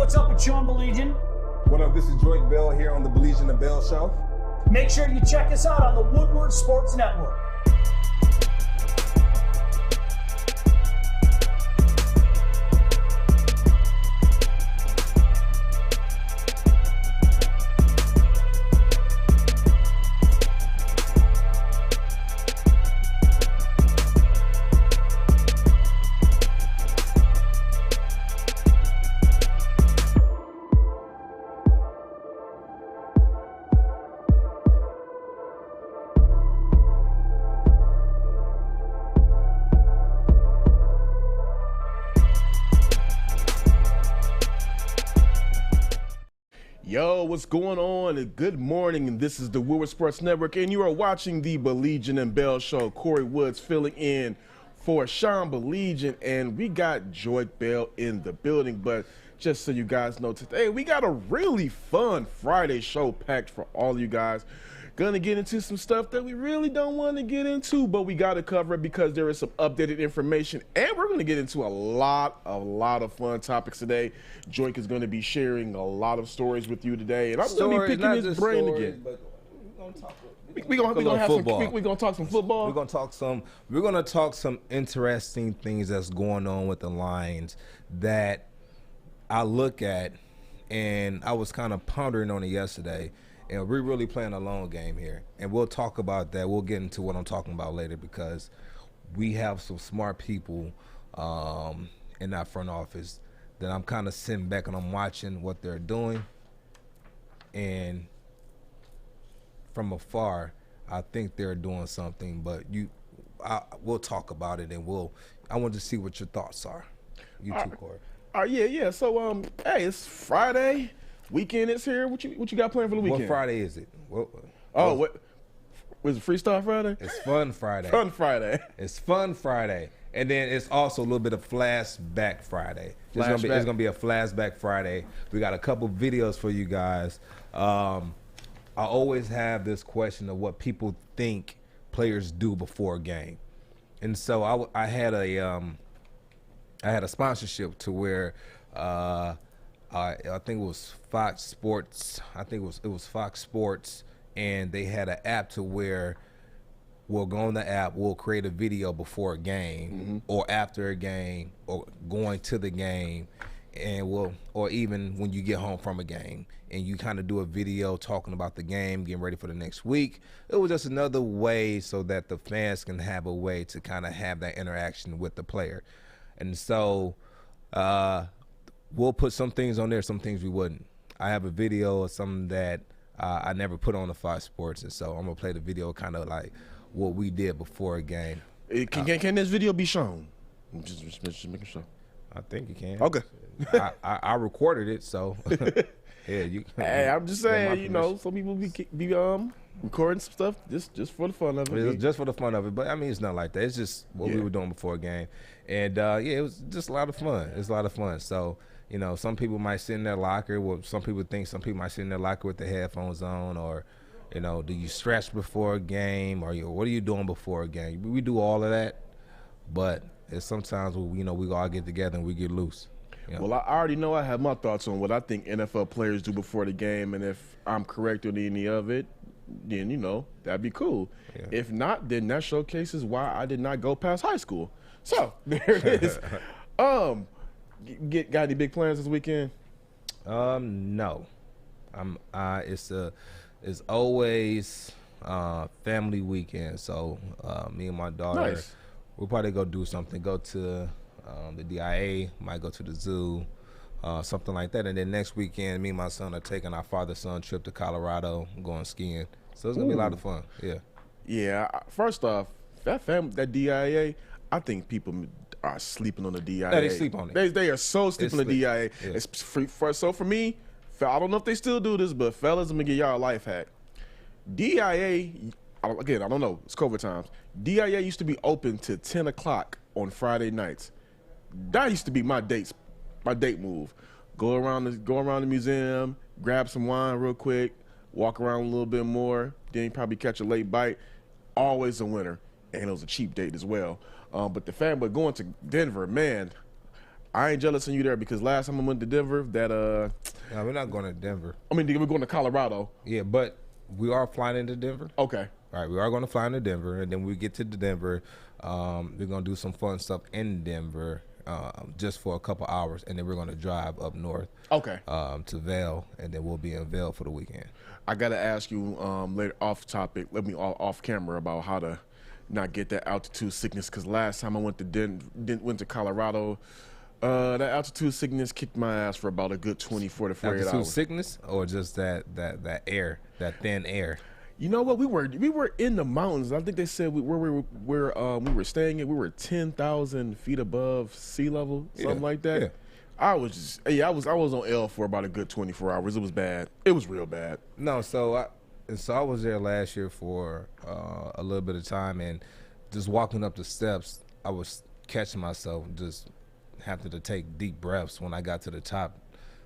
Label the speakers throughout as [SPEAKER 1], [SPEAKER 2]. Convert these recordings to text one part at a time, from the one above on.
[SPEAKER 1] what's up? It's Sean Baligian.
[SPEAKER 2] What up? This is Joique Bell here on the Baligian and Bell Show.
[SPEAKER 1] Make sure you check us out on the Woodward Sports Network.
[SPEAKER 3] Yo, what's going on? Good morning, and this is the Woodward Sports Network, and you are watching the Baligian and Bell Show. Corey Woods filling in for Sean Baligian, and we got Joique Bell in the building. But just so you guys know, today we got a really fun Friday show packed for all of you guys. Gonna get into some stuff that we really don't want to get into, but we got to cover it because there is some updated information, and we're gonna get into a lot of fun topics today. Joique is gonna be sharing a lot of stories with you today, and I'm gonna be picking his brain again. We're gonna talk some football.
[SPEAKER 2] We're gonna talk some interesting things that's going on with the Lions that I look at, and I was kind of pondering on it yesterday. And we're really playing a long game here. And we'll talk about that. We'll get into what I'm talking about later because we have some smart people in that front office that I'm kind of sitting back and I'm watching what they're doing. And from afar, I think they're doing something. But we'll talk about it, and I want to see what your thoughts are. You too, Corey.
[SPEAKER 3] Yeah. So, hey, it's Friday. Weekend is here. What you got planned for the weekend?
[SPEAKER 2] What Friday is it?
[SPEAKER 3] What was it? Freestyle Friday?
[SPEAKER 2] It's Fun Friday.
[SPEAKER 3] Fun Friday.
[SPEAKER 2] It's Fun Friday, and then it's also a little bit of Flashback Friday. It's gonna be a Flashback Friday. We got a couple videos for you guys. I always have this question of what people think players do before a game, and so I had a sponsorship to where. I think it was Fox Sports. I think it was Fox Sports, and they had an app to where we'll go on the app, we'll create a video before a game, or after a game, or going to the game, and or even when you get home from a game, and you kind of do a video talking about the game, getting ready for the next week. It was just another way so that the fans can have a way to kind of have that interaction with the player, and so. We'll put some things on there, some things we wouldn't. I have a video of something that I never put on the Fox Sports, and so I'm going to play the video kind of like what we did before a game.
[SPEAKER 3] Can this video be shown? Just making sure.
[SPEAKER 2] I think you can.
[SPEAKER 3] Okay.
[SPEAKER 2] I recorded it, so yeah.
[SPEAKER 3] Hey, I'm just saying, some people be recording some stuff just for the fun of it.
[SPEAKER 2] It's just for the fun of it, but I mean, it's not like that. It's just what we were doing before a game, and it was just a lot of fun. It's a lot of fun. So. Some people might sit in their locker. Some people might sit in their locker with the headphones on, or, do you stretch before a game, or what are you doing before a game? We do all of that, but it's sometimes we all get together and we get loose.
[SPEAKER 3] Well, I already know I have my thoughts on what I think NFL players do before the game, and if I'm correct on any of it, then that'd be cool. Yeah. If not, then that showcases why I did not go past high school. So there it is. Got any big plans this weekend?
[SPEAKER 2] No. It's always family weekend. So me and my daughter, we'll probably go do something. Go to the DIA, might go to the zoo, something like that. And then next weekend, me and my son are taking our father-son trip to Colorado, going skiing. So it's gonna be a lot of fun. Yeah.
[SPEAKER 3] Yeah. First off, that DIA, I think people are sleeping on the DIA.
[SPEAKER 2] Yeah, they sleep on it.
[SPEAKER 3] They are so sleeping on the DIA.
[SPEAKER 2] Yeah.
[SPEAKER 3] It's so for me, I don't know if they still do this, but fellas, I'm gonna give y'all a life hack. DIA, again, I don't know. It's COVID times. DIA used to be open to 10 o'clock on Friday nights. That used to be my date move. Go around the museum, grab some wine real quick, walk around a little bit more, then you probably catch a late bite. Always a winner, and it was a cheap date as well. But going to Denver, man, I ain't jealous of you there because last time I went to Denver,
[SPEAKER 2] No, we're not going to Denver.
[SPEAKER 3] I mean, we're going to Colorado.
[SPEAKER 2] Yeah, but we are flying into Denver.
[SPEAKER 3] Okay.
[SPEAKER 2] All right, we are going to fly into Denver, and then when we get to Denver, we're going to do some fun stuff in Denver just for a couple hours, and then we're going to drive up north to Vail, and then we'll be in Vail for the weekend. I
[SPEAKER 3] got to ask you later off topic, off camera about how to not get that altitude sickness because last time I went to Colorado, that altitude sickness kicked my ass for about a good 24 to 48 hours.
[SPEAKER 2] Altitude sickness or just that air, that thin air?
[SPEAKER 3] You know what? We were in the mountains. I think they said where we were staying at. We were 10,000 feet above sea level, something like that. Yeah. I was on L for about a good 24 hours. It was bad. It was real bad.
[SPEAKER 2] No, so I was there last year for a little bit of time, and just walking up the steps, I was catching myself just having to take deep breaths when I got to the top,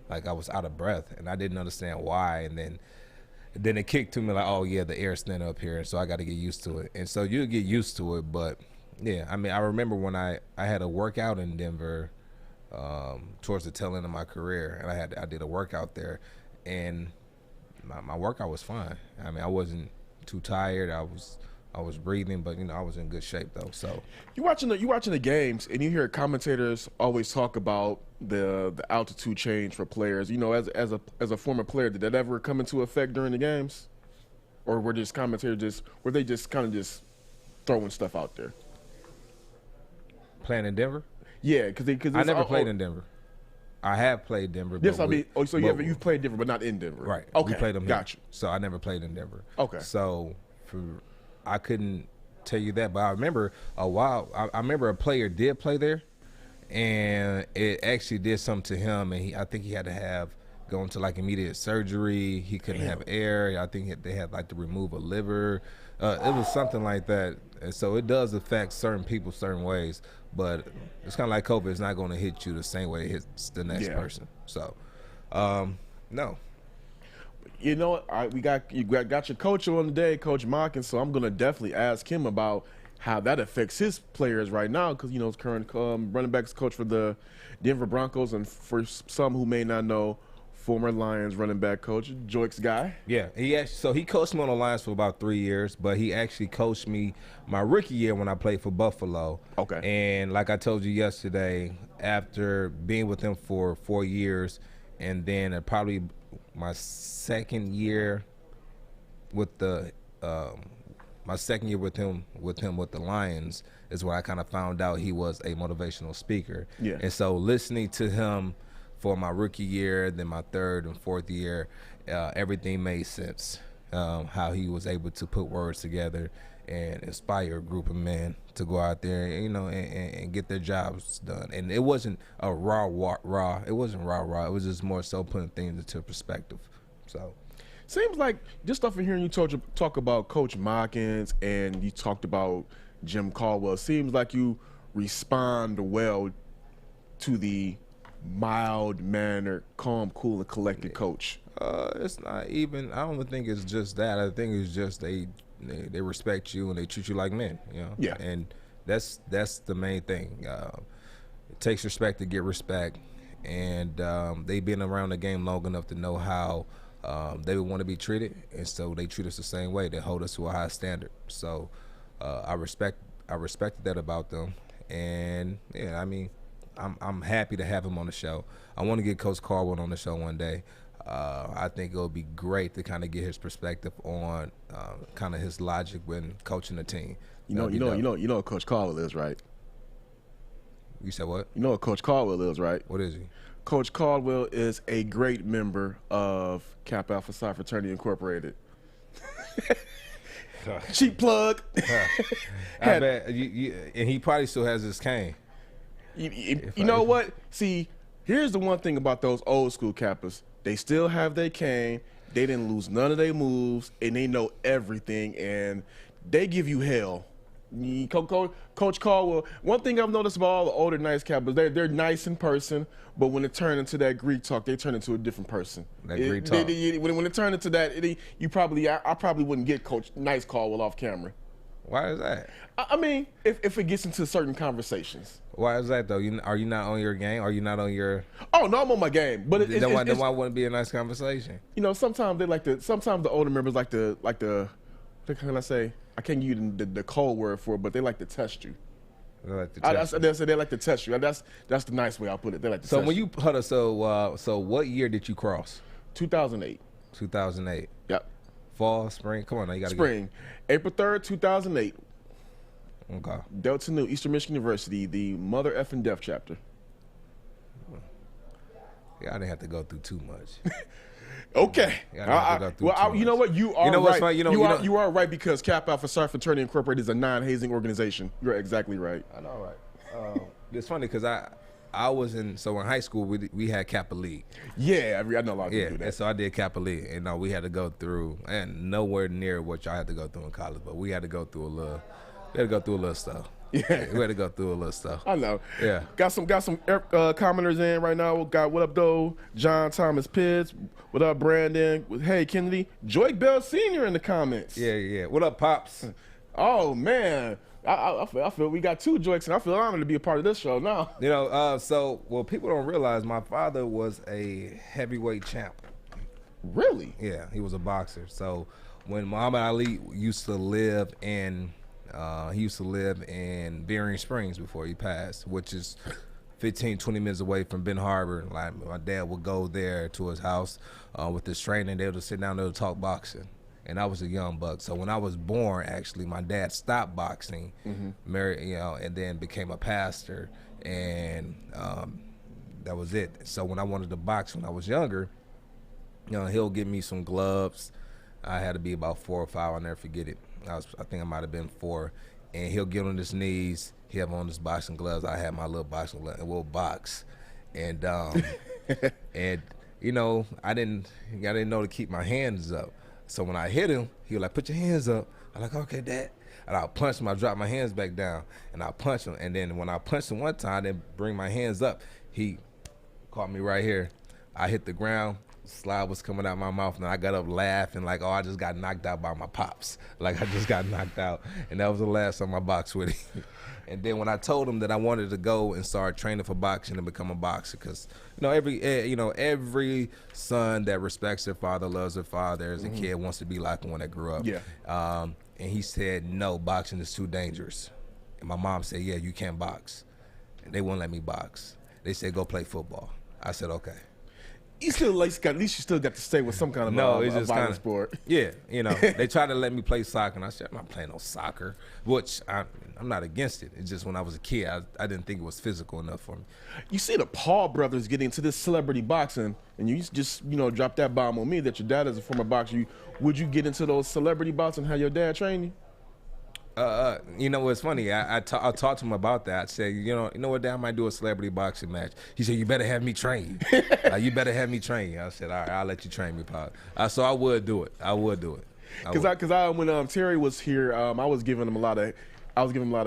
[SPEAKER 2] like I was out of breath, and I didn't understand why. And then it kicked to me like, oh yeah, the air's thin up here, so I got to get used to it. And so you get used to it, but yeah, I mean, I remember when I had a workout in Denver towards the tail end of my career, and I did a workout there, and my workout was fine. I mean, I wasn't too tired. I was breathing, but I was in good shape though. So
[SPEAKER 3] you watching the games, and you hear commentators always talk about the altitude change for players. As a former player, did that ever come into effect during the games, or were they just kind of throwing stuff out there?
[SPEAKER 2] Playing in Denver?
[SPEAKER 3] Yeah, because
[SPEAKER 2] I never played in Denver. I have played Denver.
[SPEAKER 3] Yes, you've played Denver, but not in Denver.
[SPEAKER 2] Right.
[SPEAKER 3] Okay.
[SPEAKER 2] We played them here.
[SPEAKER 3] Gotcha.
[SPEAKER 2] So I never played in Denver.
[SPEAKER 3] Okay.
[SPEAKER 2] So I couldn't tell you that, but I remember I remember a player did play there, and it actually did something to him, and I think he had to go into like immediate surgery. He couldn't have air. I think they had like to remove a liver. It was something like that, and so it does affect certain people certain ways. But it's kind of like COVID. It's not going to hit you the same way it hits the next person. So, no.
[SPEAKER 3] You know, you got your coach on today, Coach Modkins. So I'm going to definitely ask him about how that affects his players right now, because his current running backs coach for the Denver Broncos, and for some who may not know, former Lions running back coach, Joique's guy.
[SPEAKER 2] Yeah, he coached me on the Lions for about 3 years, but he actually coached me my rookie year when I played for Buffalo.
[SPEAKER 3] Okay.
[SPEAKER 2] And like I told you yesterday, after being with him for 4 years, and then probably my second year with him with the Lions is where I kind of found out he was a motivational speaker.
[SPEAKER 3] Yeah.
[SPEAKER 2] And so listening to him for my rookie year, then my third and fourth year, everything made sense. How he was able to put words together and inspire a group of men to go out there, and get their jobs done. And it wasn't a raw. It wasn't raw. It was just more so putting things into perspective. So,
[SPEAKER 3] seems like just off of hearing you talk about Coach Modkins, and you talked about Jim Caldwell, it seems like you respond well to the mild-mannered, calm, cool, and collected coach.
[SPEAKER 2] It's not even. I don't think it's just that. I think it's just they respect you and they treat you like men.
[SPEAKER 3] Yeah.
[SPEAKER 2] And that's the main thing. It takes respect to get respect, and they've been around the game long enough to know how they would want to be treated, and so they treat us the same way. They hold us to a high standard. So I respected that about them, and yeah, I mean, I'm happy to have him on the show. I want to get Coach Caldwell on the show one day. I think it would be great to kind of get his perspective on kind of his logic when coaching a team.
[SPEAKER 3] You know what Coach Caldwell is, right?
[SPEAKER 2] You said what?
[SPEAKER 3] You know what Coach Caldwell is, right?
[SPEAKER 2] What is he?
[SPEAKER 3] Coach Caldwell is a great member of Kappa Alpha Psi Fraternity Incorporated. Cheap plug.
[SPEAKER 2] I bet and he probably still has his cane.
[SPEAKER 3] You know what? See, here's the one thing about those old school Kappas. They still have their cane. They didn't lose none of their moves, and they know everything, and they give you hell. Coach Caldwell, one thing I've noticed about all the older nice Kappas, they're nice in person, but when it turned into that Greek talk, they turn into a different person.
[SPEAKER 2] Greek talk.
[SPEAKER 3] When it turned into that, I probably wouldn't get Coach Nice Caldwell off camera.
[SPEAKER 2] Why is that?
[SPEAKER 3] I mean, if it gets into certain conversations.
[SPEAKER 2] Why is that though? Are you not on your game? Are you not on your?
[SPEAKER 3] Oh no, I'm on my game. But
[SPEAKER 2] then why wouldn't it be a nice conversation?
[SPEAKER 3] You know, sometimes sometimes the older members like to what can I say? I can't give you the cold word for it, but they like to test you.
[SPEAKER 2] They like to test you.
[SPEAKER 3] They like to test you. That's the nice way I'll put it. They like to.
[SPEAKER 2] So
[SPEAKER 3] test
[SPEAKER 2] when you hold up, so what year did you cross?
[SPEAKER 3] 2008.
[SPEAKER 2] 2008.
[SPEAKER 3] Yep.
[SPEAKER 2] Fall, spring. Come on, now you got to
[SPEAKER 3] spring. April 3rd, 2008.
[SPEAKER 2] Okay.
[SPEAKER 3] Delta Nu, Eastern Michigan University, the mother effing deaf chapter.
[SPEAKER 2] Yeah, I didn't have to go through too much.
[SPEAKER 3] Okay. You know what? You are right.
[SPEAKER 2] Funny?
[SPEAKER 3] You are right because Kappa Alpha Psi Fraternity Incorporated is a non-hazing organization. You're exactly right.
[SPEAKER 2] I know, right? It's funny because I was in high school we had Kappa League.
[SPEAKER 3] Yeah, I know a lot of people do that.
[SPEAKER 2] And so I did Kappa League, and we had to go through, and nowhere near what y'all had to go through in college, but we had to go through a little. We had to go through a little stuff.
[SPEAKER 3] Yeah,
[SPEAKER 2] we had to go through a little stuff.
[SPEAKER 3] I know.
[SPEAKER 2] Yeah,
[SPEAKER 3] got some commenters in right now. Got what up though? John Thomas Pitts. What up, Brandon? Hey, Kennedy. Joique Bell Sr. in the comments.
[SPEAKER 2] Yeah. What up, Pops?
[SPEAKER 3] Oh man, I feel we got two Joiques, and I feel honored to be a part of this show now.
[SPEAKER 2] You know, so people don't realize my father was a heavyweight champ.
[SPEAKER 3] Really?
[SPEAKER 2] Yeah, he was a boxer. So when Muhammad Ali used to live in Bering Springs before he passed, which is 15, 20 minutes away from Ben Harbor. Like my dad would go there to his house with his training. They would sit down there to talk boxing. And I was a young buck. So when I was born, actually, my dad stopped boxing, married, and then became a pastor. And that was it. So when I wanted to box when I was younger, he'll give me some gloves. I had to be about 4 or 5. I'll never forget it. I think I might have been 4. And he'll get on his knees. He have on his boxing gloves. I had my little boxing gloves, and we'll box. And and I didn't know to keep my hands up. So when I hit him, he was like, "Put your hands up." I'm like, "Okay, Dad." And I'll punch him. I drop my hands back down, and I'll punch him. And then when I punched him one time, then bring my hands up, he caught me right here. I hit the ground. Slide was coming out my mouth, and I got up laughing like, "Oh, I just got knocked out by my pops." Like I just got knocked out, and that was the last time I boxed with him. And then when I told him that I wanted to go and start training for boxing and become a boxer, because every son that respects their father, loves their father as a kid, wants to be like the one that grew up.
[SPEAKER 3] Yeah.
[SPEAKER 2] And he said, "No, boxing is too dangerous." And my mom said, "Yeah, you can't box." And they wouldn't let me box. They said, "Go play football." I said, "Okay."
[SPEAKER 3] At least you still got to stay with some kind of
[SPEAKER 2] it's just
[SPEAKER 3] violent sport.
[SPEAKER 2] Yeah, they tried to let me play soccer, and I said, "I'm not playing no soccer," which I'm not against it. It's just when I was a kid, I didn't think it was physical enough for me.
[SPEAKER 3] You see the Paul brothers getting into this celebrity boxing, and you just drop that bomb on me that your dad is a former boxer. Would you get into those celebrity bouts and have your dad train you?
[SPEAKER 2] What's funny? I talked to him about that. I said, you know what, Dad, I might do a celebrity boxing match. He said, "You better have me train you. You better have me train you." I said, "All right, I'll let you train me, Pop." So I would do it. Because
[SPEAKER 3] when Terry was here, I was giving him a lot of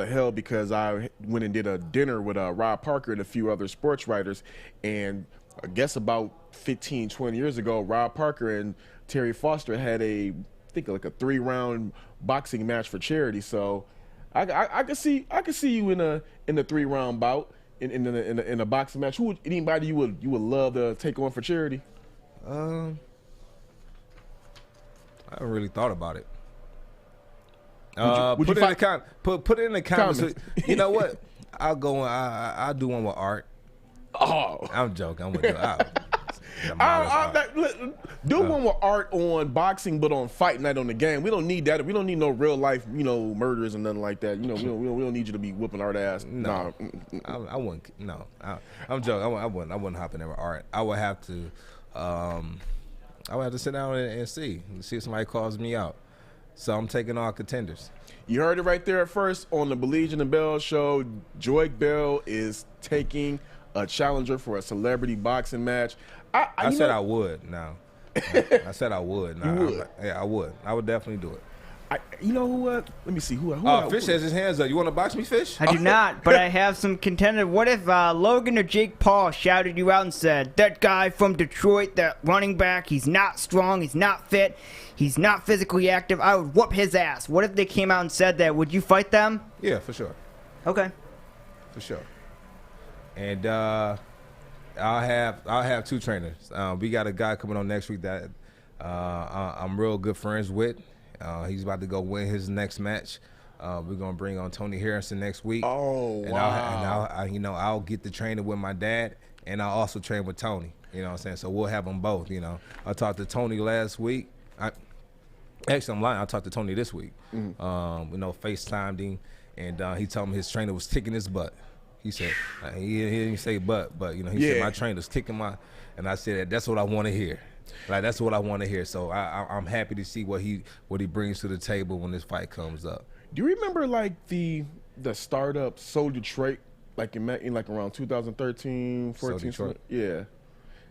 [SPEAKER 3] hell because I went and did a dinner with Rob Parker and a few other sports writers, and I guess about 15, 20 years ago, Rob Parker and Terry Foster had a 3-round boxing match for charity. So I could see you in a 3-round bout in a boxing match. Anybody you would love to take on for charity?
[SPEAKER 2] I haven't really thought about it. Put it in the comments. You know what? I'll do one with Art.
[SPEAKER 3] Oh,
[SPEAKER 2] I'm joking. I'm gonna do it.
[SPEAKER 3] Do one with Art on boxing, but on fight night on the game. We don't need that. We don't need no real life, murders and nothing like that. We don't need you to be whooping Art ass.
[SPEAKER 2] No, I wouldn't. No, I'm joking. I wouldn't hop in there with Art. I would have to sit down and see if somebody calls me out. So I'm taking all contenders.
[SPEAKER 3] You heard it right there at first on the Baligian and Bell show. Joique Bell is taking a challenger for a celebrity boxing match.
[SPEAKER 2] I said I would. Now, I said I would. Now,
[SPEAKER 3] you would?
[SPEAKER 2] I would. I would definitely do it.
[SPEAKER 3] You know what? Let me see who.
[SPEAKER 2] Fish has his hands up. You want to box me, Fish?
[SPEAKER 4] I do not, but I have some contender. What if Logan or Jake Paul shouted you out and said, that guy from Detroit, that running back, he's not strong, he's not fit, he's not physically active, I would whoop his ass. What if they came out and said that? Would you fight them?
[SPEAKER 2] Yeah, for sure.
[SPEAKER 4] Okay.
[SPEAKER 2] For sure. And I'll have 2 trainers. We got a guy coming on next week that I'm real good friends with. He's about to go win his next match. We're gonna bring on Tony Harrison next week.
[SPEAKER 3] Oh,
[SPEAKER 2] and
[SPEAKER 3] wow!
[SPEAKER 2] I'll get the training with my dad, and I'll also train with Tony. You know what I'm saying? So we'll have them both. You know, I talked to Tony last week. Actually, I'm lying. I talked to Tony this week. FaceTimed him, and he told me his trainer was kicking his butt. He said he didn't say butt, but he said my trainer's kicking my, and I said that's what I want to hear. Like that's what I want to hear. So I'm happy to see what he brings to the table when this fight comes up.
[SPEAKER 3] Do you remember like the startup Soul Detroit, like in like around 2013, 14? Yeah.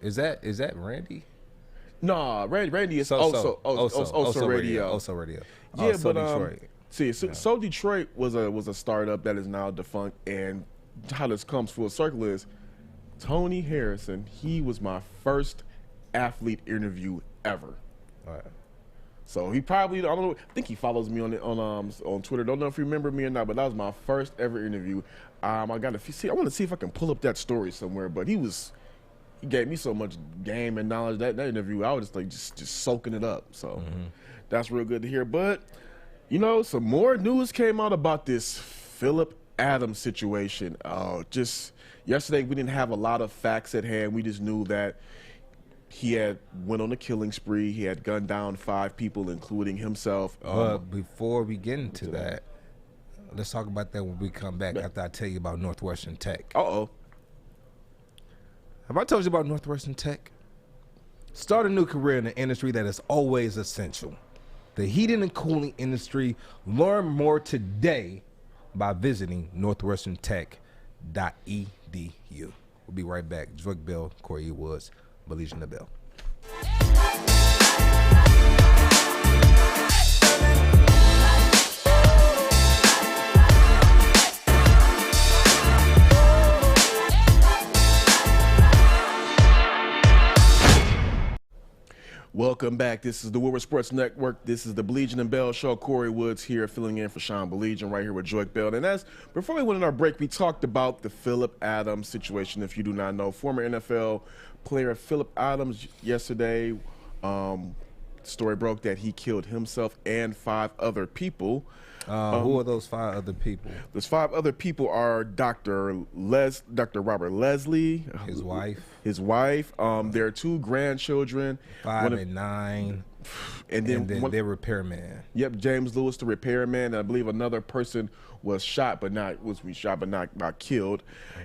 [SPEAKER 2] Is that Randy?
[SPEAKER 3] No, Randy is
[SPEAKER 2] also
[SPEAKER 3] Radio.
[SPEAKER 2] Also Radio.
[SPEAKER 3] Yeah,
[SPEAKER 2] Soul
[SPEAKER 3] but
[SPEAKER 2] Detroit.
[SPEAKER 3] Soul Detroit was a startup that is now defunct, and how this comes full circle is Tony Harrison. He was my first athlete interview ever.
[SPEAKER 2] All right.
[SPEAKER 3] So he probably, I think he follows me on Twitter. Don't know if you remember me or not, but that was my first ever interview. I want to see if I can pull up that story somewhere. But he gave me so much game and knowledge that interview. I was just soaking it up. So that's real good to hear. But some more news came out about this Phillip Adams situation. Just yesterday, we didn't have a lot of facts at hand. We just knew that he had went on a killing spree. He had gunned down 5 people, including himself.
[SPEAKER 2] But before we get into that, let's talk about that when we come back after I tell you about Northwestern Tech.
[SPEAKER 3] Uh-oh.
[SPEAKER 2] Have I told you about Northwestern Tech? Start a new career in an industry that is always essential. The heating and cooling industry. Learn more today by visiting northwesterntech.edu. We'll be right back. Joique Kory Woods, Baligian the Bell.
[SPEAKER 3] Welcome back. This is the Woodward Sports Network. This is the Baligian and Bell Show. Corey Woods here, filling in for Sean Baligian, right here with Joique Bell. And before we went on our break, we talked about the Phillip Adams situation. If you do not know, former NFL player Phillip Adams yesterday, story broke that he killed himself and 5 other people.
[SPEAKER 2] Who are those 5 other people?
[SPEAKER 3] Those 5 other people are Dr. Robert Leslie,
[SPEAKER 2] his wife,
[SPEAKER 3] their 2 grandchildren,
[SPEAKER 2] 5 and 9, and then their repairman.
[SPEAKER 3] Yep, James Lewis, the repairman, and I believe another person was shot but not killed,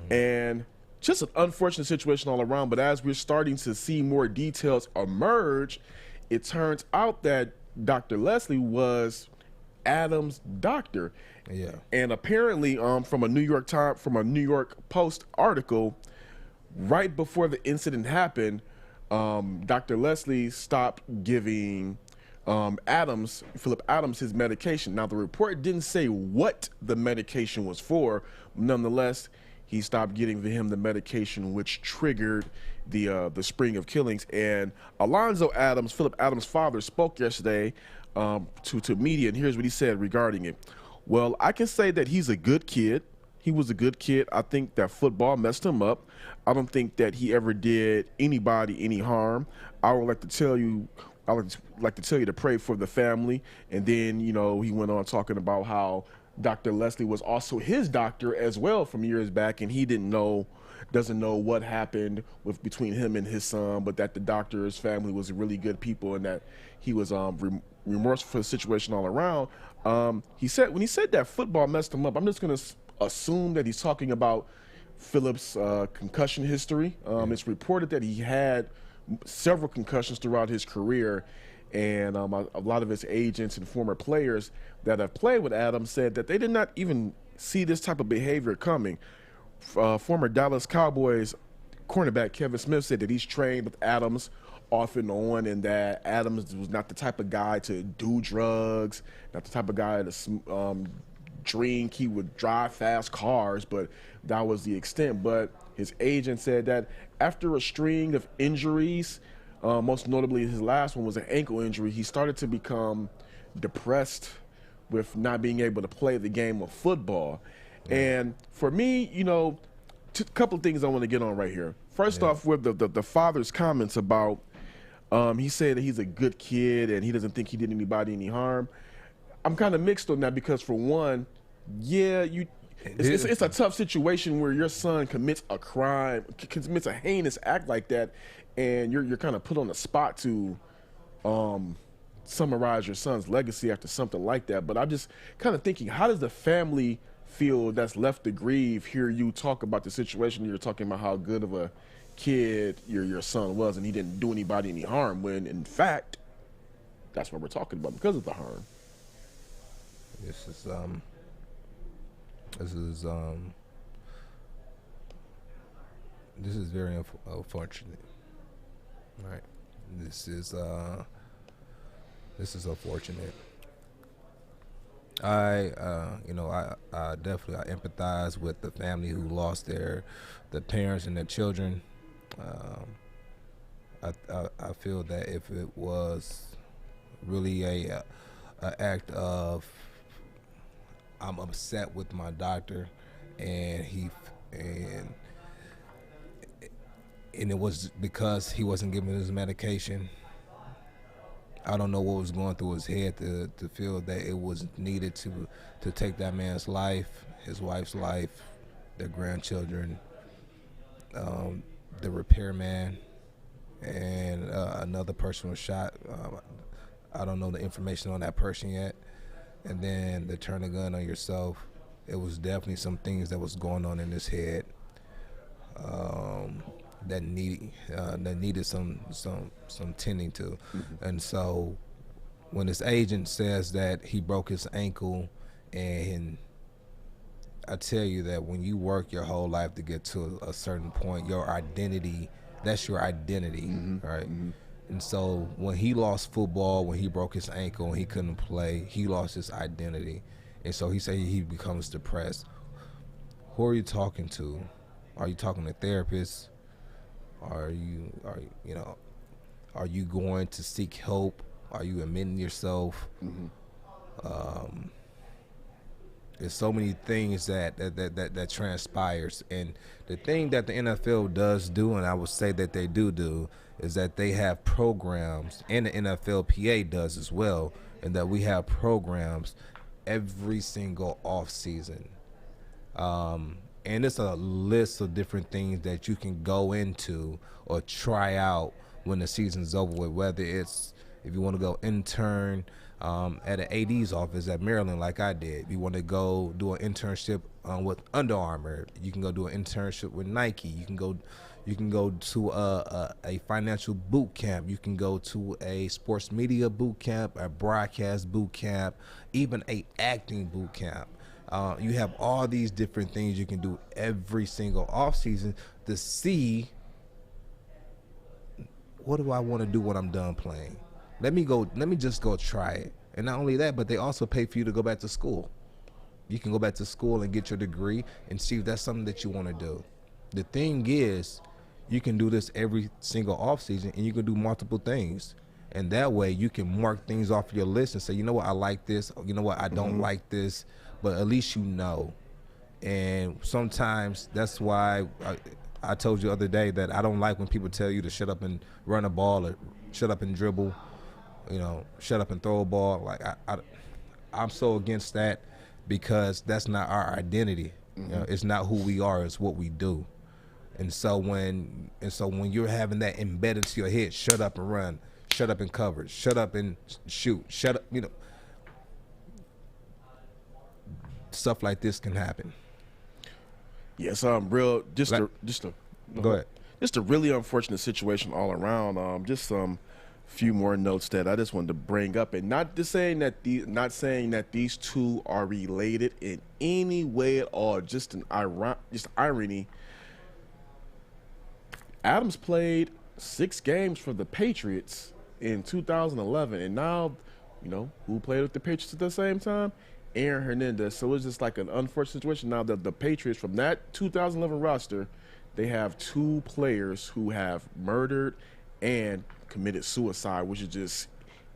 [SPEAKER 3] and just an unfortunate situation all around. But as we're starting to see more details emerge, it turns out that Dr. Leslie was Adams' doctor.
[SPEAKER 2] Yeah.
[SPEAKER 3] And apparently from a New York Post article, right before the incident happened, Dr. Leslie stopped giving Phillip Adams his medication. Now the report didn't say what the medication was for. Nonetheless, he stopped giving him the medication, which triggered the spring of killings. And Alonzo Adams, Phillip Adams' father, spoke yesterday to media, and here's what he said regarding it. Well, I can say that he's a good kid. He was a good kid. I think that football messed him up. I don't think that he ever did anybody any harm. I would like to tell you to pray for the family. And then, he went on talking about how Dr. Leslie was also his doctor as well from years back, and he doesn't know what happened between him and his son, but that the doctor's family was really good people, and that he was remorseful for the situation all around. When he said that football messed him up, I'm just going to assume that he's talking about Phillip's concussion history. It's reported that he had several concussions throughout his career, and a lot of his agents and former players that have played with Adams said that they did not even see this type of behavior coming. Former Dallas Cowboys cornerback Kevin Smith said that he's trained with Adams off and on, and that Adams was not the type of guy to do drugs, not the type of guy to drink. He would drive fast cars, but that was the extent. But his agent said that after a string of injuries, most notably his last one was an ankle injury, he started to become depressed with not being able to play the game of football. And for me, you know, a couple of things I want to get on right here. First off, with the father's comments about, he said that he's a good kid and he doesn't think he did anybody any harm. I'm kind of mixed on that because, for one, yeah, it's a tough situation where your son commits a crime, commits a heinous act like that, and you're kind of put on the spot to summarize your son's legacy after something like that. But I'm just kind of thinking, how does the family feel that's left to grieve hear you talk about the situation? You're talking about how good of a kid your son was and he didn't do anybody any harm, when in fact that's what we're talking about because of the harm.
[SPEAKER 2] This is very unfortunate. Right. This is unfortunate. I definitely empathize with the family who lost the parents and their children. I feel that if it was really a act of, I'm upset with my doctor, and it was because he wasn't giving his medication. I don't know what was going through his head to feel that it was needed to take that man's life, his wife's life, their grandchildren, the repairman, and another person was shot. I don't know the information on that person yet. And then to turn a gun on yourself, it was definitely some things that was going on in his head that needed some tending to. And so when his agent says that he broke his ankle, and I tell you that when you work your whole life to get to a certain point, your identity, that's your identity, right? And so when he lost football, when he broke his ankle and he couldn't play, he lost his identity. And so he said he becomes depressed. Who are you talking to? Are you talking to therapists? Are you going to seek help? Are you admitting yourself? There's so many things that transpires, and the thing that the NFL does do, and I would say that they do, is that they have programs, and the NFLPA does as well, and that we have programs every single off season. And it's a list of different things that you can go into or try out when the season's over with, whether it's if you want to go intern at an AD's office at Maryland like I did. If you want to go do an internship with Under Armour, you can go do an internship with Nike. You can go to a financial boot camp. You can go to a sports media boot camp, a broadcast boot camp, even a acting boot camp. You have all these different things you can do every single off season to see, what do I want to do when I'm done playing? Let me just go try it. And not only that, but they also pay for you to go back to school. You can go back to school and get your degree and see if that's something that you want to do. The thing is, you can do this every single off season, and you can do multiple things. And that way you can mark things off your list and say, you know what, I like this, or you know what, I don't like this, but at least you know. And sometimes that's why I told you the other day that I don't like when people tell you to shut up and run a ball, or shut up and dribble, shut up and throw a ball. Like I'm so against that, because that's not our identity. It's not who we are, it's what we do. And so when you're having that embedded into your head, shut up and run, shut up and cover, shut up and shoot, shut up, stuff like this can happen.
[SPEAKER 3] Yes, go ahead. Just a really unfortunate situation all around. Just some few more notes that I just wanted to bring up, and not saying that these two are related in any way at all. Just irony. Adams played 6 games for the Patriots in 2011, and now, who played with the Patriots at the same time? Aaron Hernandez. So it's just like an unfortunate situation now that the Patriots, from that 2011 roster, they have 2 players who have murdered and committed suicide, which is just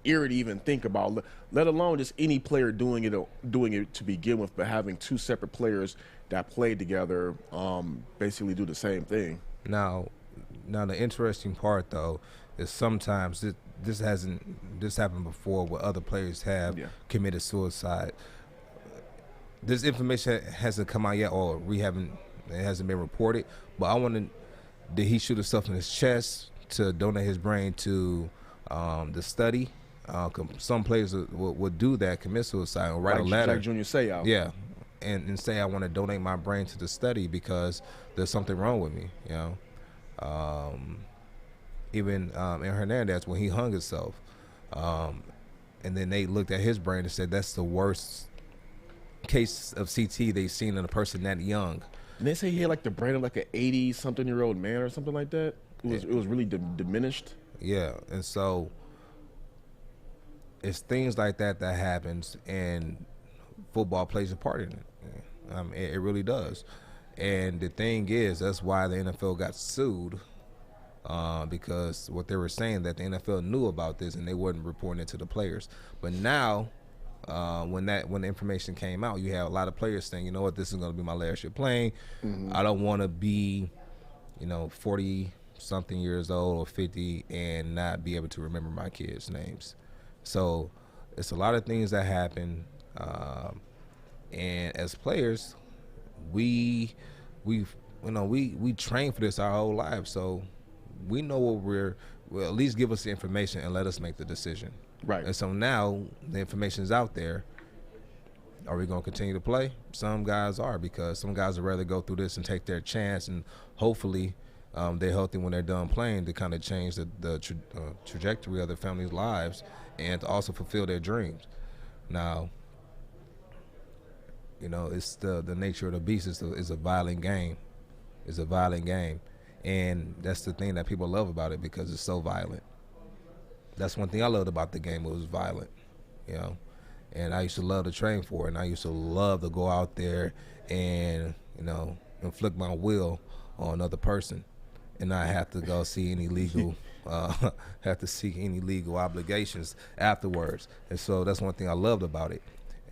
[SPEAKER 3] eerie to even think about, let alone just any player doing it to begin with, but having 2 separate players that played together basically do the same thing.
[SPEAKER 2] Now the interesting part though is sometimes this happened before where other players have committed suicide. This information hasn't come out yet, or it hasn't been reported. But did he shoot himself in his chest to donate his brain to the study? Some players would do that, commit suicide, or write a letter.
[SPEAKER 3] Like Junior Seau.
[SPEAKER 2] Yeah, and say I want to donate my brain to the study because there's something wrong with me. Even in Hernandez, when he hung himself, and then they looked at his brain and said that's the worst case of CT they've seen in a person that young.
[SPEAKER 3] And they say he had like the brain of like an 80-something-year-old man or something like that. It was really diminished.
[SPEAKER 2] Yeah, and so it's things like that happens, and football plays a part in it. It really does. And the thing is, that's why the NFL got sued, because what they were saying that the NFL knew about this and they wasn't reporting it to the players. But now, when the information came out, you have a lot of players saying, you know what, this is going to be my last year playing. I don't want to be, 40-something years old or 50 and not be able to remember my kids' names. So it's a lot of things that happen, and as players, we train for this our whole lives, so we know what well, at least give us the information and let us make the decision.
[SPEAKER 3] Right.
[SPEAKER 2] And so now the information is out there. Are we going to continue to play? Some guys are, because some guys would rather go through this and take their chance, and hopefully they're healthy when they're done playing to kind of change the trajectory of their family's lives and to also fulfill their dreams. Now, it's the nature of the beast. It's a violent game. It's a violent game. And that's the thing that people love about it, because it's so violent. That's one thing I loved about the game. It was violent, And I used to love to train for it. And I used to love to go out there and, inflict my will on another person and not have to go see any legal have to seek any legal obligations afterwards. And so that's one thing I loved about it.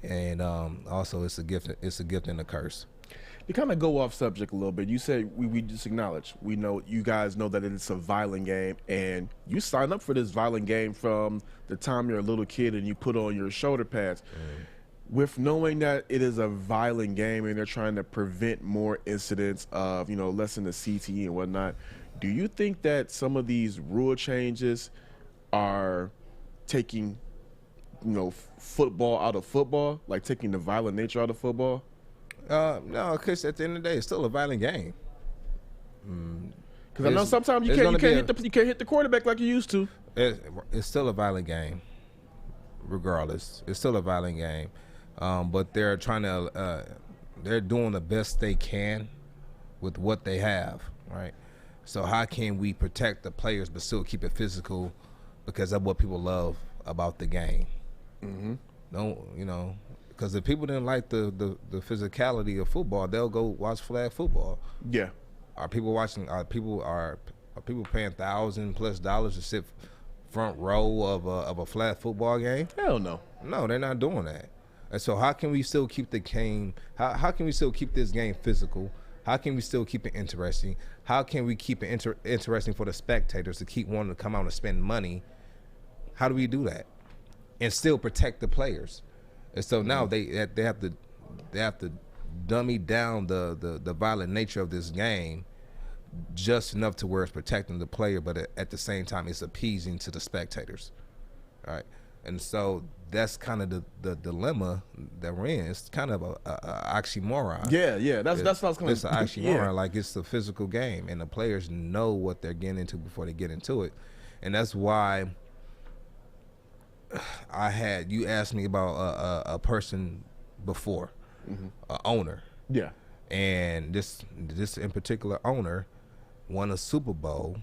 [SPEAKER 2] And also it's a gift and a curse.
[SPEAKER 3] To kind of go off subject a little bit, you said we just acknowledge, you guys know that it's a violent game, and you signed up for this violent game from the time you're a little kid and you put on your shoulder pads. With knowing that it is a violent game and they're trying to prevent more incidents of, lessen the CTE and whatnot, do you think that some of these rule changes are taking, football out of football, like taking the violent nature out of football?
[SPEAKER 2] No, because at the end of the day, it's still a violent game.
[SPEAKER 3] Because I know sometimes you can't hit the quarterback like you used to.
[SPEAKER 2] It's still a violent game, regardless. It's still a violent game, but they're trying to. They're doing the best they can with what they have, right? So how can we protect the players but still keep it physical, because of what people love about the game? Because if people didn't like the physicality of football, they'll go watch flag football. Yeah. Are people paying $1,000+ to sit front row of a flag football game?
[SPEAKER 3] Hell no.
[SPEAKER 2] No, they're not doing that. And so how can we still keep the game? How can we still keep this game physical? How can we still keep it interesting? How can we keep it interesting for the spectators to keep wanting to come out and spend money? How do we do that and still protect the players? And so now they have to dummy down the violent nature of this game just enough to where it's protecting the player, but at the same time it's appeasing to the spectators. All right. And so that's kind of the dilemma that we're in. It's kind of a oxymoron.
[SPEAKER 3] Yeah. That's what I was going to.
[SPEAKER 2] It's an oxymoron. Like, it's a physical game, and the players know what they're getting into before they get into it, and that's why you asked me about a person before, an owner.
[SPEAKER 3] Yeah.
[SPEAKER 2] And this in particular owner won a Super Bowl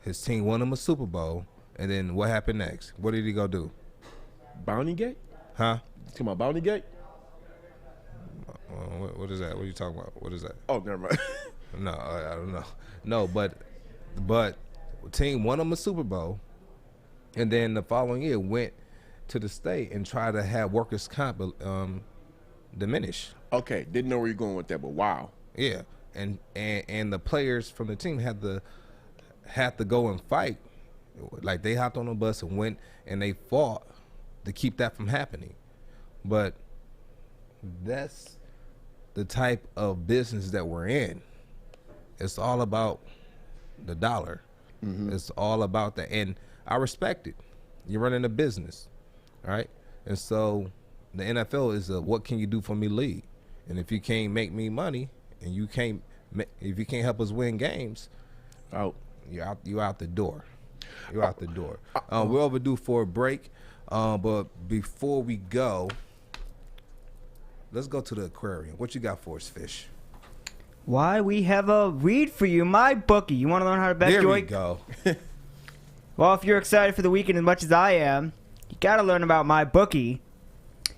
[SPEAKER 2] His team won him a Super Bowl, and then what happened next? What did he go do?
[SPEAKER 3] Bounty Gate?
[SPEAKER 2] Huh?
[SPEAKER 3] You talking about Bounty Gate?
[SPEAKER 2] What is that? What are you talking about? What is that?
[SPEAKER 3] Oh, never mind.
[SPEAKER 2] No, I don't know. No, but the team won him a Super Bowl, and then the following year went to the state and tried to have workers' comp diminish.
[SPEAKER 3] Okay, didn't know where you're going with that, but wow.
[SPEAKER 2] Yeah, and the players from the team had to go and fight. Like, they hopped on a bus and went and they fought to keep that from happening. But that's the type of business that we're in. It's all about the dollar. Mm-hmm. It's all about that, and I respect it. You're running a business, all right? And so the NFL is a what can you do for me league. And if you can't make me money, and if you can't help us win games, you're out the door. You're out the door. We're overdue for a break, but before we go, let's go to the aquarium. What you got for us, Fish?
[SPEAKER 4] Why, we have a read for you, my bookie. You want to learn how to bet,
[SPEAKER 2] There
[SPEAKER 4] Joique?
[SPEAKER 2] we go.
[SPEAKER 4] Well, if you're excited for the weekend as much as I am, you got to learn about my bookie.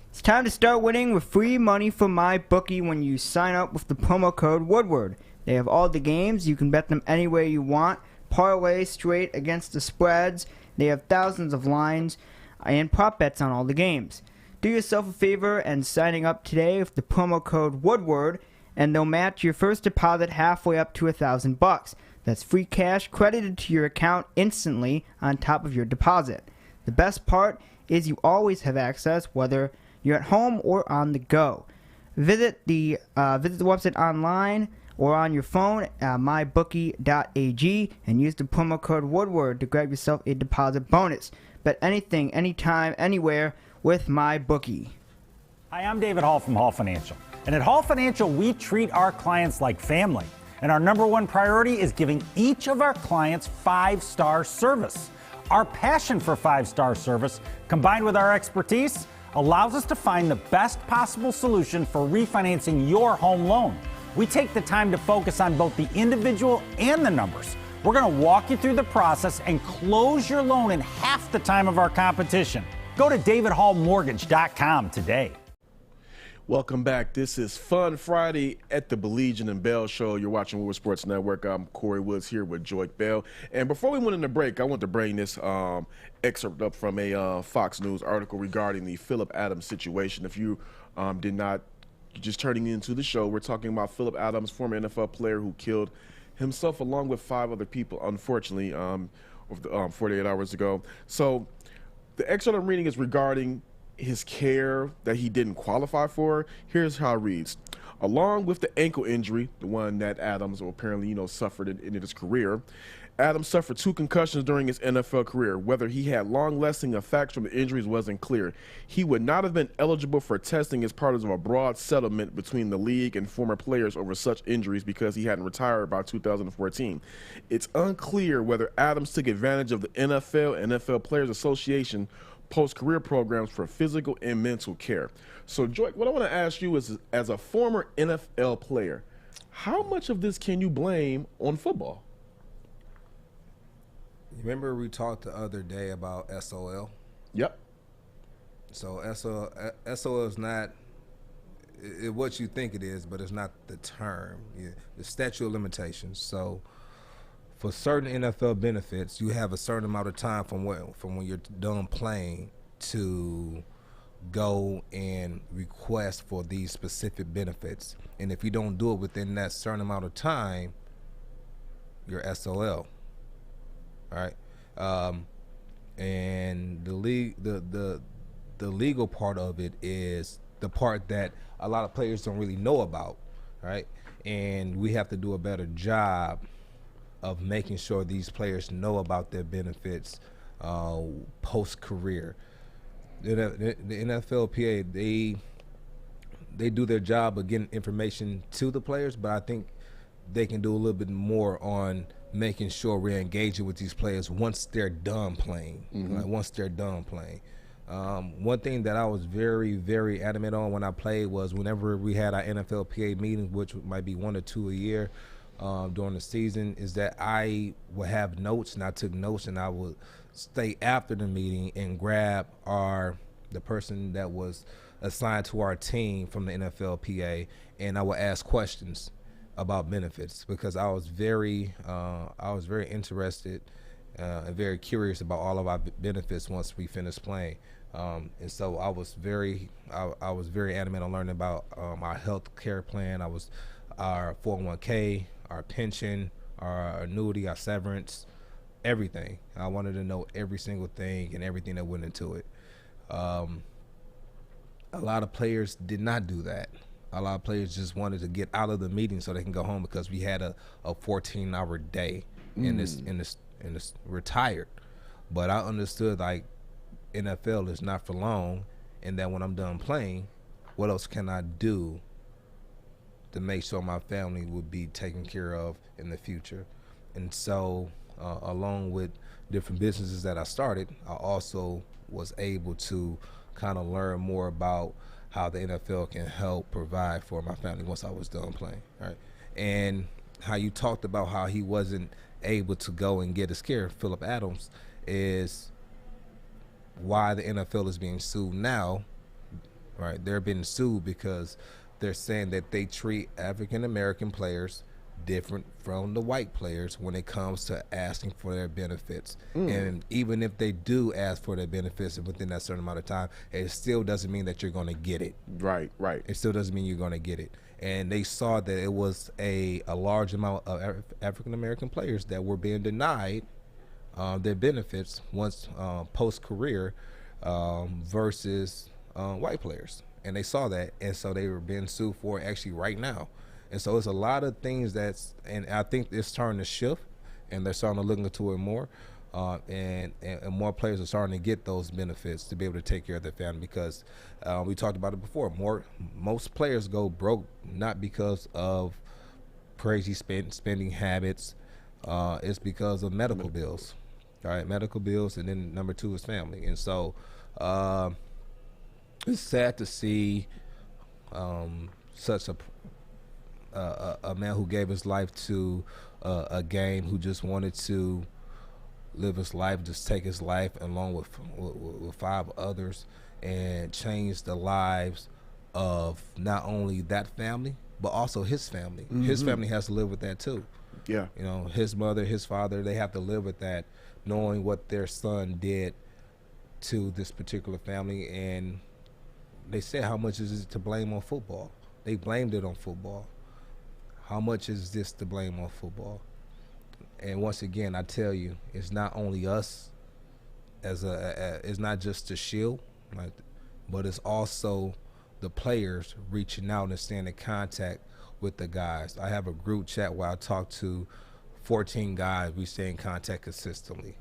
[SPEAKER 4] It's time to start winning with free money from my bookie when you sign up with the promo code Woodward. They have all the games. You can bet them anywhere you want. Parlay, straight, against the spreads. They have thousands of lines and prop bets on all the games. Do yourself a favor and signing up today with the promo code Woodward, and they'll match your first deposit halfway up to $1,000. That's free cash credited to your account instantly on top of your deposit. The best part is you always have access, whether you're at home or on the go. Visit the website online or on your phone at mybookie.ag and use the promo code Woodward to grab yourself a deposit bonus. Bet anything, anytime, anywhere with MyBookie.
[SPEAKER 5] Hi, I'm David Hall from Hall Financial. And at Hall Financial, we treat our clients like family. And our number one priority is giving each of our clients 5-star service. Our passion for 5-star service, combined with our expertise, allows us to find the best possible solution for refinancing your home loan. We take the time to focus on both the individual and the numbers. We're going to walk you through the process and close your loan in half the time of our competition. Go to davidhallmortgage.com today.
[SPEAKER 3] Welcome back. This is Fun Friday at the Baligian and Bell Show. You're watching Woodward Sports Network. I'm Corey Woods here with Joique Bell. And before we went into break, I want to bring this excerpt up from a Fox News article regarding the Phillip Adams situation. If you did not, just turning into the show, we're talking about Phillip Adams, former NFL player who killed himself along with 5 other people, unfortunately, 48 hours ago. So the excerpt I'm reading is regarding his care that he didn't qualify for. Here's how it reads. Along with the ankle injury, the one that Adams apparently, suffered in his career, Adams suffered 2 concussions during his NFL career. Whether he had long-lasting effects from the injuries wasn't clear. He would not have been eligible for testing as part of a broad settlement between the league and former players over such injuries because he hadn't retired by 2014. It's unclear whether Adams took advantage of the NFL and NFL Players Association post-career programs for physical and mental care. So, Joique, what I want to ask you is, as a former NFL player, how much of this can you blame on football?
[SPEAKER 2] Remember we talked the other day about SOL?
[SPEAKER 3] Yep.
[SPEAKER 2] So SOL is not what you think it is, but it's not the term. The statute of limitations. So for certain NFL benefits, you have a certain amount of time from when you're done playing to go and request for these specific benefits. And if you don't do it within that certain amount of time, you're SOL. All right, and the legal part of it is the part that a lot of players don't really know about, right? And we have to do a better job of making sure these players know about their benefits post-career. The NFLPA, they do their job of getting information to the players, but I think they can do a little bit more on making sure we're engaging with these players once they're done playing. Mm-hmm. Like once they're done playing. One thing that I was very, very adamant on when I played was whenever we had our NFLPA meetings, which might be 1 or 2 a year, during the season is that I would have notes, and I took notes, and I would stay after the meeting and grab the person that was assigned to our team from the NFLPA, and I would ask questions about benefits because I was very interested and very curious about all of our benefits once we finished playing. And so I was very adamant on learning about our health care plan. Our 401k, our pension, our annuity, our severance, everything. I wanted to know every single thing and everything that went into it. A lot of players did not do that. A lot of players just wanted to get out of the meeting so they can go home because we had a 14-hour day in this retired. But I understood like NFL is not for long, and that when I'm done playing, what else can I do to make sure my family would be taken care of in the future? And so along with different businesses that I started, I also was able to kind of learn more about how the NFL can help provide for my family once I was done playing, right? And how you talked about how he wasn't able to go and get his care, Phillip Adams, is why the NFL is being sued now, right? They're being sued because they're saying that they treat African-American players different from the white players when it comes to asking for their benefits. And even if they do ask for their benefits within that certain amount of time, it still doesn't mean that you're going to get it.
[SPEAKER 3] Right.
[SPEAKER 2] It still doesn't mean you're going to get it. And they saw that it was a large amount of African-American players that were being denied their benefits once post-career versus white players. And they saw that, and so they were being sued for it actually right now. And so it's a lot of things and I think it's starting to shift, and they're starting to look into it more, and more players are starting to get those benefits to be able to take care of their family because we talked about it before. Most players go broke not because of crazy spending habits. It's because of medical bills, all right? Medical bills, and then number two is family. And so it's sad to see such a man who gave his life to a game, who just wanted to live his life, just take his life along with 5 others and change the lives of not only that family but also his family. His family has to live with that too.
[SPEAKER 3] Yeah.
[SPEAKER 2] You know, his mother, his father, they have to live with that, knowing what their son did to this particular family. And they said, how much is it to blame on football? They blamed it on football. How much is this to blame on football? And once again, I tell you, it's not only us it's not just the shield, right, but it's also the players reaching out and staying in contact with the guys. I have a group chat where I talk to 14 guys. We stay in contact consistently.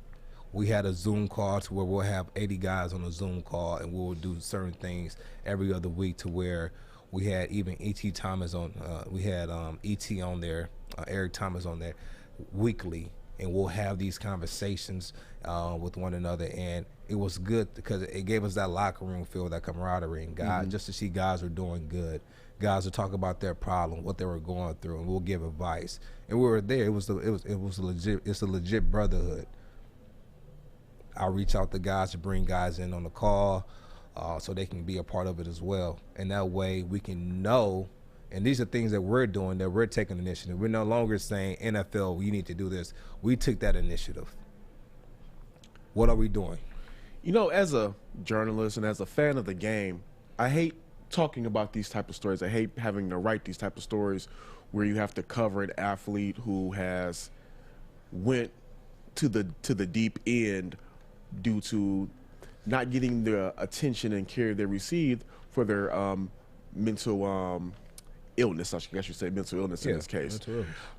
[SPEAKER 2] We had a Zoom call to where we'll have 80 guys on a Zoom call, and we'll do certain things every other week to where we had even E.T. Thomas on. We had E.T. on there, Eric Thomas on there weekly, and we'll have these conversations with one another. And it was good because it gave us that locker room feel, that camaraderie, and guys, just to see guys are doing good. Guys would talk about their problem, what they were going through, and we'll give advice. And we were there. It's a legit brotherhood. I'll reach out to guys to bring guys in on the call so they can be a part of it as well. And that way we can know, and these are things that we're doing, that we're taking initiative. We're no longer saying, NFL, you need to do this. We took that initiative. What are we doing?
[SPEAKER 3] You know, as a journalist and as a fan of the game, I hate talking about these type of stories. I hate having to write these type of stories where you have to cover an athlete who has went to the deep end due to not getting the attention and care they received for their mental illness. I guess you say mental illness in this case.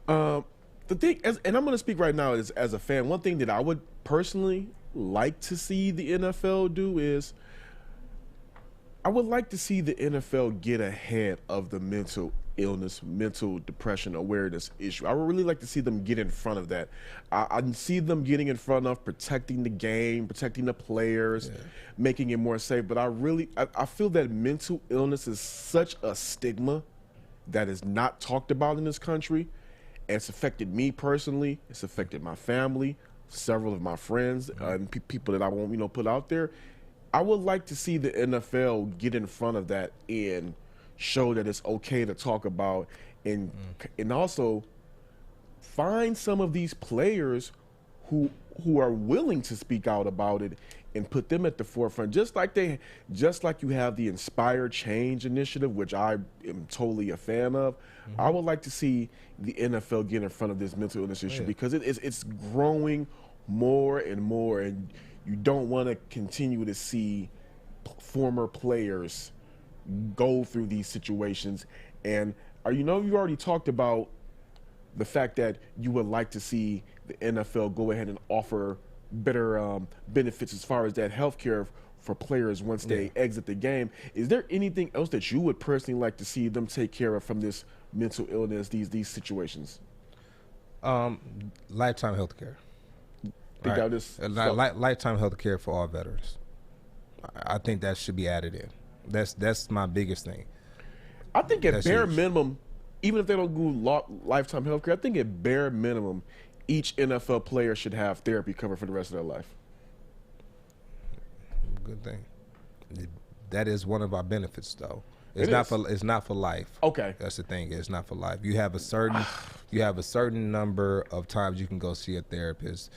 [SPEAKER 3] The thing, and I'm going to speak right now as a fan, one thing that I would personally like to see the NFL do is I would like to see the NFL get ahead of the mental illness, mental depression awareness issue. I would really like to see them get in front of that. I see them getting in front of protecting the game, protecting the players, making it more safe. But I feel that mental illness is such a stigma that is not talked about in this country. And it's affected me personally. It's affected my family, several of my friends, and people that I won't put out there. I would like to see the NFL get in front of that and show that it's okay to talk about, and also find some of these players who are willing to speak out about it and put them at the forefront, just like you have the Inspire Change initiative, which I am totally a fan of. I would like to see the NFL get in front of this mental illness issue because it's growing more and more, and you don't want to continue to see former players go through these situations. And you already talked about the fact that you would like to see the NFL go ahead and offer better benefits as far as that health care for players once they exit the game. Is there anything else that you would personally like to see them take care of from this mental illness, these situations?
[SPEAKER 2] Lifetime health care.
[SPEAKER 3] Right.
[SPEAKER 2] Lifetime health care for all veterans. I think that should be added in. That's my biggest thing.
[SPEAKER 3] I think at bare minimum, even if they don't do lifetime health care, I think at bare minimum, each NFL player should have therapy covered for the rest of their life.
[SPEAKER 2] Good thing. That is one of our benefits, though. It's not for life.
[SPEAKER 3] Okay,
[SPEAKER 2] that's the thing. It's not for life. You have a certain number of times you can go see a therapist.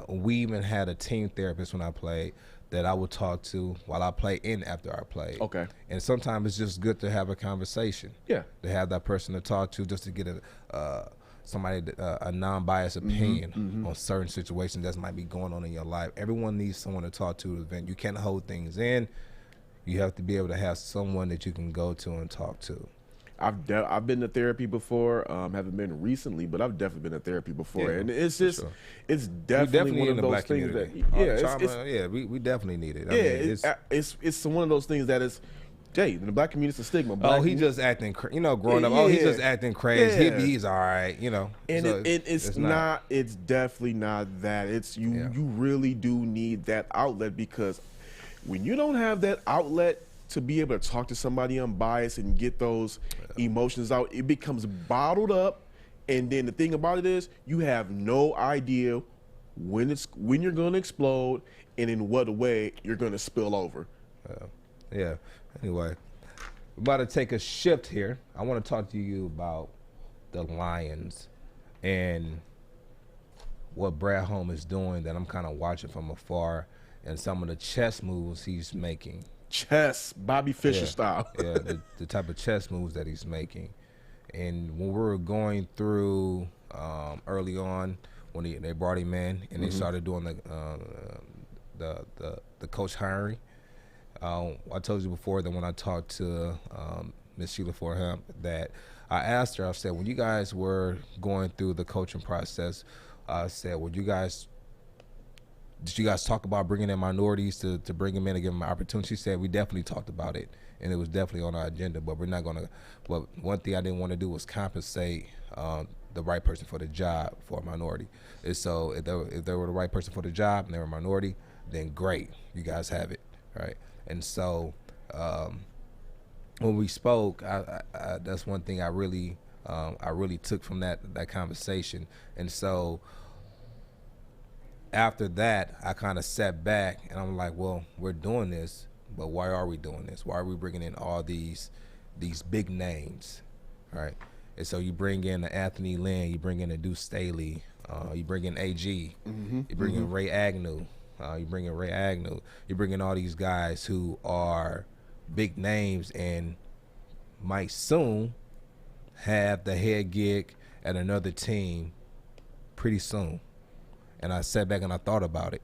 [SPEAKER 2] We even had a team therapist when I played that I would talk to while I play and after I played.
[SPEAKER 3] Okay.
[SPEAKER 2] And sometimes it's just good to have a conversation.
[SPEAKER 3] Yeah.
[SPEAKER 2] To have that person to talk to, just to get a non-biased opinion on certain situations that might be going on in your life. Everyone needs someone to talk to. Event. You can't hold things in. You have to be able to have someone that you can go to and talk to.
[SPEAKER 3] I've been to therapy before. Haven't been recently, but I've definitely been to therapy before, and it's just it's definitely one of those things that
[SPEAKER 2] we definitely need it.
[SPEAKER 3] It's one of those things that is. Jay, in the black community, it's a stigma.
[SPEAKER 2] He just acting, growing up. He's just acting crazy.
[SPEAKER 3] Yeah.
[SPEAKER 2] He's all right,
[SPEAKER 3] And so it's not. It's definitely not that. It's you. Yeah. You really do need that outlet, because when you don't have that outlet to be able to talk to somebody unbiased and get those emotions out, it becomes bottled up. And then the thing about it is, you have no idea when you're going to explode and in what way you're going to spill over.
[SPEAKER 2] Yeah. Anyway, we're about to take a shift here. I want to talk to you about the Lions and what Brad Holmes is doing that I'm kind of watching from afar, and some of the chess moves he's making.
[SPEAKER 3] Chess, Bobby Fischer style.
[SPEAKER 2] The type of chess moves that he's making. And when we were going through early on, when they brought him in and they started doing the coach hiring, I told you before that when I talked to Miss Sheila Forham, that I asked her, I said, when you guys were going through the coaching process, I said, did you guys talk about bringing in minorities to bring them in and give them an opportunity? She said, we definitely talked about it, and it was definitely on our agenda, but we're not going to. But one thing I didn't want to do was compensate the right person for the job for a minority. And so if they were the right person for the job and they were a minority, then great, you guys have it, right? And so when we spoke, that's one thing I really took from that conversation. And so after that, I kind of sat back and I'm like, well, we're doing this, but why are we doing this? Why are we bringing in all these big names, right? And so you bring in Anthony Lynn, you bring in a Deuce Staley, you bring in AG, you bring in Ray Agnew. You bring in all these guys who are big names and might soon have the head gig at another team pretty soon. And I sat back and I thought about it.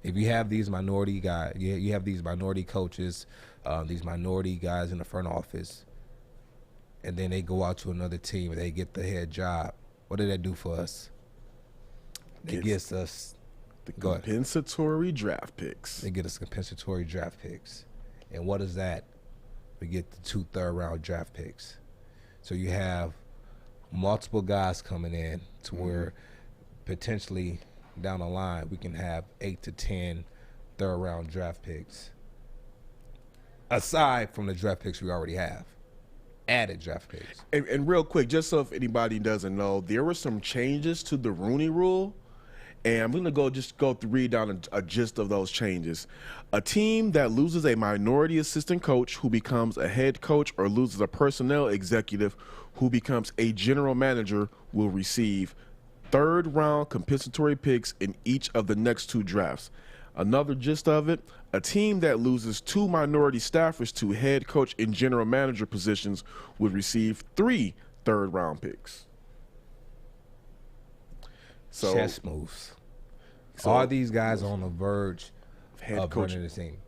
[SPEAKER 2] If you have these minority guys, you have these minority coaches, these minority guys in the front office, and then they go out to another team and they get the head job, what did that do for us? It gets us
[SPEAKER 3] the compensatory draft picks.
[SPEAKER 2] They get us compensatory draft picks. And what is that? We get the 2 third-round draft picks. So you have multiple guys coming in to where potentially down the line we can have 8 to 10 third-round draft picks, aside from the draft picks we already have. added draft picks.
[SPEAKER 3] And real quick, just so if anybody doesn't know, there were some changes to the Rooney Rule, and I'm going to read down a gist of those changes. A team that loses a minority assistant coach who becomes a head coach or loses a personnel executive who becomes a general manager will receive third-round compensatory picks in each of the next 2 drafts. Another gist of it, a team that loses 2 minority staffers to head coach and general manager positions would receive 3 third-round picks. So,
[SPEAKER 2] Chess moves. All these guys are on the verge of running the team.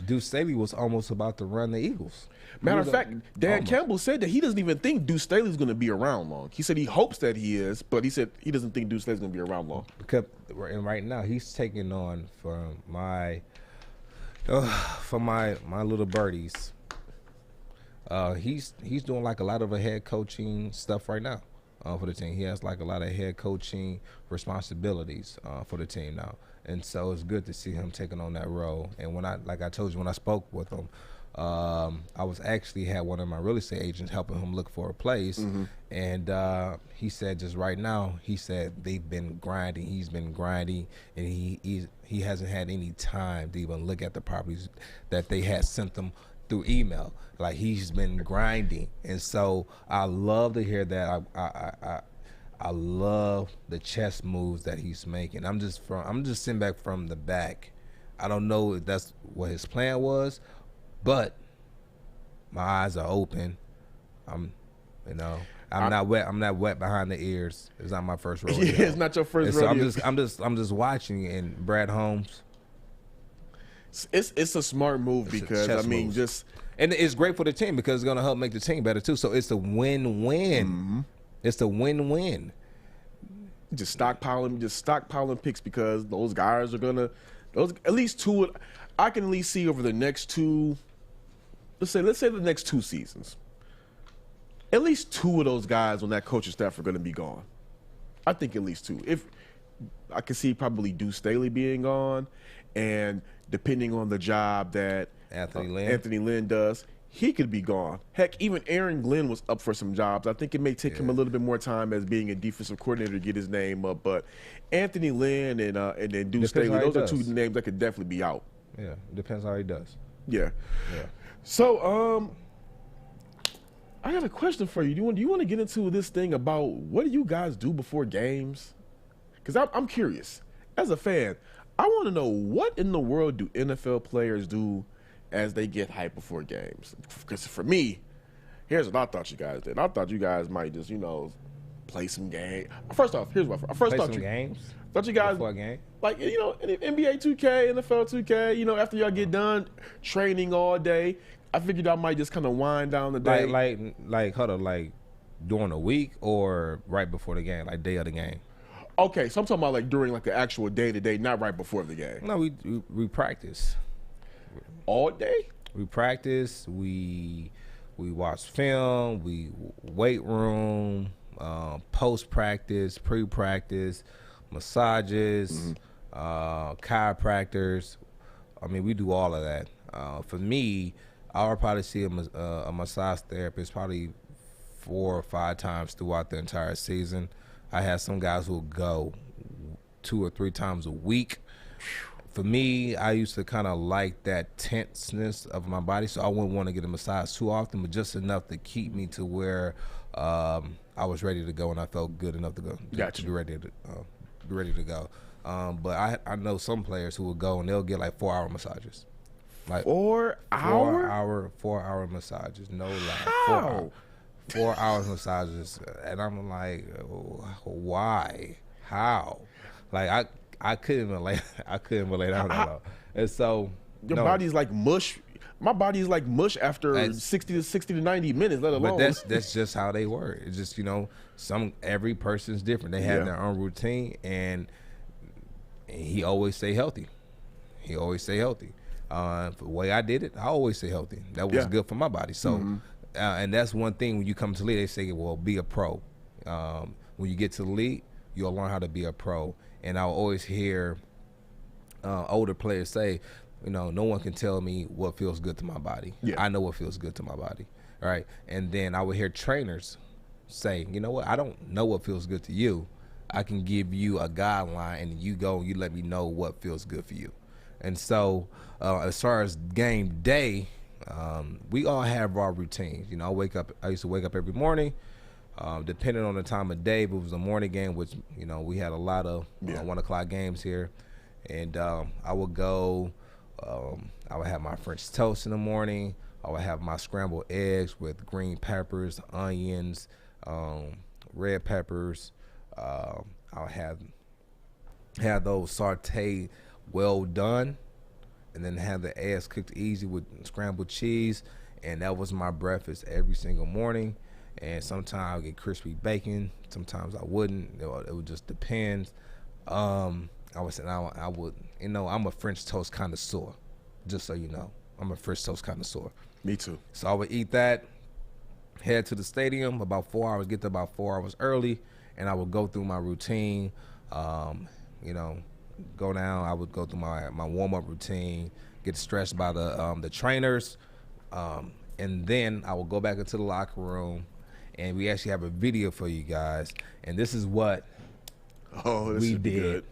[SPEAKER 2] Deuce Staley was almost about to run the Eagles.
[SPEAKER 3] Matter of fact, Dan Campbell said that he doesn't even think Deuce Staley's going to be around long. He said he hopes that he is, but he said he doesn't think Deuce Staley's going to be around long.
[SPEAKER 2] Because right now he's taking on for my little birdies. He's doing like a lot of head coaching stuff right now for the team. He has like a lot of head coaching responsibilities for the team now, and so it's good to see him taking on that role. And when I told you when I spoke with him, I was actually had one of my real estate agents helping him look for a place, and he said just right now, he said they've been grinding. He's been grinding, and he hasn't had any time to even look at the properties that they had sent them through email. Like, he's been grinding, and so I love to hear that. I love the chess moves that he's making. I'm just sitting back from the back. I don't know if that's what his plan was, but my eyes are open. I'm not wet behind the ears. It's not my first rodeo.
[SPEAKER 3] Yeah, it's not your first rodeo.
[SPEAKER 2] So I'm just watching. And Brad Holmes,
[SPEAKER 3] it's a smart move because
[SPEAKER 2] and it's great for the team because it's gonna help make the team better too. So it's a win-win. It's a win-win.
[SPEAKER 3] Just stockpiling picks because those guys are at least 2. I can at least see over the next 2. Let's say the next 2 seasons. At least 2 of those guys on that coaching staff are going to be gone. I think at least 2. If I can see probably Deuce Staley being gone, and depending on the job that Anthony Lynn does, he could be gone. Heck, even Aaron Glenn was up for some jobs. I think it may take him a little bit more time as being a defensive coordinator to get his name up. But Anthony Lynn and then Deuce Staley, those are 2 names that could definitely be out.
[SPEAKER 2] Yeah, it depends how he does.
[SPEAKER 3] Yeah. So, I got a question for you. Do you want to get into this thing about what do you guys do before games? Because I'm curious. As a fan, I want to know what in the world do NFL players do as they get hyped before games? Because for me, here's what I thought you guys did. I thought you guys might just, play some games. First off, here's what I first thought
[SPEAKER 2] games.
[SPEAKER 3] Thought you guys
[SPEAKER 2] before a game?
[SPEAKER 3] Like, NBA 2K, NFL 2K, after y'all get done training all day, I figured I might just kind of wind down the day.
[SPEAKER 2] Like during the week or right before the game, like day of the game?
[SPEAKER 3] Okay, so I'm talking about like during like the actual day-to-day, not right before the game.
[SPEAKER 2] No, we practice.
[SPEAKER 3] All day?
[SPEAKER 2] We practice, we watch film, we weight room, post-practice, pre-practice, massages, chiropractors. I mean, we do all of that. For me, I would probably see a massage therapist probably 4 or 5 times throughout the entire season. I have some guys who will go 2 or 3 times a week. For me, I used to kind of like that tenseness of my body, so I wouldn't want to get a massage too often, but just enough to keep me to where I was ready to go and I felt good enough to go.
[SPEAKER 3] Gotcha.
[SPEAKER 2] To be ready to go. But I know some players who will go and they'll get like 4-hour massages. Like
[SPEAKER 3] 4 hour?
[SPEAKER 2] 4-hour massages. No lie.
[SPEAKER 3] How?
[SPEAKER 2] 4 hours massages, and I'm like, why? How? Like I couldn't relate. I couldn't relate out at all. And so
[SPEAKER 3] your body's like mush. My body's like mush after 60 to 90 minutes, let alone.
[SPEAKER 2] But that's just how they work. It's just every person's different. They have their own routine, and he always stay healthy. The way I did it, I always stay healthy. That was good for my body. So. And that's one thing when you come to the league, they say, well, be a pro. When you get to the league, you'll learn how to be a pro. And I'll always hear older players say, no one can tell me what feels good to my body. Yeah. I know what feels good to my body. right? And then I would hear trainers say, you know what, I don't know what feels good to you. I can give you a guideline, and you go and you let me know what feels good for you. And so as far as game day, we all have our routines. You know, I used to wake up every morning, depending on the time of day. If it was a morning game, which, you know, we had a lot of 1 o'clock games here. And I would go, I would have my French toast in the morning. I would have my scrambled eggs with green peppers, onions, red peppers. I would have those sauteed well done, and then have the eggs cooked easy with scrambled cheese. And that was my breakfast every single morning. And sometimes I would get crispy bacon, sometimes I wouldn't. It would just depend. I would, you know, I'm a French toast connoisseur, just so you know. I'm a French toast connoisseur.
[SPEAKER 3] Me too.
[SPEAKER 2] So I would eat that, head to the stadium about 4 hours, get there about 4 hours early, and I would go through my routine, you know, go down. I would go through my warm-up routine, get stretched by the trainers, and then I would go back into the locker room, and we actually have a video for you guys. And this is what we did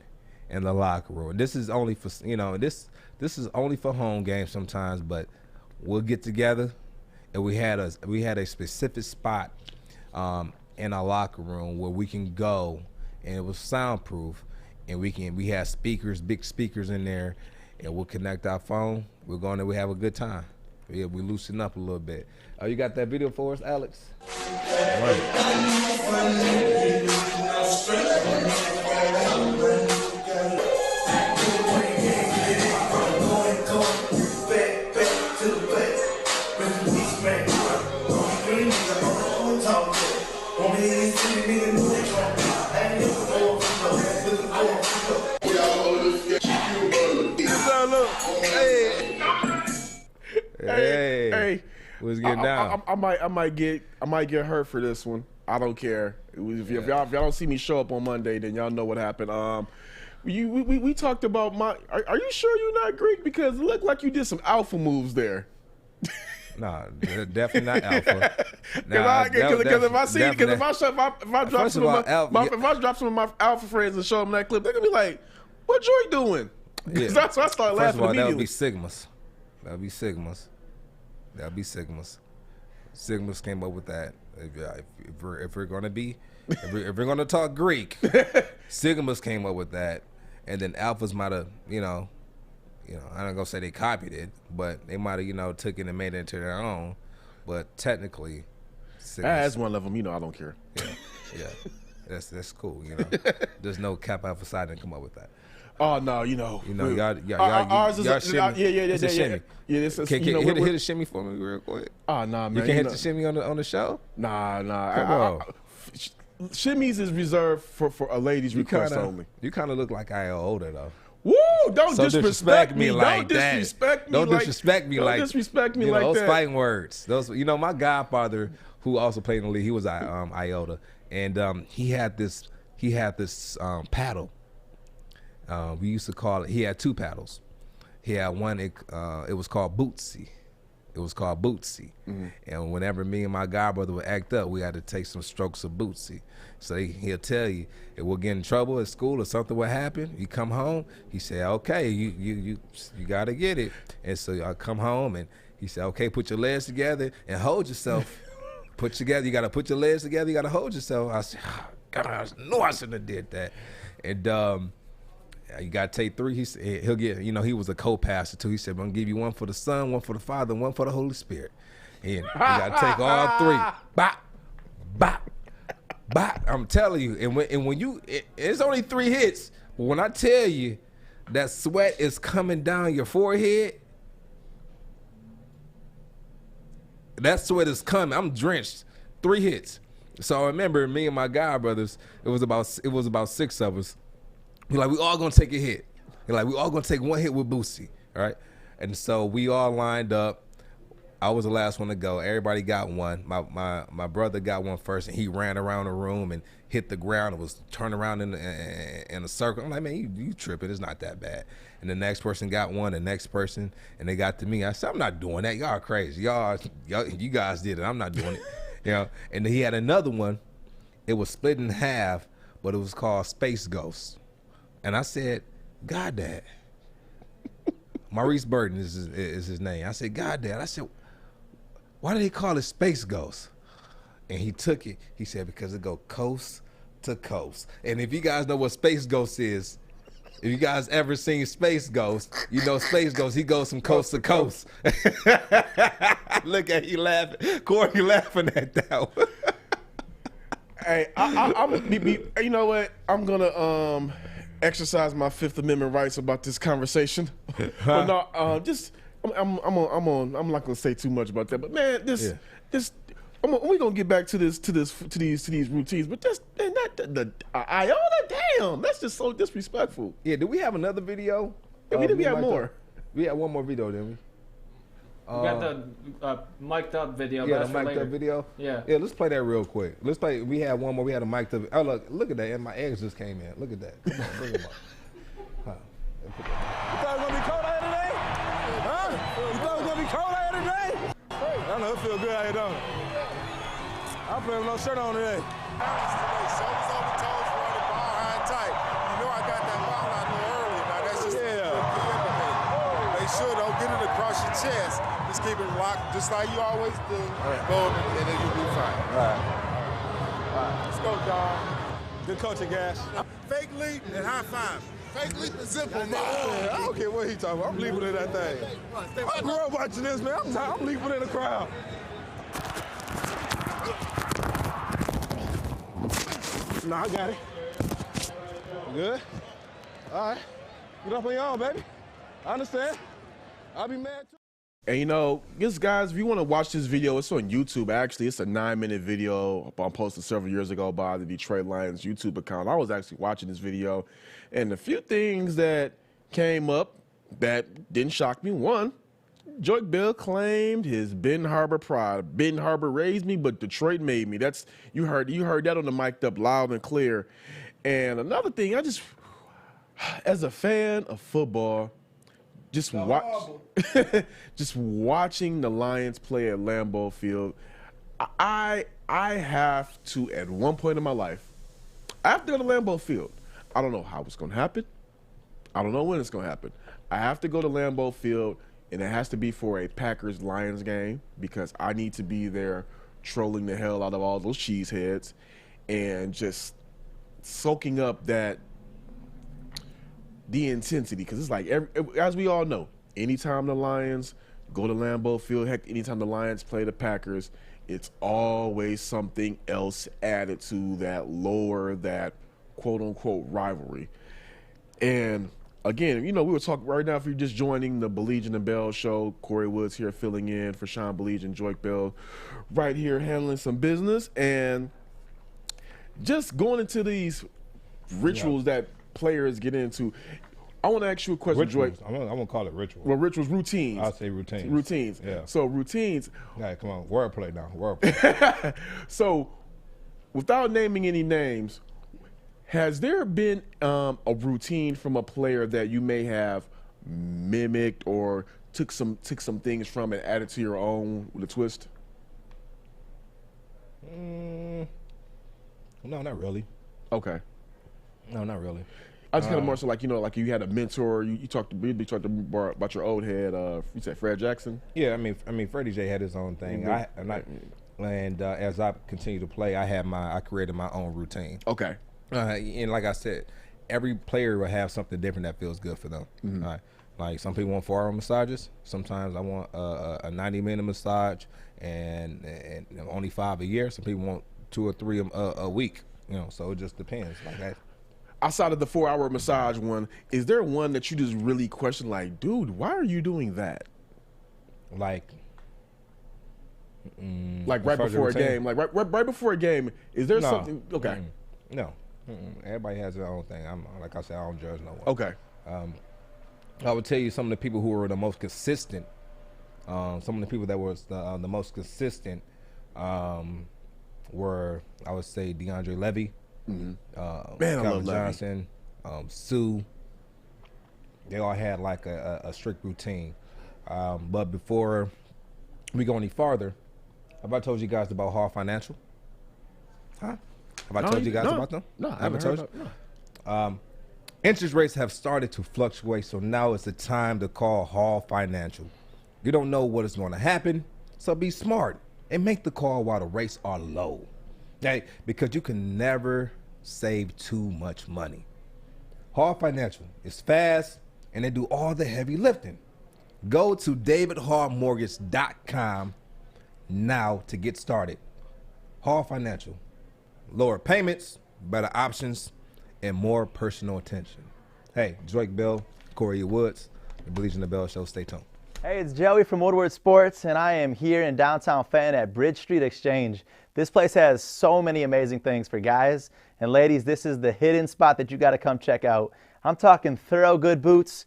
[SPEAKER 2] in the locker room. This is only for, you know, this is only for home games sometimes, but we'll get together, and we had a specific spot in our locker room where we can go, and it was soundproof, and we had speakers, big speakers in there, and we'll connect our phone. We're going there, we have a good time. Yeah, we loosen up a little bit. You got that video for us, Alex? Hey, what's getting down?
[SPEAKER 3] I might get hurt for this one. I don't care. If y'all don't see me show up on Monday, then y'all know what happened. We talked about my. Are you sure you're not Greek? Because it looked like you did some alpha moves there.
[SPEAKER 2] No, definitely not alpha.
[SPEAKER 3] Because if I drop some of my alpha friends and show them that clip, they're gonna be like, "What Joique doing?"
[SPEAKER 2] Yeah.
[SPEAKER 3] That's why I started laughing.
[SPEAKER 2] First of all,
[SPEAKER 3] immediately.
[SPEAKER 2] that would be Sigmas. Sigmas came up with that. If we're gonna talk Greek, Sigmas came up with that, and then alphas might have, you know, I'm not gonna say they copied it, but they might have, you know, took it and made it into their own. But technically,
[SPEAKER 3] as one of them, you know, I don't care.
[SPEAKER 2] Yeah, that's cool. You know, there's no Kappa Alpha Psi didn't come up with that.
[SPEAKER 3] Oh no, y'all
[SPEAKER 2] ours is a shimmy.
[SPEAKER 3] It's a shimmy. Yeah,
[SPEAKER 2] hit a shimmy for me real quick.
[SPEAKER 3] Oh nah, man,
[SPEAKER 2] you can't hit the shimmy on the show.
[SPEAKER 3] Nah.
[SPEAKER 2] Come on.
[SPEAKER 3] Shimmies is reserved for a ladies request only.
[SPEAKER 2] You kind of look like Iota though.
[SPEAKER 3] Woo! Don't disrespect me like that.
[SPEAKER 2] Don't disrespect me like that. Those fighting words. Those, you know, my godfather, who also played in the league, he was Iota, and he had this paddle. We used to call it. He had two paddles. He had one. It was called Bootsy. Mm-hmm. And whenever me and my godbrother would act up, we had to take some strokes of Bootsy. So he'll tell you, if we'll get in trouble at school or something would happen, you come home, he said, okay, you got to get it. And so I come home, and he said, okay, put your legs together and hold yourself. You got to put your legs together, you got to hold yourself. I said, oh, God, I knew I shouldn't have did that. And you got to take three. He'll get, you know, he was a co-pastor too. He said, I'm going to give you one for the Son, one for the Father, and one for the Holy Spirit. And you got to take all three. Bop, bop, bop. I'm telling you. And when you, it's only 3 hits. But when I tell you that sweat is coming down your forehead, that sweat is coming. I'm drenched. 3 hits. So I remember me and my god brothers, it was about 6 of us. We're like, we all gonna take a hit. We're like, we all gonna take one hit with Boosie, all right? And so we all lined up. I was the last one to go. Everybody got one. My brother got one first, and he ran around the room and hit the ground and was turned around and in a circle. I'm like, man, you tripping. It's not that bad. And the next person got one, the next person, and they got to me. I said, I'm not doing that. Y'all are crazy. You guys did it. I'm not doing it. You know. And then he had another one. It was split in half, but it was called Space Ghost. And I said, God, Dad. Maurice Burton is his name. I said, God, Dad. I said, why do they call it Space Ghost? And he took it. He said, because it go coast to coast. And if you guys know what Space Ghost is, if you guys ever seen Space Ghost, you know Space Ghost, he goes from coast to coast. Look at you laughing. Corey laughing at that one.
[SPEAKER 3] Hey, you know what? I'm gonna exercise my Fifth Amendment rights about this conversation. But no, I'm not gonna say too much about that. But man, we're gonna get back to these routines. But damn, that's just so disrespectful.
[SPEAKER 2] Yeah, do we have another video?
[SPEAKER 3] Yeah, we have more.
[SPEAKER 2] We had one more video, didn't we?
[SPEAKER 6] We got the mic'd up video.
[SPEAKER 2] Yeah, the mic'd up video.
[SPEAKER 6] Yeah.
[SPEAKER 2] Yeah, let's play that real quick. Let's play. We had one more. We had a mic'd up. Oh, look at that. And my eggs just came in. Look at that. Come on, bring them up. Huh.
[SPEAKER 7] You thought it was gonna be cold out here today? Huh? You thought it was gonna be cold out here today? I know it feel good out here, don't it? I'm playing with no shirt on today.
[SPEAKER 8] Shoulders on the toes, run the ball high and tight. You know I got that ball out there earlier. Now that's just Make sure don't get it across your chest. Just keep it locked, just like you always do. Boom, and then you'll be fine.
[SPEAKER 7] All right. Let's go, Don. Good coaching, guys.
[SPEAKER 8] Fake leap and high five. Fake leap and zipper.
[SPEAKER 7] I don't care what he talking about. I'm leaping in that thing. I grew up watching this, man. I'm leaping in the crowd. No, I got it. Good. All right. Get up on your own, baby. I understand. I'll be mad too.
[SPEAKER 3] And you know, guys, if you want to watch this video, it's on YouTube. Actually, it's a 9-minute video I posted several years ago by the Detroit Lions YouTube account. I was actually watching this video, and a few things that came up that didn't shock me. One, Joique Bell claimed his Ben Harbor pride. Ben Harbor raised me, but Detroit made me. That's you heard that on the mic'd up loud and clear. And another thing, as a fan of football, just watching the Lions play at Lambeau Field, I have to, at one point in my life, I have to go to Lambeau Field. I don't know how it's going to happen. I don't know when it's going to happen. I have to go to Lambeau Field, and it has to be for a Packers-Lions game because I need to be there trolling the hell out of all those cheeseheads and just soaking up the intensity, because it's like, as we all know, anytime the Lions go to Lambeau Field, heck, anytime the Lions play the Packers, it's always something else added to that lower, that quote-unquote rivalry. And again, you know, we were talking right now, if you're just joining the Baligian and Bell show, Corey Woods here filling in for Sean Baligian, Joique Bell right here handling some business, and just going into these rituals that players get into. I want to ask you a question,
[SPEAKER 2] Rituals.
[SPEAKER 3] Joique.
[SPEAKER 2] I'm gonna call it rituals.
[SPEAKER 3] Well, rituals, routines.
[SPEAKER 2] I'll say routines.
[SPEAKER 3] Routines.
[SPEAKER 2] Yeah.
[SPEAKER 3] So routines.
[SPEAKER 2] Yeah, come on, wordplay now. Wordplay.
[SPEAKER 3] So, without naming any names, has there been a routine from a player that you may have mimicked or took some things from and added to your own with a twist?
[SPEAKER 2] No, not really.
[SPEAKER 3] Okay.
[SPEAKER 2] No, not really.
[SPEAKER 3] I just kind of more so like, you know, like you had a mentor. You talked about your old head. You said Fred Jackson.
[SPEAKER 2] Yeah, I mean, Freddie J had his own thing.
[SPEAKER 3] Mm-hmm.
[SPEAKER 2] As I continue to play, I created my own routine.
[SPEAKER 3] Okay.
[SPEAKER 2] And like I said, every player will have something different that feels good for them.
[SPEAKER 3] Mm-hmm.
[SPEAKER 2] Like some people want 4-hour massages. Sometimes I want a 90-minute massage and only 5 a year. Some people want 2 or 3 a week. You know, so it just depends. Like that.
[SPEAKER 3] Outside of the 4-hour massage one, is there one that you just really question, like, dude, why are you doing that?
[SPEAKER 2] Like
[SPEAKER 3] right before a game, like right before a game, is there something? Okay.
[SPEAKER 2] No. Everybody has their own thing. Like I said, I don't judge no one.
[SPEAKER 3] Okay.
[SPEAKER 2] I would tell you some of the people who were the most consistent. Some of the people that was the most consistent were, I would say, DeAndre Levy,
[SPEAKER 3] Man, I love
[SPEAKER 2] Johnson, Sue. They all had like a strict routine. But before we go any farther, have I told you guys about Hall Financial? Huh? Have I told you guys about them?
[SPEAKER 3] No, I
[SPEAKER 2] haven't told you. Interest rates have started to fluctuate, so now it's the time to call Hall Financial. You don't know what is going to happen, so be smart and make the call while the rates are low. Okay? Because you can never save too much money. Hall Financial is fast and they do all the heavy lifting. Go to davidhallmortgage.com now to get started. Hall Financial. Lower payments, better options, and more personal attention. Hey, Joique Kory Woods, the Baligian Bell Show. Stay tuned.
[SPEAKER 9] Hey, it's Joey from Woodward Sports, and I am here in downtown Fenton at Bridge Street Exchange. This place has so many amazing things for guys and ladies. This is the hidden spot that you got to come check out. I'm talking thorough good boots,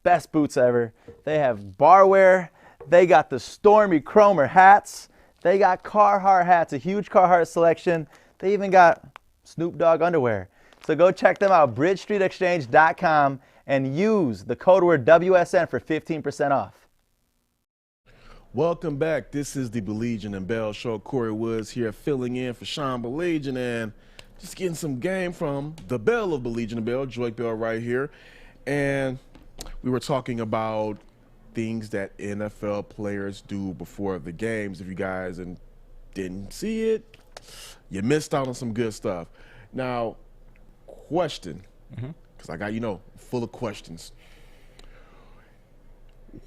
[SPEAKER 9] best boots ever. They have barware. They got the Stormy Cromer hats. They got Carhartt hats, a huge Carhartt selection. They even got Snoop Dogg underwear. So go check them out, bridgestreetexchange.com, and use the code word WSN for 15% off.
[SPEAKER 3] Welcome back. This is the Baligian and Bell Show. Kory Woods here filling in for Sean Baligian and just getting some game from the Bell of Baligian and Bell, Joique Bell right here. And we were talking about things that NFL players do before the games. If you guys didn't see it, you missed out on some good stuff. Now, question, because I got, full of questions.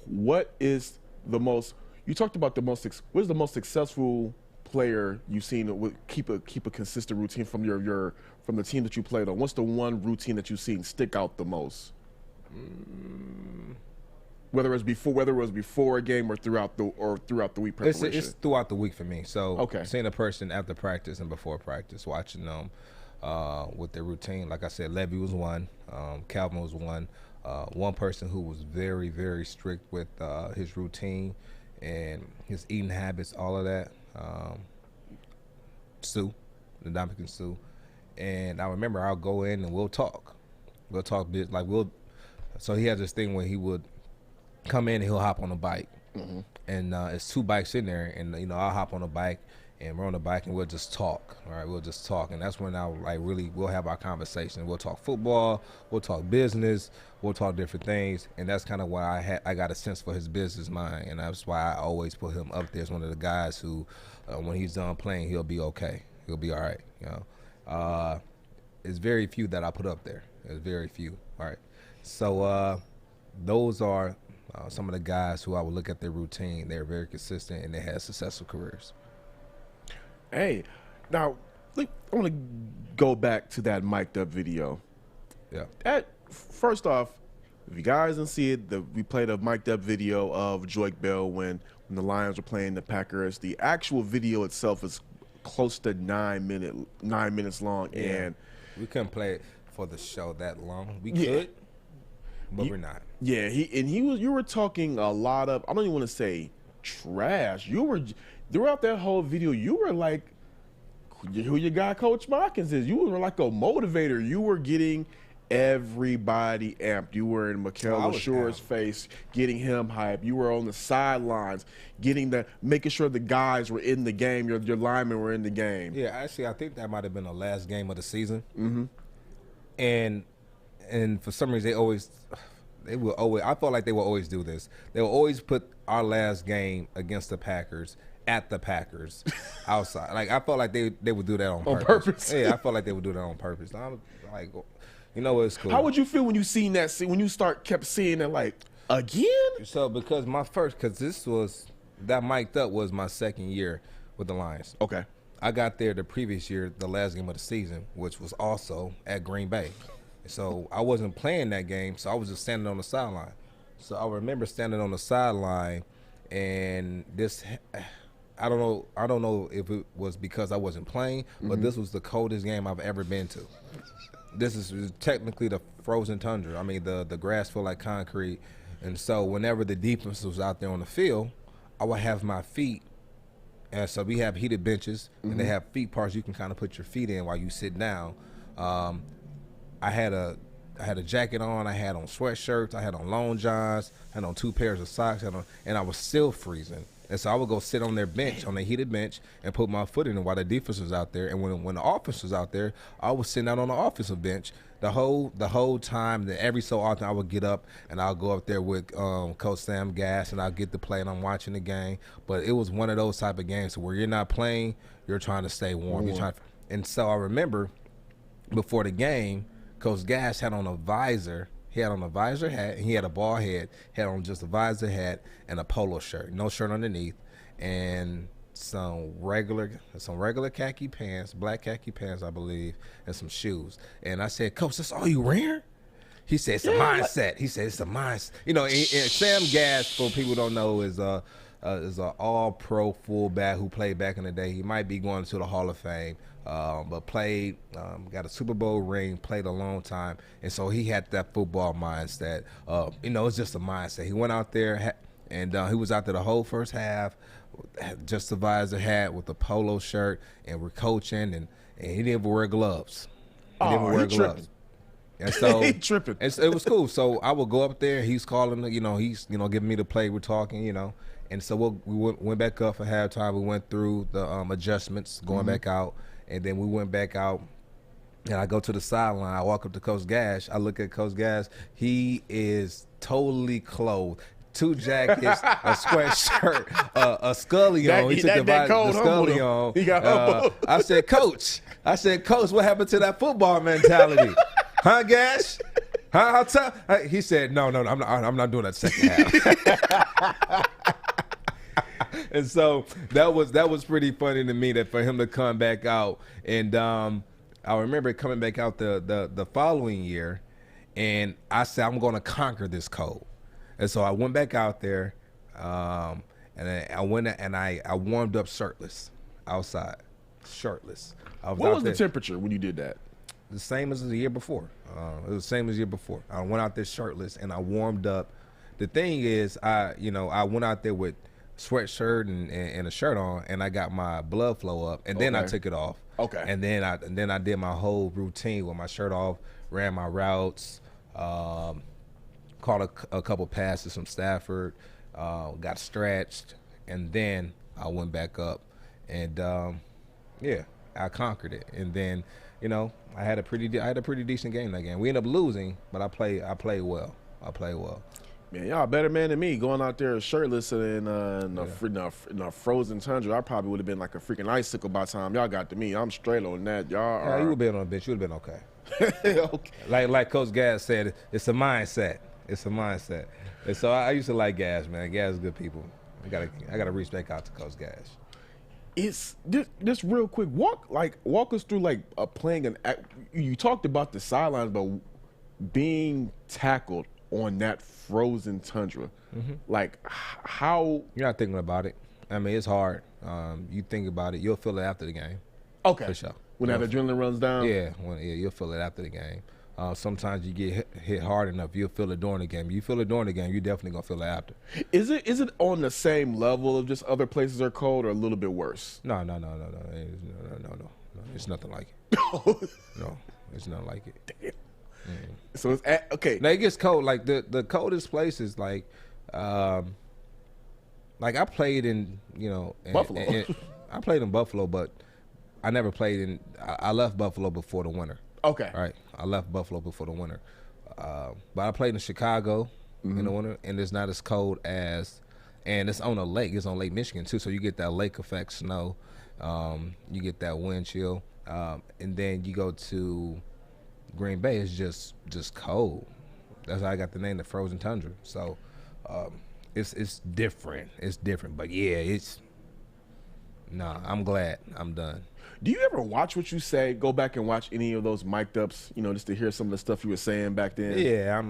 [SPEAKER 3] What is the most, you talked about what is the most successful player you've seen keep a consistent routine from from the team that you played on? What's the one routine that you've seen stick out the most? Whether it was before a game or throughout the week preparation.
[SPEAKER 2] It's throughout the week for me. So
[SPEAKER 3] okay,
[SPEAKER 2] seeing a person after practice and before practice, watching them with their routine. Like I said, Levy was one, Calvin was one. One person who was very, very strict with his routine and his eating habits, all of that. Sue, the Dominican Sue. And I remember I'll go in and we'll talk. We'll talk bit like so he has this thing where he would come in and he'll hop on a bike. And it's two bikes in there, and I'll hop on a bike and we're on the bike and we'll just talk. All right, we'll just talk, and that's when we'll have our conversation. We'll talk football, we'll talk business, we'll talk different things, and that's kind of why I got a sense for his business mind, and that's why I always put him up there as one of the guys who, when he's done playing, he'll be okay. He'll be all right. It's very few that I put up there. There's very few. All right, so those are some of the guys who I would look at their routine. They're very consistent and they have successful careers.
[SPEAKER 3] Hey, now I want to go back to that mic'd up video.
[SPEAKER 2] Yeah.
[SPEAKER 3] First off, if you guys didn't see it, we played a mic'd up video of Joique Bell when the Lions were playing the Packers. The actual video itself is close to 9 minutes long,
[SPEAKER 2] yeah.
[SPEAKER 3] And
[SPEAKER 2] we couldn't play it for the show that long. We could, but we're not.
[SPEAKER 3] Yeah, you were talking a lot of, I don't even want to say trash. You were throughout that whole video, you were like who your guy Coach Modkins is. You were like a motivator. You were getting everybody amped. You were in Mikel LaSure's face, getting him hyped. You were on the sidelines, making sure the guys were in the game. Your linemen were in the game.
[SPEAKER 2] Yeah, actually, I think that might have been the last game of the season. And for some reason, I felt like they will always do this. They will always put our last game against the Packers at the Packers outside. Like, I felt like they would do that on purpose. Yeah, I felt like they would do that on purpose. I'm like, it's cool.
[SPEAKER 3] How would you feel when you seen that? When you kept seeing that, like, again?
[SPEAKER 2] So because that mic'd up was my second year with the Lions.
[SPEAKER 3] Okay.
[SPEAKER 2] I got there the previous year, the last game of the season, which was also at Green Bay. So I wasn't playing that game, so I was just standing on the sideline. So I remember standing on the sideline, and I don't know if it was because I wasn't playing, but this was the coldest game I've ever been to. This is technically the frozen tundra. I mean, the grass felt like concrete. And so whenever the defense was out there on the field, I would have my feet. And so we have heated benches, and they have feet parts you can kind of put your feet in while you sit down. I had a had a jacket on, I had on sweatshirts, I had on long johns, I had on 2 pairs of socks, and I was still freezing. And so I would go sit on their bench, on the heated bench, and put my foot in it while the defense was out there. And when the offense was out there, I was sitting out on the offensive bench the whole time. That every so often I would get up and I'll go up there with Coach Sam Gass, and I'll get to play and I'm watching the game. But it was one of those type of games where you're not playing, you're trying to stay warm. And so I remember before the game, Coach Gass had on a visor. He had on a visor hat, and he had a ball head. He had on just a visor hat and a polo shirt, no shirt underneath, and some regular khaki pants, black khaki pants, I believe, and some shoes. And I said, Coach, that's all you wearing? He said, it's a mindset. He said, it's a mindset. You know, and Sam Gass, for people who don't know, is a all-pro fullback who played back in the day. He might be going to the Hall of Fame. But played, got a Super Bowl ring, played a long time, and so he had that football mindset. You know, it's just a mindset. He went out there, and he was out there the whole first half, just a visor hat with a polo shirt, and we're coaching, and he didn't even wear gloves. He didn't even wear gloves. And so
[SPEAKER 3] he tripping.
[SPEAKER 2] It was cool. So I would go up there. He's calling, he's giving me the play. We're talking, and so we went back up for halftime. We went through the adjustments, going back out. And then we went back out, and I go to the sideline. I walk up to Coach Gash. I look at Coach Gash. He is totally clothed. 2 jackets, a sweatshirt, a scully on. He took the scully on.
[SPEAKER 3] He got
[SPEAKER 2] I said, Coach, what happened to that football mentality? Huh, Gash? How tough? He said, no, I'm not doing that second half. And so that was pretty funny to me, that for him to come back out. And I remember coming back out the following year, and I said, I'm going to conquer this cold. And so I went back out there, and I went and I warmed up shirtless outside, shirtless.
[SPEAKER 3] What was the temperature when you did that?
[SPEAKER 2] The same as the year before. It was the same as the year before. I went out there shirtless and I warmed up. The thing is, I went out there with sweatshirt and a shirt on, and I got my blood flow up, and then I took it off.
[SPEAKER 3] Okay.
[SPEAKER 2] And then I did my whole routine with my shirt off, ran my routes, caught a couple passes from Stafford, got stretched, and then I went back up, and I conquered it. And then, I had a pretty decent game that game. We ended up losing, but I played well.
[SPEAKER 3] Man, y'all better man than me, going out there shirtless and in a frozen tundra. I probably would have been like a freaking icicle by the time y'all got to me. I'm straight on that. Y'all
[SPEAKER 2] Yeah, you would have been on the bench. You would have been okay.
[SPEAKER 3] Okay.
[SPEAKER 2] Like Coach Gass said, it's a mindset. It's a mindset. And so I used to like Gass, man. Gass is good people. I gotta reach back out to Coach Gass.
[SPEAKER 3] It's just real quick. Walk us through playing an act. You talked about the sidelines, but being tackled on that frozen tundra, how
[SPEAKER 2] you're not thinking about it. I mean, it's hard. You think about it, you'll feel it after the game.
[SPEAKER 3] Okay,
[SPEAKER 2] for sure.
[SPEAKER 3] When that adrenaline runs down.
[SPEAKER 2] Yeah, you'll feel it after the game. Sometimes you get hit hard enough, you'll feel it during the game. You feel it during the game, you're definitely gonna feel it after.
[SPEAKER 3] Is it on the same level of just other places are cold, or a little bit worse?
[SPEAKER 2] No. It's nothing like it. No, it's nothing like it.
[SPEAKER 3] Damn. So it's okay.
[SPEAKER 2] Now it gets cold. Like the coldest places, like I played in
[SPEAKER 3] Buffalo.
[SPEAKER 2] I played in Buffalo, but I never played in. I left Buffalo before the winter.
[SPEAKER 3] Okay.
[SPEAKER 2] All right. I left Buffalo before the winter, but I played in Chicago in the winter, and it's not as cold as, and it's on a lake. It's on Lake Michigan too, so you get that lake effect snow. You get that wind chill, and then you go to Green Bay, is just cold. That's how I got the name, the frozen tundra. So it's different. It's different. But yeah, I'm glad I'm done.
[SPEAKER 3] Do you ever watch what you say? Go back and watch any of those mic'd ups, just to hear some of the stuff you were saying back then?
[SPEAKER 2] Yeah,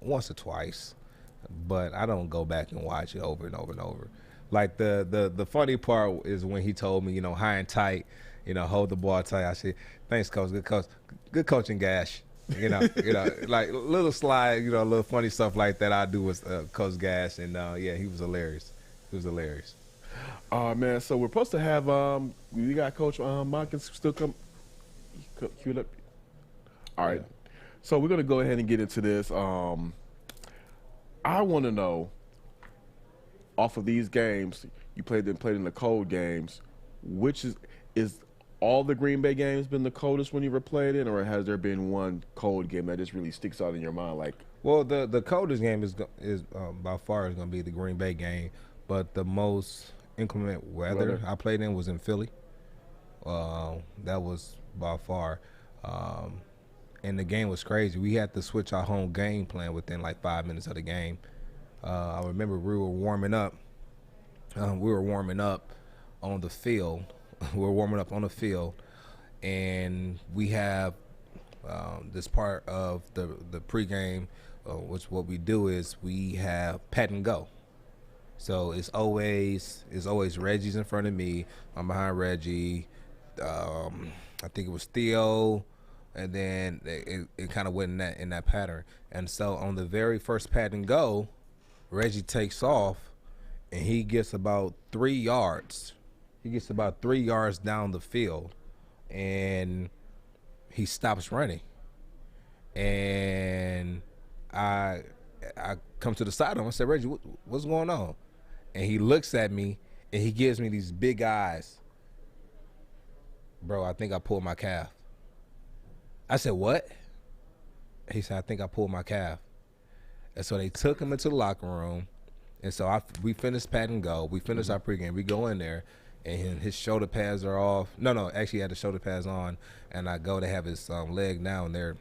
[SPEAKER 2] once or twice, but I don't go back and watch it over and over and over. Like the funny part is when he told me, high and tight, hold the ball tight. I said, thanks, coach. Good coaching, Gash. Like little slide, little funny stuff like that I do with Coach Gash, and he was hilarious. He was hilarious.
[SPEAKER 3] Man, so we're supposed to have we got Coach Modkins still come queued up. All right. So we're going to go ahead and get into this. I want to know, off of these games, you played in the cold games, which is all the Green Bay games been the coldest when you ever played in, or has there been one cold game that just really sticks out in your mind? Like,
[SPEAKER 2] well, the coldest game is by far is going to be the Green Bay game, but the most inclement weather I played in was in Philly. That was by far. And the game was crazy. We had to switch our home game plan within like 5 minutes of the game. I remember we were warming up. On the field. We were warming up on the field, and we have this part of the pregame, which what we do is we have pat and go. So it's always Reggie's in front of me. I'm behind Reggie. I think it was Theo. And then it kind of went in that pattern. And so on the very first pat and go, Reggie takes off, and he gets about 3 yards. He gets about 3 yards down the field, and he stops running. And I come to the side of him. I said, Reggie, what's going on? And he looks at me, and he gives me these big eyes. Bro, I think I pulled my calf. I said, what? He said, I think I pulled my calf. And so they took him into the locker room. And so we finished pat and go. We finished our pregame. We go in there, and his shoulder pads are off. No, actually he had the shoulder pads on. And I go to have his leg now, and they're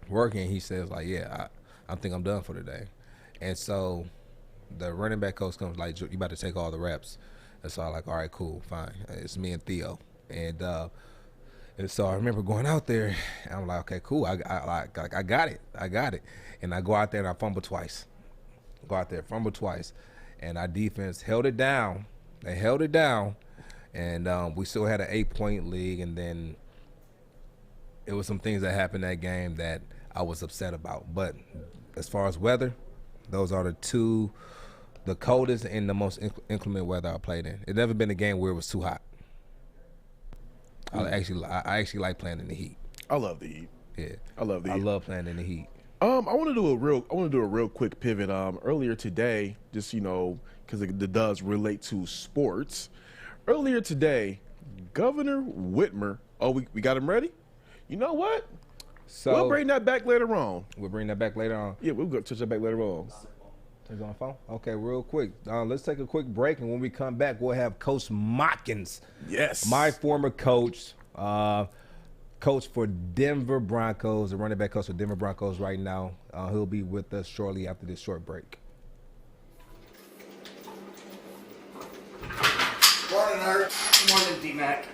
[SPEAKER 2] working. He says, like, yeah, I think I'm done for today. And so the running back coach comes like, you about to take all the reps. And so I'm like, all right, cool, fine. It's me and Theo. And so I remember going out there, and I'm like, okay, cool. I got it. And I go out there and I fumble twice. And our defense held it down. They held it down, and we still had an 8-point lead. And then it was some things that happened that game that I was upset about. But as far as weather, those are the coldest and the most inclement weather I played in. It never been a game where it was too hot. I actually like playing in the heat.
[SPEAKER 3] I love the heat.
[SPEAKER 2] Yeah,
[SPEAKER 3] I love the heat.
[SPEAKER 2] I love playing in the heat.
[SPEAKER 3] I want to do a real quick pivot. Earlier today, just because it does relate to sports. Earlier today, Governor Whitmer. Oh, we got him ready. You know what?
[SPEAKER 2] So
[SPEAKER 3] we'll bring that back later on.
[SPEAKER 2] We'll bring that back later on.
[SPEAKER 3] Yeah, we'll go touch that back later on.
[SPEAKER 2] He's on the phone? Okay, real quick. Let's take a quick break, and when we come back, we'll have Coach Modkins.
[SPEAKER 3] Yes.
[SPEAKER 2] My former coach, coach for Denver Broncos, the running back coach for Denver Broncos right now. He'll be with us shortly after this short break.
[SPEAKER 4] Morning, Art. Morning, D-Mac.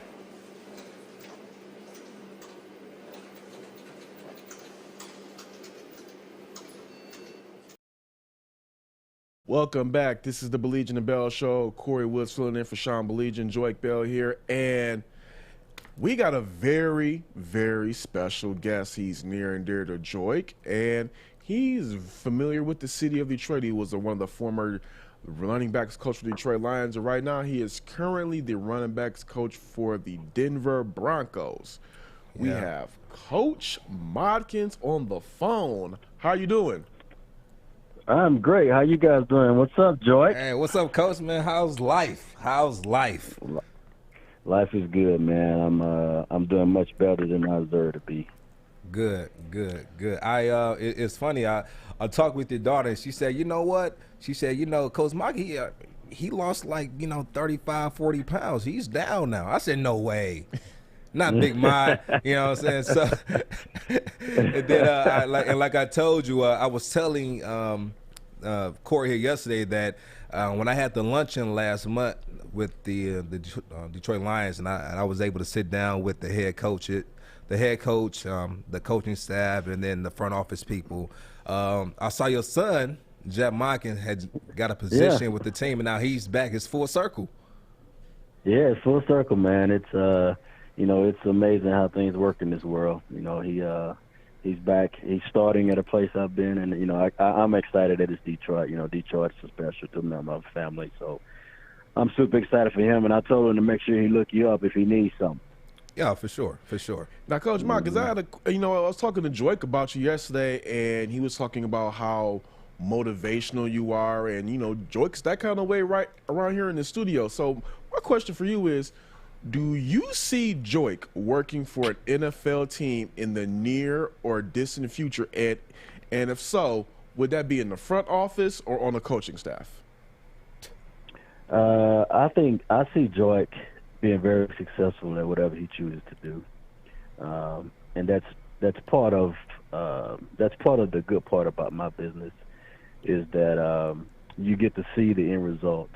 [SPEAKER 3] Welcome back. This is the Baligian and Bell Show. Corey Woods filling in for Sean Baligian, Joique Bell here, and we got a very, very special guest. He's near and dear to Joique, and he's familiar with the city of Detroit. He was one of the former running backs coach for the Detroit Lions, and right now he is currently the running backs coach for the Denver Broncos. We have Coach Modkins on the phone. How you doing?
[SPEAKER 10] I'm great. How you guys doing? What's up, Joique?
[SPEAKER 2] Hey, what's up, Coach, man? How's life?
[SPEAKER 10] Life is good, man. I'm doing much better than I deserve to be.
[SPEAKER 2] Good. It's funny. I talked with your daughter, and she said, you know what? She said, Coach Mike, he lost 35, 40 pounds. He's down now. I said, no way. Not Big Mod, you know what I'm saying? So, and then, like I told you, I was telling Corey here yesterday that when I had the luncheon last month with the Detroit Lions, and I was able to sit down with the head coach, the coaching staff, and then the front office people. I saw your son, Jeff Modkins, had got a position with the team, and now he's back. It's full circle.
[SPEAKER 10] Yeah, it's full circle, man. It's it's amazing how things work in this world. He's back. He's starting at a place I've been, and I'm excited that it's Detroit. Detroit's so special to me, my family. So I'm super excited for him, and I told him to make sure he look you up if he needs something.
[SPEAKER 2] Yeah, for sure, for sure.
[SPEAKER 3] Now, Coach Mark, because I was talking to Joique about you yesterday, and he was talking about how motivational you are, and Joique's that kind of way right around here in the studio. So my question for you is, do you see Joique working for an NFL team in the near or distant future? And if so, would that be in the front office or on the coaching staff?
[SPEAKER 10] I think I see Joique being very successful at whatever he chooses to do, and that's part of the good part about my business, is that you get to see the end result.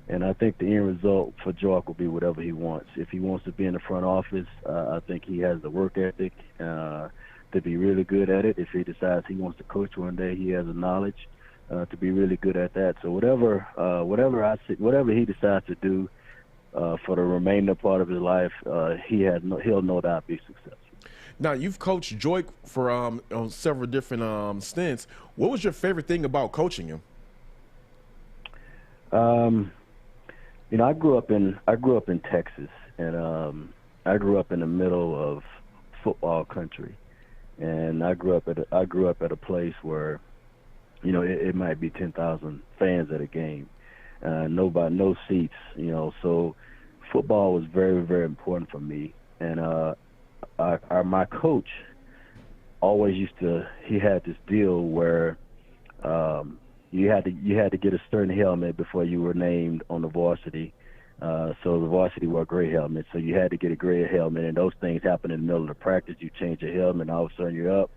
[SPEAKER 10] And I think the end result for Joique will be whatever he wants. If he wants to be in the front office, I think he has the work ethic to be really good at it. If he decides he wants to coach one day, he has the knowledge to be really good at that. So whatever he decides to do for the remainder part of his life, he'll no doubt be successful.
[SPEAKER 3] Now, you've coached Joique for on several different stints. What was your favorite thing about coaching him?
[SPEAKER 10] I grew up in Texas, and I grew up in the middle of football country, and I grew up at a place where, it might be 10,000 fans at a game, no seats, so football was very, very important for me. And my coach always he had this deal where you had to get a certain helmet before you were named on the varsity. So the varsity wore gray helmets, so you had to get a gray helmet, and those things happen in the middle of the practice. You change your helmet, and all of a sudden you're up.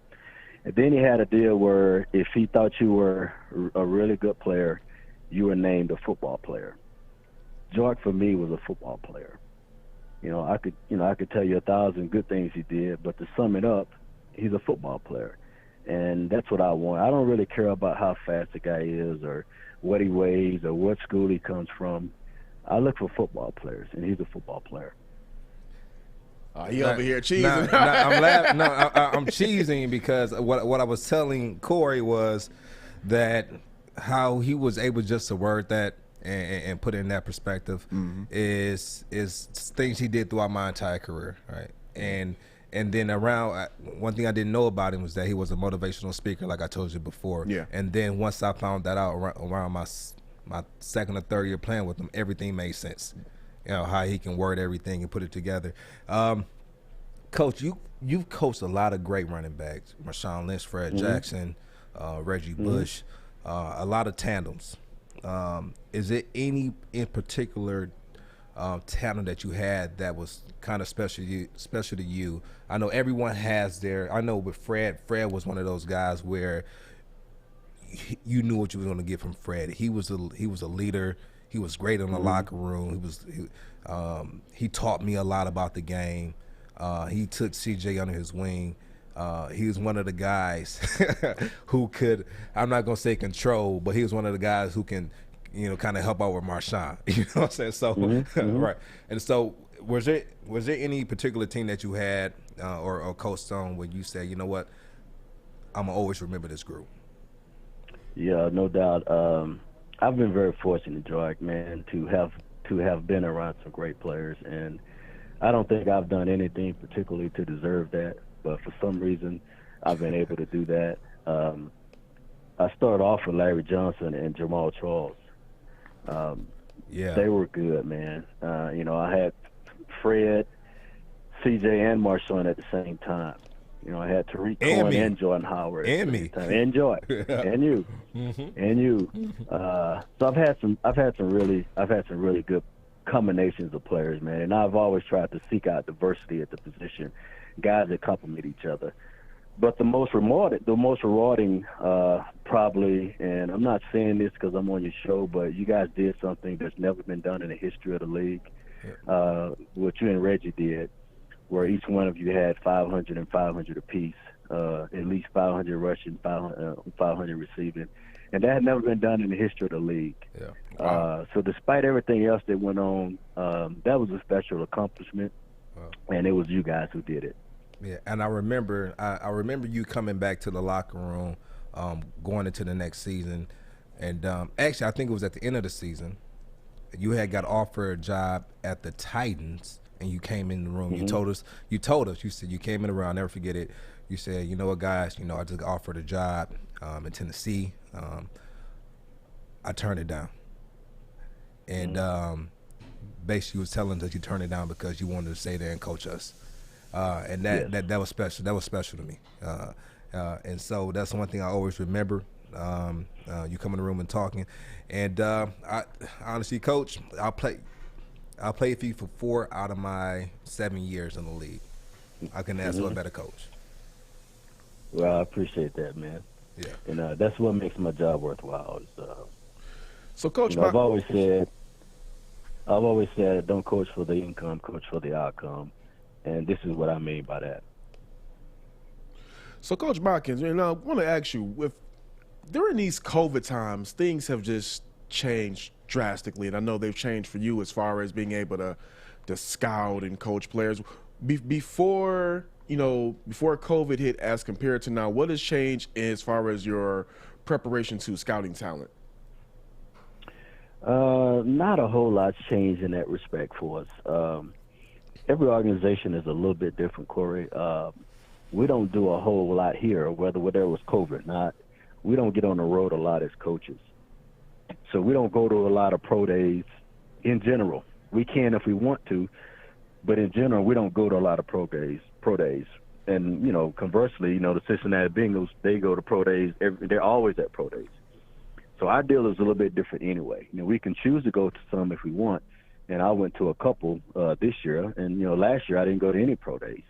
[SPEAKER 10] And then he had a deal where if he thought you were a really good player, you were named a football player. Joique, for me, was a football player. I could tell you 1,000 good things he did, but to sum it up, he's a football player. And that's what I want. I don't really care about how fast the guy is or what he weighs or what school he comes from. I look for football players, and he's a football player.
[SPEAKER 3] He over here cheesing.
[SPEAKER 2] I'm laughing. No, I'm cheesing because what I was telling Kory was that how he was able just to word that and put it in that perspective is things he did throughout my entire career, right? And then one thing I didn't know about him was that he was a motivational speaker, like I told you before.
[SPEAKER 3] Yeah.
[SPEAKER 2] And then once I found that out around my second or third year playing with him, everything made sense. How he can word everything and put it together. Coach, you've coached a lot of great running backs: Marshawn Lynch, Fred Jackson, Reggie Bush, a lot of tandems. Is there any in particular talent that you had that was kind of special to you? I know everyone has I know with Fred was one of those guys where you knew what you were going to get from Fred. He was a leader. He was great in the locker room. He taught me a lot about the game. He took CJ under his wing. He was one of the guys who could, I'm not going to say control, but he was one of the guys who can, kind of help out with Marshawn. You know what I'm saying? So, right. And so was there any particular team that you had or coached on where you said, you know what, I'm going to always remember this group?
[SPEAKER 10] Yeah, no doubt. I've been very fortunate, Joique, man, to have been around some great players, and I don't think I've done anything particularly to deserve that, but for some reason I've been able to do that. I started off with Larry Johnson and Jamal Charles. They were good, man. I had Fred, CJ, and Marshawn at the same time. I had Tariq Cohen and Jordan Howard
[SPEAKER 2] and me
[SPEAKER 10] and Joique and you and you. So I've had some really good combinations of players, man. And I've always tried to seek out diversity at the position, guys that complement each other. But the most rewarding, probably, and I'm not saying this because I'm on your show, but you guys did something that's never been done in the history of the league. What you and Reggie did, where each one of you had 500 and 500 apiece, at least 500 rushing, 500 receiving. And that had never been done in the history of the league. Yeah. Wow. So despite everything else that went on, that was a special accomplishment, and it was you guys who did it.
[SPEAKER 2] Yeah, and I remember you coming back to the locker room, going into the next season, and actually I think it was at the end of the season, you had got offered a job at the Titans, and you came in the room.
[SPEAKER 10] Mm-hmm.
[SPEAKER 2] You told us, you said you came in the room, I'll never forget it. You said, you know what, guys, you know, I just got offered a job in Tennessee. I turned it down. And basically you was telling us that you turned it down because you wanted to stay there and coach us. And that was special. That was special to me. And so that's one thing I always remember. You come in the room and talking. And I honestly, Coach, I played for you for 4 out of my 7 years in the league. I couldn't ask for a better coach.
[SPEAKER 10] Well, I appreciate that, man.
[SPEAKER 2] Yeah.
[SPEAKER 10] And that's what makes my job worthwhile.
[SPEAKER 3] So, Coach,
[SPEAKER 10] I've always said, don't coach for the income, coach for the outcome. And this is what I mean by that.
[SPEAKER 3] So, Coach Modkins, I want to ask you, during these COVID times, things have just changed drastically, and I know they've changed for you as far as being able to scout and coach players. Before COVID hit, as compared to now, what has changed as far as your preparation to scouting talent?
[SPEAKER 10] Not a whole lot's changed in that respect for us. Every organization is a little bit different, Corey. We don't do a whole lot here, whether there was COVID or not. We don't get on the road a lot as coaches. So we don't go to a lot of pro days in general. We can if we want to, but in general, we don't go to a lot of pro days. And, conversely, the Cincinnati Bengals, they go to pro days. They're always at pro days. So our deal is a little bit different anyway. We can choose to go to some if we want. And I went to a couple this year. And, last year I didn't go to any pro days.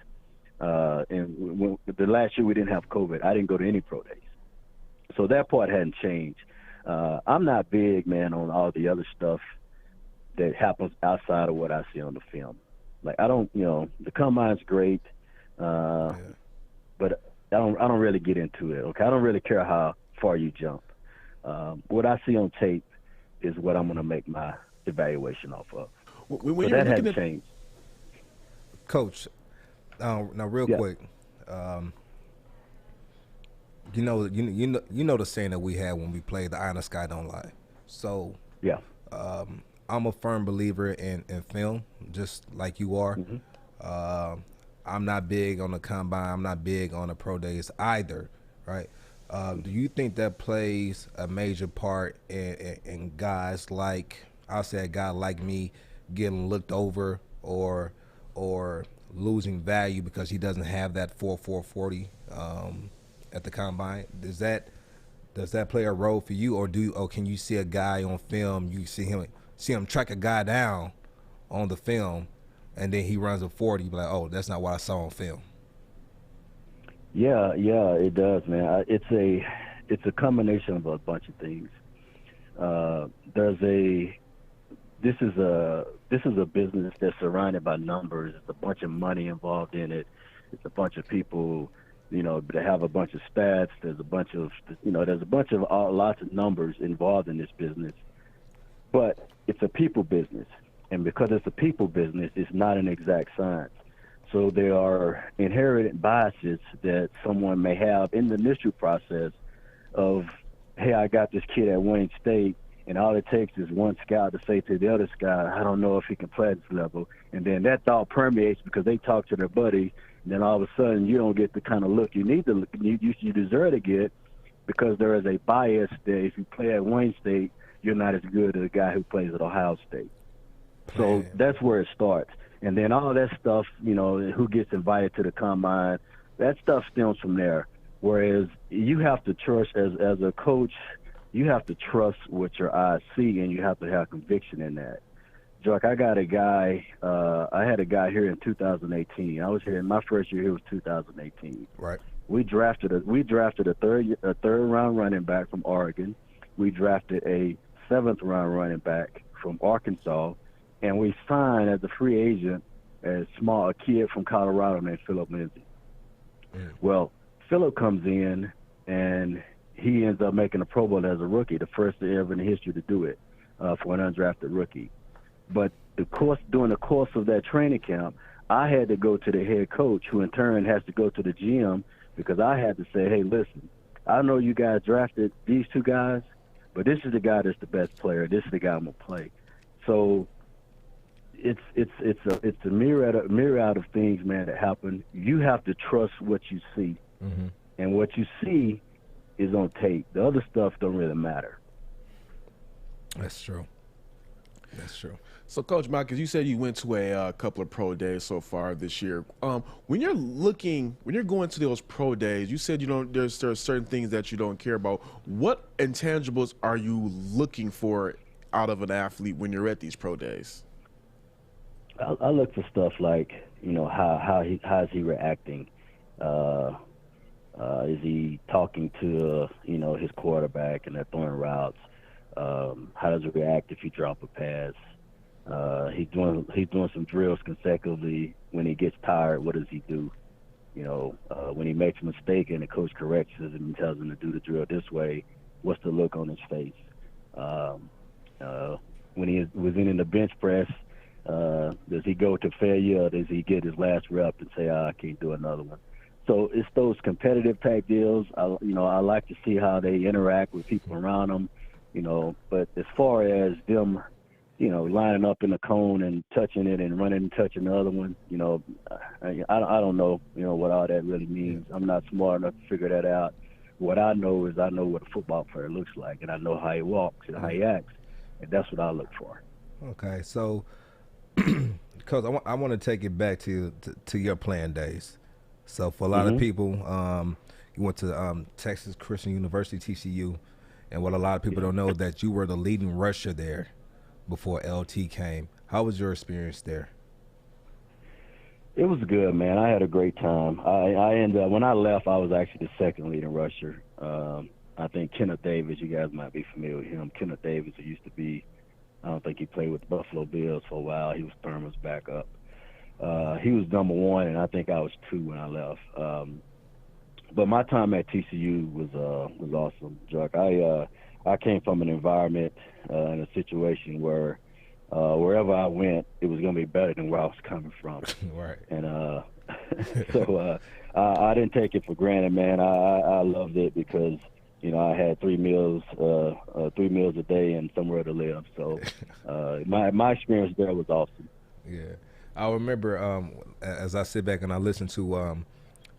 [SPEAKER 10] And the last year we didn't have COVID. I didn't go to any pro days. So that part hadn't changed. I'm not big, man, on all the other stuff that happens outside of what I see on the film. Like, I don't, the combine's great, but I don't really get into it. Okay, I don't really care how far you jump. What I see on tape is what I'm going to make my evaluation off of. So that hasn't changed.
[SPEAKER 2] Coach, now real quick, you know the saying that we had when we played the Eye in the Sky Don't Lie. So
[SPEAKER 10] yeah,
[SPEAKER 2] I'm a firm believer in film, just like you are.
[SPEAKER 10] Mm-hmm.
[SPEAKER 2] I'm not big on the combine. I'm not big on the pro days either, right? Do you think that plays a major part in guys like, I'll say a guy like me getting looked over or losing value because he doesn't have that 4.40 at the combine? Does that play a role for you, or can you see a guy on film, you see him track a guy down on the film, and then he runs a 40, you be like, oh, that's not what I saw on film?
[SPEAKER 10] Yeah, it does, man. It's a combination of a bunch of things. This is a business that's surrounded by numbers. It's a bunch of money involved in it. It's a bunch of people, that have a bunch of stats. There's a bunch of lots of numbers involved in this business. But it's a people business, and because it's a people business, it's not an exact science. So there are inherent biases that someone may have in the initial process of, hey, I got this kid at Wayne State, and all it takes is one scout to say to the other scout, I don't know if he can play at this level. And then that thought permeates because they talk to their buddy, and then all of a sudden you don't get the kind of look you need to you deserve to get, because there is a bias that if you play at Wayne State, you're not as good as a guy who plays at Ohio State. So that's where it starts. And then all that stuff, who gets invited to the combine, that stuff stems from there. Whereas you have to trust, as a coach, you have to trust what your eyes see, and you have to have conviction in that. Joique, I had a guy here in 2018. I was here, my first year here was 2018.
[SPEAKER 2] Right.
[SPEAKER 10] We drafted a third round running back from Oregon. We drafted a 7th round running back from Arkansas. And we signed as a free agent a kid from Colorado named Philip Lindsay. Well, Philip comes in, and he ends up making a Pro Bowl as a rookie, the first ever in the history to do it for an undrafted rookie. But during the course of that training camp, I had to go to the head coach, who in turn has to go to the GM, because I had to say, hey, listen, I know you guys drafted these 2 guys, but this is the guy that's the best player. This is the guy I'm going to play. So it's a myriad of things, man, that happen. You have to trust what you see, and what you see is on tape. The other stuff don't really matter.
[SPEAKER 2] That's true. That's true.
[SPEAKER 3] So, Coach Modkins, you said you went to a couple of pro days so far this year. When you're going to those pro days, you said there's certain things that you don't care about. What intangibles are you looking for out of an athlete when you're at these pro days?
[SPEAKER 10] I look for stuff like, how is he reacting? Is he talking to his quarterback and they're throwing routes? How does he react if you drop a pass? He's doing some drills consecutively. When he gets tired, what does he do? When he makes a mistake and the coach corrects us and tells him to do the drill this way, what's the look on his face? When he was in the bench press, does he go to failure, or does he get his last rep and say, I can't do another one? So it's those competitive type deals. I like to see how they interact with people around them, but as far as them, lining up in the cone and touching it and running and touching the other one, I don't know, what all that really means. I'm not smart enough to figure that out. What I know is I know what a football player looks like, and I know how he walks and how he acts, and that's what I look for.
[SPEAKER 2] Okay, so, Coach, I want to take it back to your playing days. So for a lot of people, you went to Texas Christian University, TCU, and what a lot of people don't know that you were the leading rusher there before LT came. How was your experience there?
[SPEAKER 10] It was good, man. I had a great time. I ended up, when I left, I was actually the second leading rusher. I think Kenneth Davis, you guys might be familiar with him. Kenneth Davis, who used to be, I don't think he played with the Buffalo Bills for a while. He was Thurman's backup. He was number one, and I think I was 2 when I left. But my time at TCU was awesome, Joique. I came from an environment and a situation where wherever I went, it was going to be better than where I was coming from.
[SPEAKER 2] Right.
[SPEAKER 10] And so I didn't take it for granted, man. I loved it because I had 3 meals a day and somewhere to live. So my experience there was awesome.
[SPEAKER 2] Yeah. I remember as I sit back and I listen to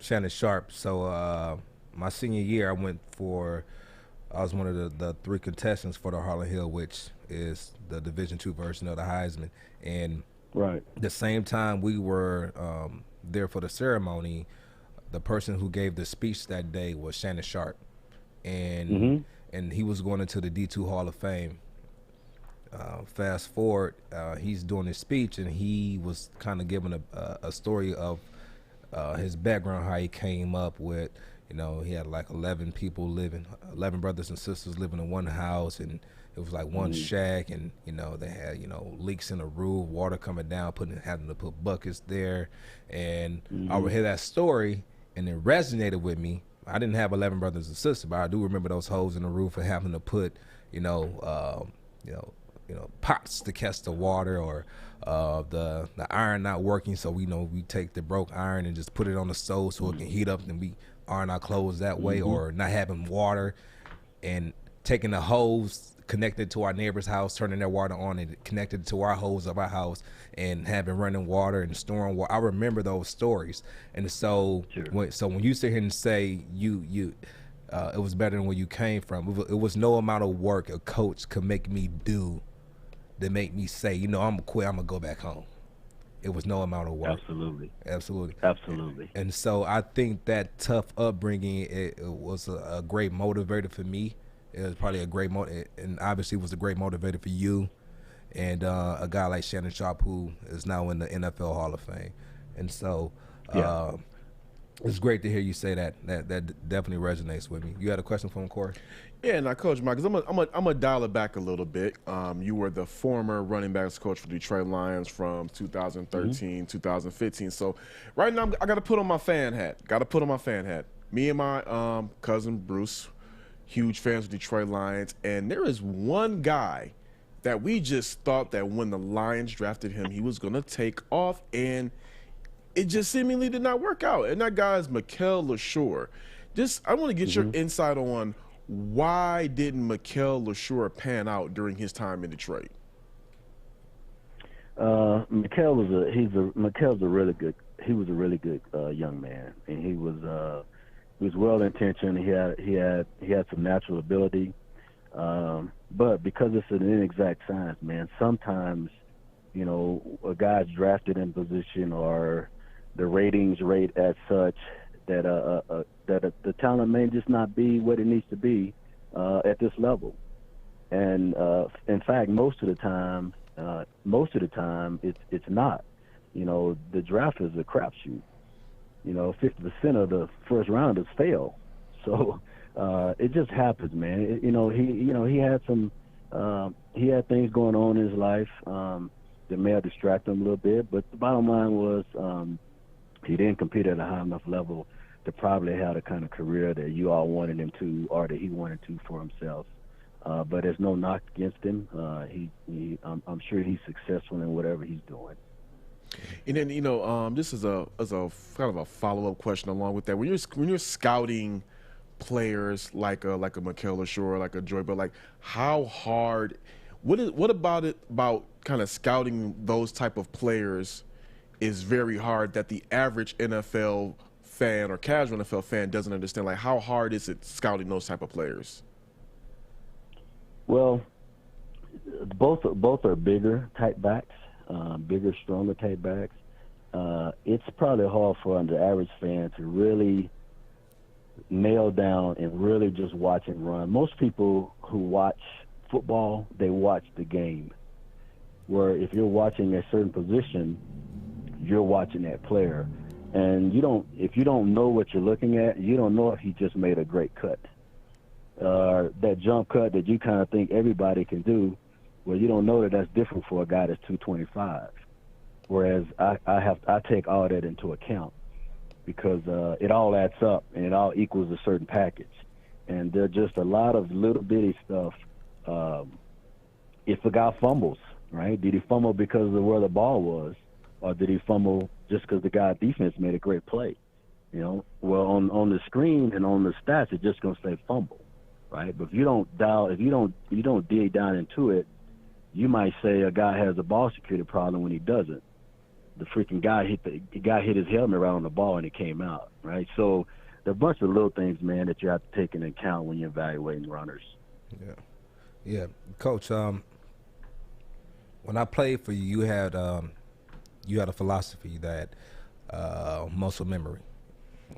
[SPEAKER 2] Shannon Sharp. So my senior year, I was one of the 3 contestants for the Harlan Hill, which is the Division II version of the Heisman. And the same time we were there for the ceremony, the person who gave the speech that day was Shannon Sharp. And and he was going into the D2 Hall of Fame. Fast forward, he's doing his speech, and he was kind of giving a story of his background, how he came up with, he had like 11 brothers and sisters living in one house, and it was like one shack, and they had leaks in the roof, water coming down, having to put buckets there, and I would hear that story, and it resonated with me. I didn't have 11 brothers and sisters, but I do remember those holes in the roof and having to put pots to catch the water, or the iron not working, so we take the broke iron and just put it on the stove so it can heat up, and we iron our clothes that way, or not having water and taking the hose connected to our neighbor's house, turning their water on and connected to our hose of our house, and having running water and storing water. I remember those stories, and so when you sit here and say it was better than where you came from, it was no amount of work a coach could make me do that make me say, I'm gonna quit, I'm gonna go back home. It was no amount of work. Absolutely. And so I think that tough upbringing, it was a great motivator for me. It was probably a great and obviously was a great motivator for you, and a guy like Shannon Sharp, who is now in the NFL Hall of Fame. And so it's great to hear you say that. That definitely resonates with me. You had a question for him, Kory?
[SPEAKER 3] Yeah, now, Coach Modkins, I'm gonna dial it back a little bit. You were the former running backs coach for the Detroit Lions from 2013, 2015. So right now, I got to put on my fan hat. Me and my cousin Bruce, huge fans of Detroit Lions, and there is one guy that we just thought that when the Lions drafted him, he was gonna take off, and it just seemingly did not work out. And that guy is Mikel LaSure. I want to get your insight on why didn't Mikel LaSure pan out during his time in Detroit?
[SPEAKER 10] Mikel's a really good. He was a really good young man, and he was well intentioned. He had some natural ability, but because it's an inexact science, man, sometimes a guy's drafted in position or the ratings rate as such that the talent may just not be what it needs to be at this level. And in fact, most of the time, it's not. The draft is a crapshoot. 50% of the first rounders fail. So it just happens, man. He had things going on in his life that may have distracted him a little bit. But the bottom line was he didn't compete at a high enough level to probably have the kind of career that you all wanted him to, or that he wanted to for himself. But there's no knock against him. I'm sure he's successful in whatever he's doing.
[SPEAKER 3] And then this is a kind of a follow-up question along with that. When you're scouting players like a Mikel Ashore, like a Joique, but like how hard? What about kind of scouting those type of players is very hard that the average NFL fan or casual NFL fan doesn't understand? Like, how hard is it scouting those type of players?
[SPEAKER 10] Well, both are bigger type backs, bigger, stronger type backs. It's probably hard for the average fan to really nail down and really just watch and run. Most people who watch football, they watch the game. Where if you're watching a certain position, you're watching that player. And if you don't know what you're looking at, you don't know if he just made a great cut. That jump cut that you kind of think everybody can do, well, you don't know that's different for a guy that's 225. Whereas I take all that into account because it all adds up and it all equals a certain package. And there's just a lot of little bitty stuff. If a guy fumbles, right? Did he fumble because of where the ball was, or did he fumble just because the guy's defense made a great play? Well, on the screen and on the stats, it's just gonna say fumble, right? But if you don't dig down into it, you might say a guy has a ball security problem when he doesn't. The freaking guy hit his helmet right on the ball and it came out, right? So there are a bunch of little things, man, that you have to take into account when you're evaluating runners.
[SPEAKER 2] Yeah, Coach. When I played for you, you had a philosophy that muscle memory.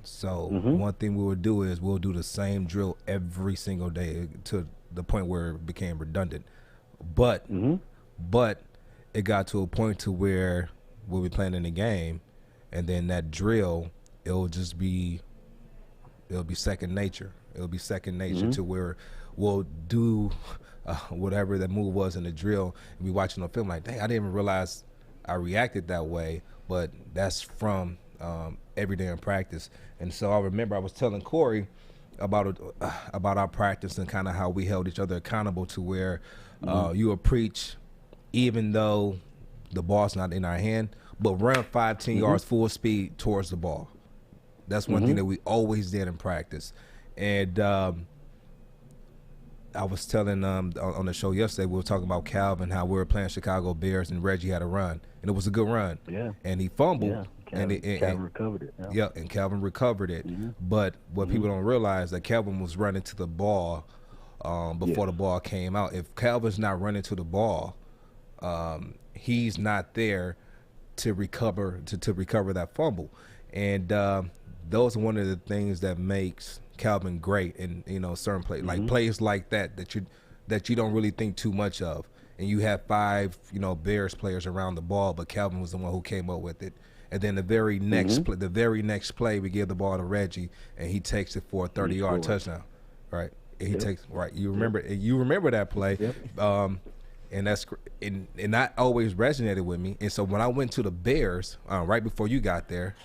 [SPEAKER 2] So one thing we would do is we'll do the same drill every single day to the point where it became redundant. But it got to a point to where we'll be playing in the game, and then that drill, it'll be second nature. It'll be second nature to where we'll do whatever the move was in the drill and be watching the film like, dang, I didn't even realize I reacted that way, but that's from every day in practice. And so I remember I was telling Kory about our practice and kind of how we held each other accountable to where you would preach even though the ball's not in our hand, but run 5-10 yards full speed towards the ball. That's one thing that we always did in practice. And I was telling on the show yesterday, we were talking about Calvin, how we were playing Chicago Bears and Reggie had a run, and it was a good run. Yeah. And he fumbled. Yeah. Calvin recovered it. Yeah, and Calvin recovered it. But what people don't realize that Calvin was running to the ball before the ball came out. If Calvin's not running to the ball, he's not there to recover that fumble. And those are one of the things that makes Calvin great in certain plays, like plays like that you don't really think too much of. And you have 5 Bears players around the ball, but Calvin was the one who came up with it. And then the very next play, we give the ball to Reggie, and he takes it for a 30-yard touchdown. Right? And he takes You remember that play. And and that always resonated with me. And so when I went to the Bears right before you got there,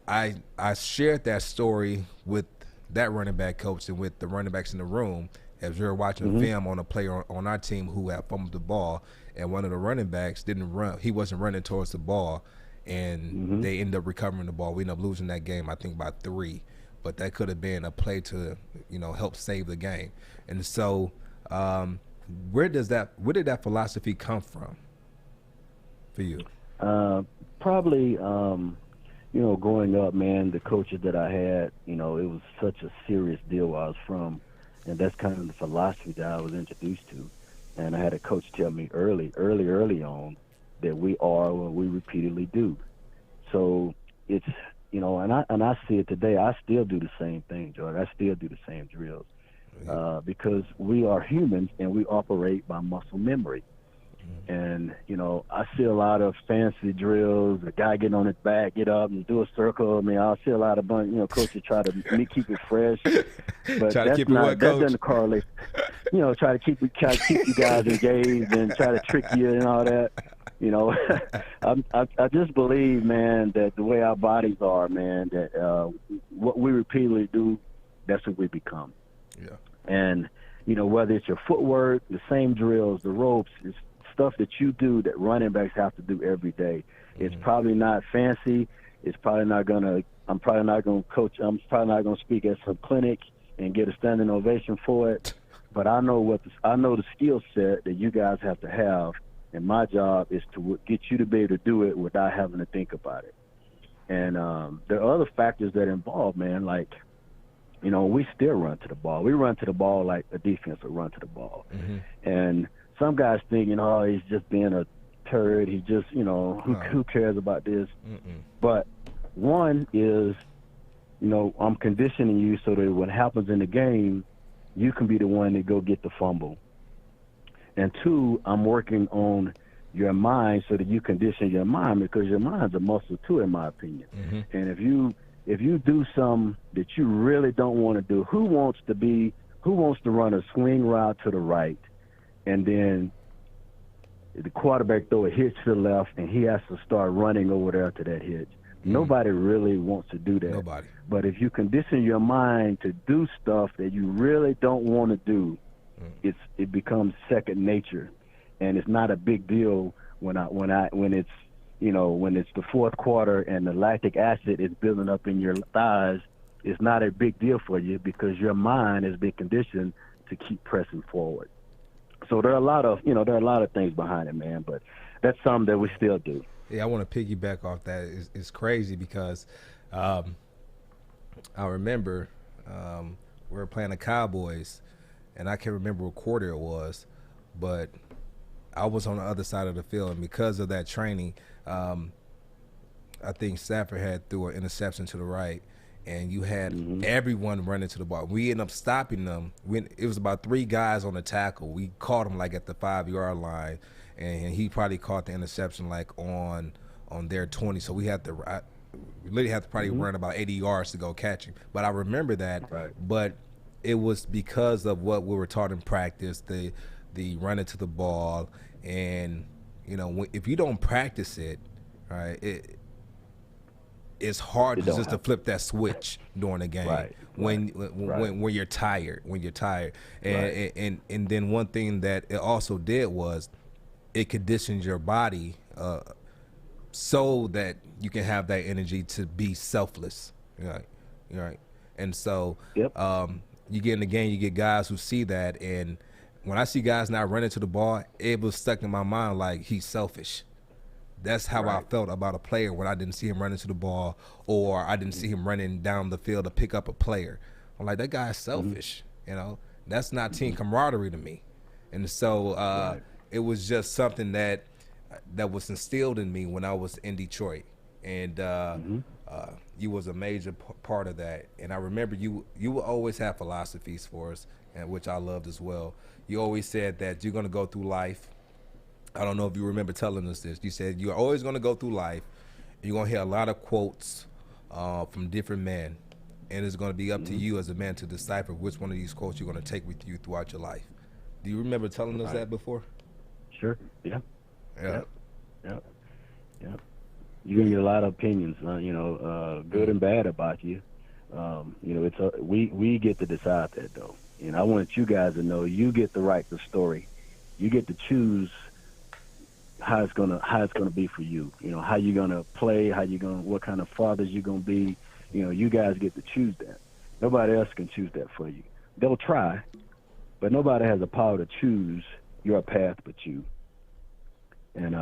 [SPEAKER 2] I shared that story with that running back coach and with the running backs in the room as we were watching film on a player on our team who had fumbled the ball, and one of the running backs didn't run. He wasn't running towards the ball, and they ended up recovering the ball. We ended up losing that game, I think, by 3. But that could have been a play to help save the game. And so where did that philosophy come from? for you?
[SPEAKER 10] Probably, growing up, man, the coaches that I had, it was such a serious deal where I was from, and that's kind of the philosophy that I was introduced to. And I had a coach tell me early on that we are what we repeatedly do. So it's, and I see it today. I still do the same thing, George. I still do the same drills because we are humans and we operate by muscle memory. And, I see a lot of fancy drills, a guy getting on his back, get up and do a circle. I mean, I see a lot of coaches try to keep it fresh. But that doesn't correlate. Try to keep you guys engaged and try to trick you and all that. I just believe, man, that the way our bodies are, man, that what we repeatedly do, that's what we become.
[SPEAKER 2] Yeah.
[SPEAKER 10] And, whether it's your footwork, the same drills, the ropes, it's stuff that you do that running backs have to do every day. It's probably not fancy. It's probably not I'm probably not going to coach. I'm probably not going to speak at some clinic and get a standing ovation for it. But I know the skill set that you guys have to have, and my job is to get you to be able to do it without having to think about it. And there are other factors that involve, man, like, we still run to the ball. We run to the ball like a defense would run to the ball. And some guys think, he's just being a turd. He just, who cares about this? But one is, I'm conditioning you so that when it happens in the game, you can be the one to go get the fumble. And two, I'm working on your mind so that you condition your mind, because your mind's a muscle too, in my opinion. And if you do something that you really don't want to do, who wants to run a swing route to the right, and then the quarterback throw a hitch to the left and he has to start running over there to that hitch? Nobody really wants to do that.
[SPEAKER 2] Nobody.
[SPEAKER 10] But if you condition your mind to do stuff that you really don't want to do, it becomes second nature, and it's not a big deal when it's the fourth quarter and the lactic acid is building up in your thighs. It's not a big deal for you because your mind has been conditioned to keep pressing forward. So there are a lot of things behind it, man. But that's something that we still do.
[SPEAKER 2] Yeah, I want to piggyback off that. It's crazy because I remember we were playing the Cowboys, and I can't remember what quarter it was, but I was on the other side of the field, and because of that training, I think Stafford had threw an interception to the right, and you had everyone running to the ball. We ended up stopping them. It was about 3 guys on the tackle. We caught them like at the 5-yard line, and he probably caught the interception like on their 20. So we literally had to probably run about 80 yards to go catch him. But I remember that.
[SPEAKER 10] Right.
[SPEAKER 2] But it was because of what we were taught in practice, the running to the ball, and if you don't practice it, right, it's hard to flip that switch during the game when you're tired. And then one thing that it also did was it conditions your body so that you can have that energy to be selfless. Right. And so you get in the game, you get guys who see that, and when I see guys not running to the ball, it was stuck in my mind like he's selfish. That's how I felt about a player when I didn't see him running to the ball, or I didn't see him running down the field to pick up a player. I'm like, that guy's selfish. That's not team camaraderie to me. And so it was just something that was instilled in me when I was in Detroit, and you was a major part of that. And I remember you will always have philosophies for us, and which I loved as well. You always said that you're going to go through life. I don't know if you remember telling us this. You said you're always going to go through life. You're going to hear a lot of quotes from different men, and it's going to be up to you as a man to decipher which one of these quotes you're going to take with you throughout your life. Do you remember telling us that before?
[SPEAKER 10] Sure. Yeah. You can get a lot of opinions, good and bad about you. We get to decide that, though. I want you guys to know you get to write the story. You get to choose how it's gonna be for you. How you gonna play, what kind of fathers you gonna be. You guys get to choose that. Nobody else can choose that for you. They'll try, but nobody has the power to choose your path but you. And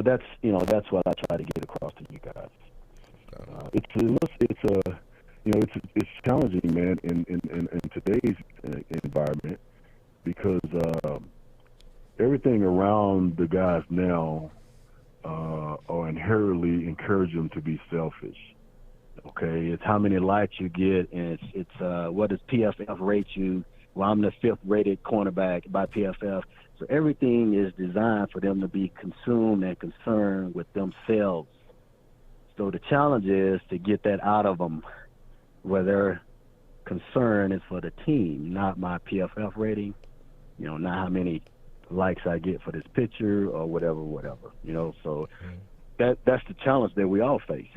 [SPEAKER 10] that's what I try to get across to you guys. It's challenging, man, in today's environment, because everything around the guys now are inherently encourage them to be selfish. Okay, it's how many likes you get, and it's what does PFF rate you? Well, I'm the 5th rated cornerback by PFF. So everything is designed for them to be consumed and concerned with themselves. So the challenge is to get that out of them, where their concern is for the team, not my PFF rating, not how many likes I get for this picture or whatever. So that's the challenge that we all face.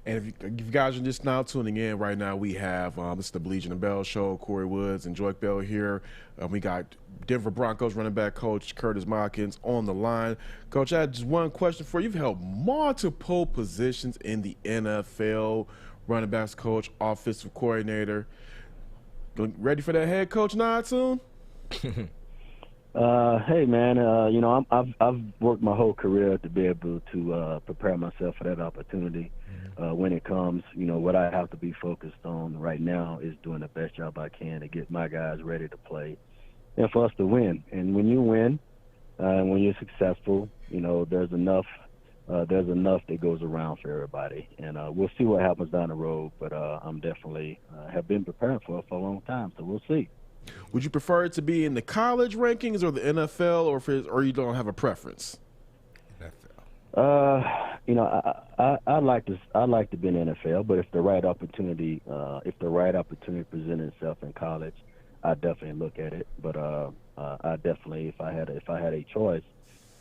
[SPEAKER 3] And if you guys are just now tuning in right now, we have this is the Baligian and Bell Show. Kory Woods and Joique Bell here. We got Denver Broncos running back coach Curtis Modkins on the line. Coach, I had just one question for you. You've held multiple positions in the NFL, running backs coach, offensive coordinator. Ready for that head coach nod soon?
[SPEAKER 10] Hey, man, I've worked my whole career to be able to prepare myself for that opportunity. When it comes, what I have to be focused on right now is doing the best job I can to get my guys ready to play and for us to win. And when you win, when you're successful, there's enough that goes around for everybody. And we'll see what happens down the road, but I'm definitely have been preparing for it for a long time, so we'll see.
[SPEAKER 3] Would you prefer it to be in the college rankings or the NFL, or you don't have a preference?
[SPEAKER 10] I'd like to be in the NFL, but if the right opportunity presented itself in college, I'd definitely look at it. But I definitely, if I had a choice,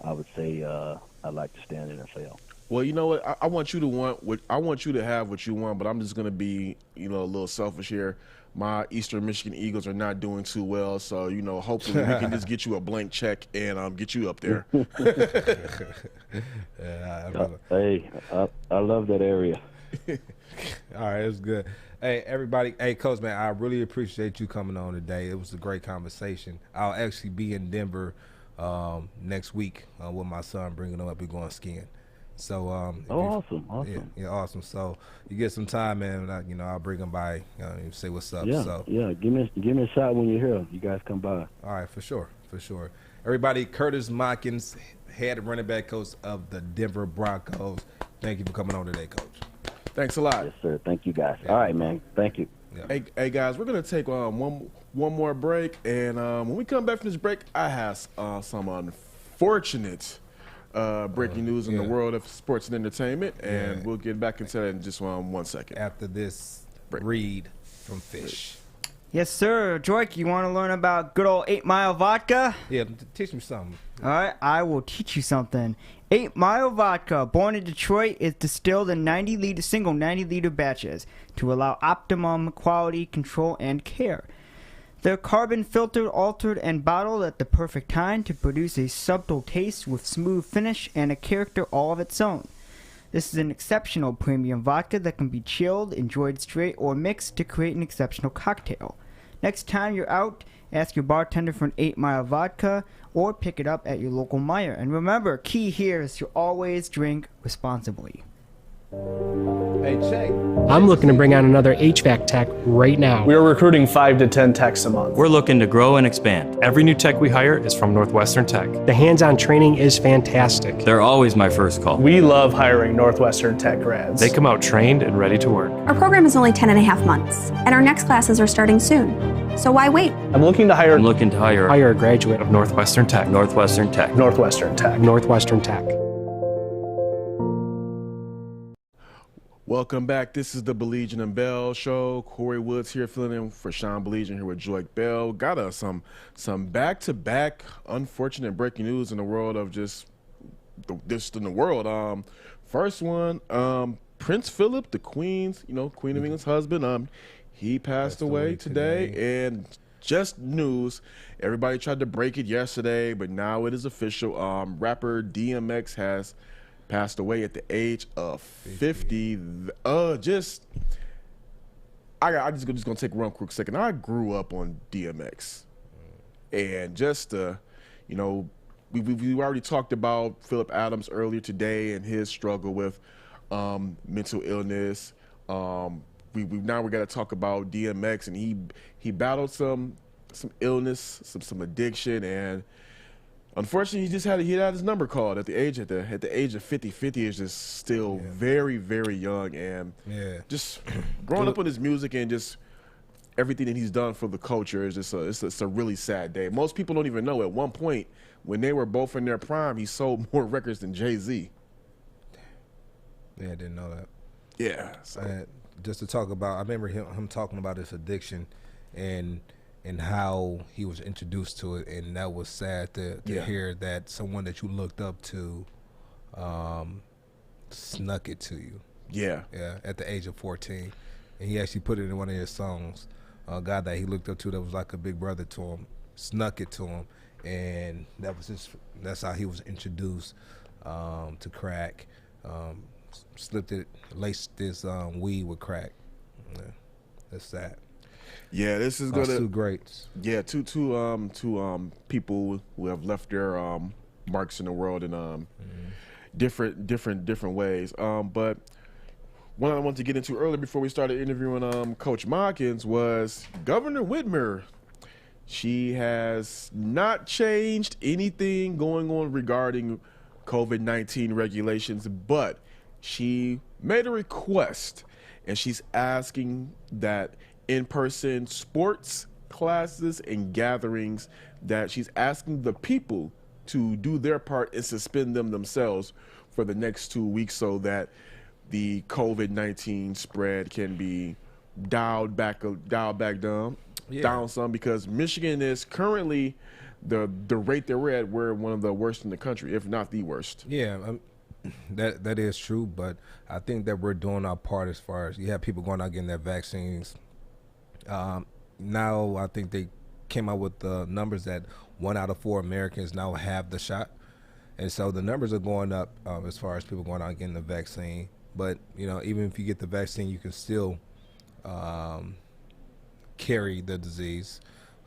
[SPEAKER 10] I would say I'd like to stay in the NFL.
[SPEAKER 3] Well, you know what? I want you to have what you want, but I'm just gonna be, a little selfish here. My Eastern Michigan Eagles are not doing too well, so hopefully we can just get you a blank check and get you up there.
[SPEAKER 10] Hey, I love that area.
[SPEAKER 2] All right, it's good. Hey, everybody. Hey, Coach, man, I really appreciate you coming on today. It was a great conversation. I'll actually be in Denver next week with my son, bringing him up and going skiing. So,
[SPEAKER 10] awesome.
[SPEAKER 2] Yeah, awesome. So you get some time, man. I'll bring them by, say what's up.
[SPEAKER 10] Yeah, give me a shot when you're here. You guys come by.
[SPEAKER 2] All right, for sure. Everybody, Curtis Modkins, head running back coach of the Denver Broncos. Thank you for coming on today, Coach.
[SPEAKER 3] Thanks a lot.
[SPEAKER 10] Yes, sir. Thank you, guys. Yeah. All right, man. Thank you.
[SPEAKER 3] Yeah. Hey, guys, we're gonna take one more break, and when we come back from this break, I have some unfortunate breaking news in the world of sports and entertainment, and we'll get back into that in just 1 second.
[SPEAKER 2] After this read from Fish.
[SPEAKER 4] Yes, sir. Joique, you want to learn about good old 8 Mile vodka?
[SPEAKER 2] Yeah, teach me something.
[SPEAKER 4] All right, I will teach you something. 8 Mile vodka, born in Detroit, is distilled in single 90-liter batches to allow optimum quality control and care. They're carbon filtered, altered, and bottled at the perfect time to produce a subtle taste with smooth finish and a character all of its own. This is an exceptional premium vodka that can be chilled, enjoyed straight, or mixed to create an exceptional cocktail. Next time you're out, ask your bartender for an 8 Mile vodka or pick it up at your local Meijer. And remember, key here is to always drink responsibly.
[SPEAKER 2] Hey, check.
[SPEAKER 11] I'm looking to bring on another HVAC tech right now.
[SPEAKER 6] We are recruiting 5 to 10 techs a month.
[SPEAKER 12] We're looking to grow and expand.
[SPEAKER 11] Every new tech we hire is from Northwestern Tech. The hands-on training is fantastic.
[SPEAKER 12] They're always my first call.
[SPEAKER 6] We love hiring Northwestern Tech grads.
[SPEAKER 11] They come out trained and ready to work.
[SPEAKER 13] Our program is only 10.5 months, and our next classes are starting soon. So why wait?
[SPEAKER 6] I'm looking to hire
[SPEAKER 11] a graduate of Northwestern Tech.
[SPEAKER 12] Northwestern Tech.
[SPEAKER 6] Northwestern Tech.
[SPEAKER 11] Northwestern Tech.
[SPEAKER 3] Welcome back. This is the Baligian and Bell Show. Kory Woods here, filling in for Sean Baligian here with Joique Bell. Got us some back-to-back unfortunate breaking news in the world of in the world. First one, Prince Philip, the Queen of England's husband. He passed away today, and just news. Everybody tried to break it yesterday, but now it is official. Rapper DMX has passed away at the age of 50. I'm just gonna take one quick second. I grew up on DMX, and just we already talked about Phillip Adams earlier today and his struggle with mental illness. We now we got to talk about DMX, and he battled some illness, some addiction, and unfortunately he had his number called at the age of 50. 50 is just still very, very young, and just growing up with his music and just everything that he's done for the culture is just it's a really sad day. Most people don't even know at one point when they were both in their prime, he sold more records than Jay-Z.
[SPEAKER 2] Yeah, I didn't know that.
[SPEAKER 3] Yeah. So.
[SPEAKER 2] Just to talk about, I remember him talking about his addiction and how he was introduced to it, and that was sad to hear that someone that you looked up to snuck it to you. Yeah. Yeah, at the age of 14. And he actually put it in one of his songs. A guy that he looked up to that was like a big brother to him, snuck it to him, and that's how he was introduced to crack. Laced this weed with crack. Yeah, that's sad.
[SPEAKER 3] Yeah, this is gonna
[SPEAKER 2] two greats.
[SPEAKER 3] Yeah, two people who have left their marks in the world in different ways. But one I wanted to get into earlier before we started interviewing Coach Modkins was Governor Whitmer. She has not changed anything going on regarding COVID-19 regulations, but she made a request, and she's asking that in-person sports classes and gatherings, that she's asking the people to do their part and suspend them themselves for the next 2 weeks so that the COVID-19 spread can be dialed back down some, because Michigan is currently the rate that we're one of the worst in the country, if not the worst.
[SPEAKER 2] Yeah, that is true, but I think that we're doing our part as far as you have people going out getting their vaccines. Now I think they came out with the numbers that 1 out of 4 Americans now have the shot, and so the numbers are going up as far as people going out getting the vaccine. But even if you get the vaccine, you can still carry the disease.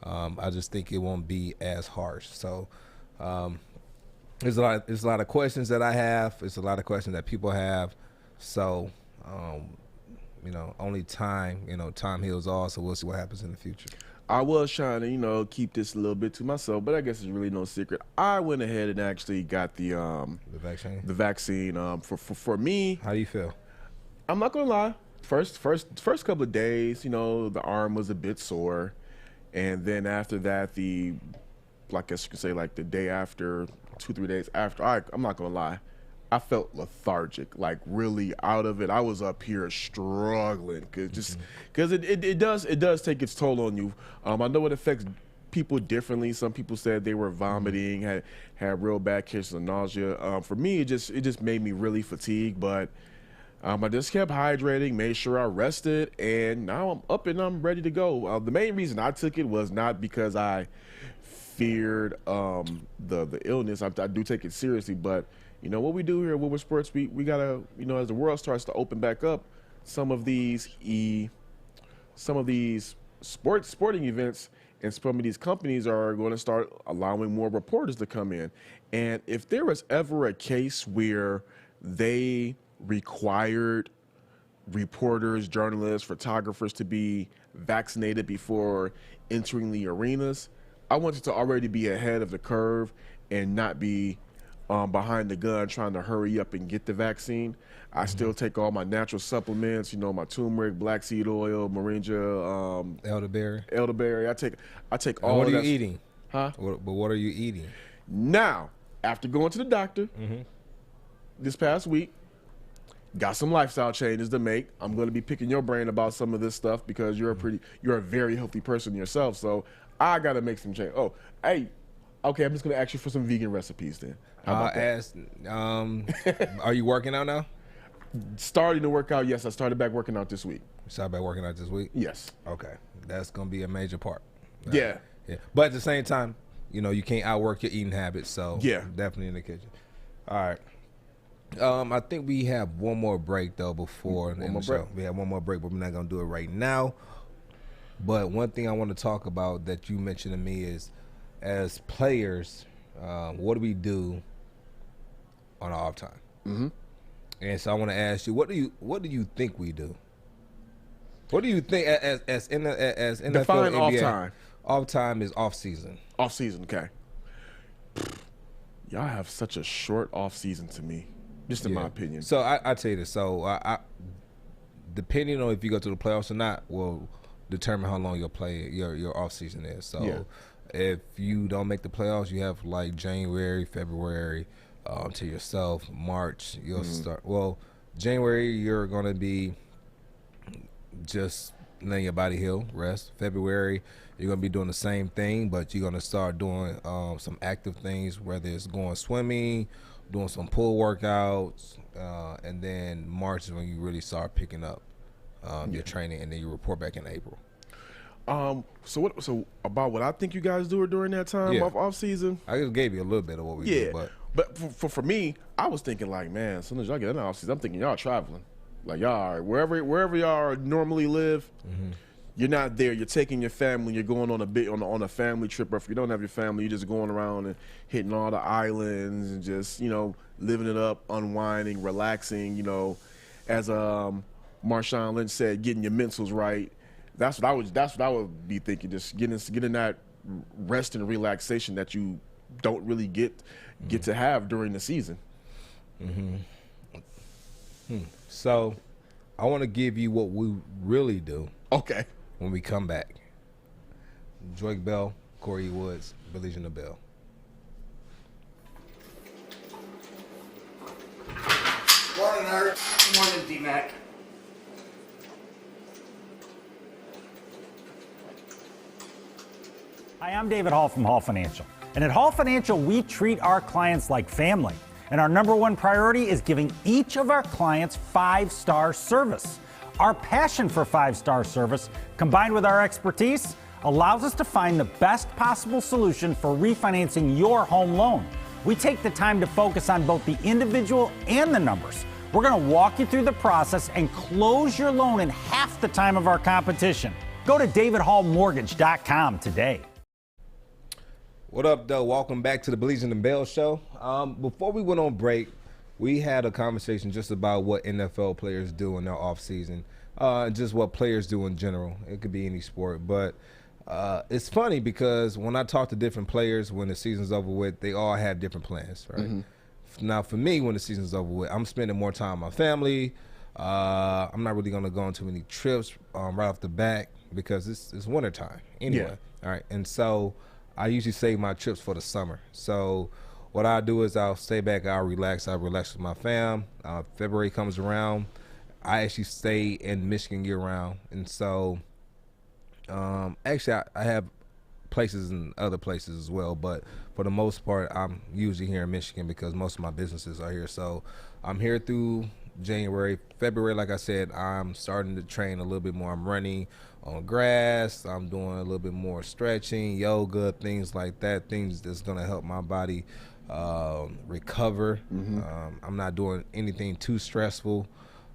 [SPEAKER 2] I just think it won't be as harsh. So there's a lot of questions that I have. It's a lot of questions that people have. So only time heals all. So we'll see what happens in the future.
[SPEAKER 3] I was trying to keep this a little bit to myself, but I guess it's really no secret. I went ahead and actually got the
[SPEAKER 2] vaccine.
[SPEAKER 3] The vaccine. For me,
[SPEAKER 2] how do you feel?
[SPEAKER 3] I'm not gonna lie. First couple of days, the arm was a bit sore, and then after that, I guess you could say like the day after, 2-3 days after, I'm not gonna lie, I felt lethargic, like really out of it. I was up here struggling because it does take its toll on you. I know it affects people differently. Some people said they were vomiting, had real bad cases of nausea. For me, it just made me really fatigued, but I just kept hydrating, made sure I rested, and now I'm up and I'm ready to go. The main reason I took it was not because I feared the illness. I do take it seriously, but what we do here at Woodward Sports, we gotta, as the world starts to open back up, some of these sporting events and some of these companies are going to start allowing more reporters to come in. And if there was ever a case where they required reporters, journalists, photographers to be vaccinated before entering the arenas, I wanted to already be ahead of the curve and not be behind the gun trying to hurry up and get the vaccine. I still take all my natural supplements, my turmeric, black seed oil, moringa, elderberry. I take all.
[SPEAKER 2] What
[SPEAKER 3] of
[SPEAKER 2] are
[SPEAKER 3] that.
[SPEAKER 2] You eating?
[SPEAKER 3] Huh?
[SPEAKER 2] But what are you eating?
[SPEAKER 3] Now, after going to the doctor this past week, got some lifestyle changes to make. I'm going to be picking your brain about some of this stuff because you're a very healthy person yourself. So I got to make some change. Oh, hey. Okay, I'm just going to ask you for some vegan recipes then. How about that?
[SPEAKER 2] Are you working out now?
[SPEAKER 3] Starting to work out, yes. I started back working out this week.
[SPEAKER 2] You started back working out this week?
[SPEAKER 3] Yes.
[SPEAKER 2] Okay. That's going to be a major part.
[SPEAKER 3] Yeah.
[SPEAKER 2] But at the same time, you can't outwork your eating habits, so definitely in the kitchen. All right. I think we have one more break, though, before the show. We have one more break, but we're not going to do it right now. But one thing I want to talk about that you mentioned to me is, as players, what do we do on our off time?
[SPEAKER 3] Mm-hmm.
[SPEAKER 2] And so I want to ask you, what do you think we do? What do you think as NFL,
[SPEAKER 3] define
[SPEAKER 2] NBA,
[SPEAKER 3] off time?
[SPEAKER 2] Off time is off season.
[SPEAKER 3] Off season, okay. Y'all have such a short off season to me, just in my opinion.
[SPEAKER 2] So I tell you this. So I depending on if you go to the playoffs or not, will determine how long your off season is. So if you don't make the playoffs, you have like January, February to yourself. March, you'll start. Well, January you're gonna be just letting your body heal, rest. February, you're going to be doing the same thing, but you're going to start doing some active things, whether it's going swimming, doing some pull workouts, and then March is when you really start picking up your training, and then you report back in April.
[SPEAKER 3] So about what I think you guys do during that time off season?
[SPEAKER 2] I just gave you a little bit of what we do.
[SPEAKER 3] But for me, I was thinking like, man, as soon as y'all get in the off season, I'm thinking y'all traveling. Like y'all are wherever y'all normally live, you're not there. You're taking your family. You're going on on a family trip. Or if you don't have your family, you're just going around and hitting all the islands and just living it up, unwinding, relaxing. As Marshawn Lynch said, getting your mentals right. That's what I would be thinking. Just getting that rest and relaxation that you don't really get to have during the season.
[SPEAKER 2] So, I want to give you what we really do.
[SPEAKER 3] Okay.
[SPEAKER 2] When we come back, Joique Bell, Kory Woods, Baligian the Bell.
[SPEAKER 4] Morning, Art. Morning, D-Mac.
[SPEAKER 5] Hi, I'm David Hall from Hall Financial. And at Hall Financial, we treat our clients like family. And our number one priority is giving each of our clients 5-star service. Our passion for 5-star service, combined with our expertise, allows us to find the best possible solution for refinancing your home loan. We take the time to focus on both the individual and the numbers. We're going to walk you through the process and close your loan in half the time of our competition. Go to davidhallmortgage.com today.
[SPEAKER 2] What up, though? Welcome back to the Baligian and Bell Show. Before we went on break, we had a conversation just about what NFL players do in their offseason, just what players do in general. It could be any sport, but it's funny because when I talk to different players when the season's over with, they all have different plans, right? Now, for me, when the season's over with, I'm spending more time with my family. I'm not really going to go on too many trips right off the bat because it's wintertime anyway. All right, and so I usually save my trips for the summer. So what I do is I'll stay back, I'll relax with my fam. February comes around, I actually stay in Michigan year round. And so actually I have places in other places as well, but for the most part, I'm usually here in Michigan because most of my businesses are here. So I'm here through January. February, like I said, I'm starting to train a little bit more. I'm running on grass. I'm doing a little bit more stretching, yoga, things like that, things that's going to help my body recover. I'm not doing anything too stressful.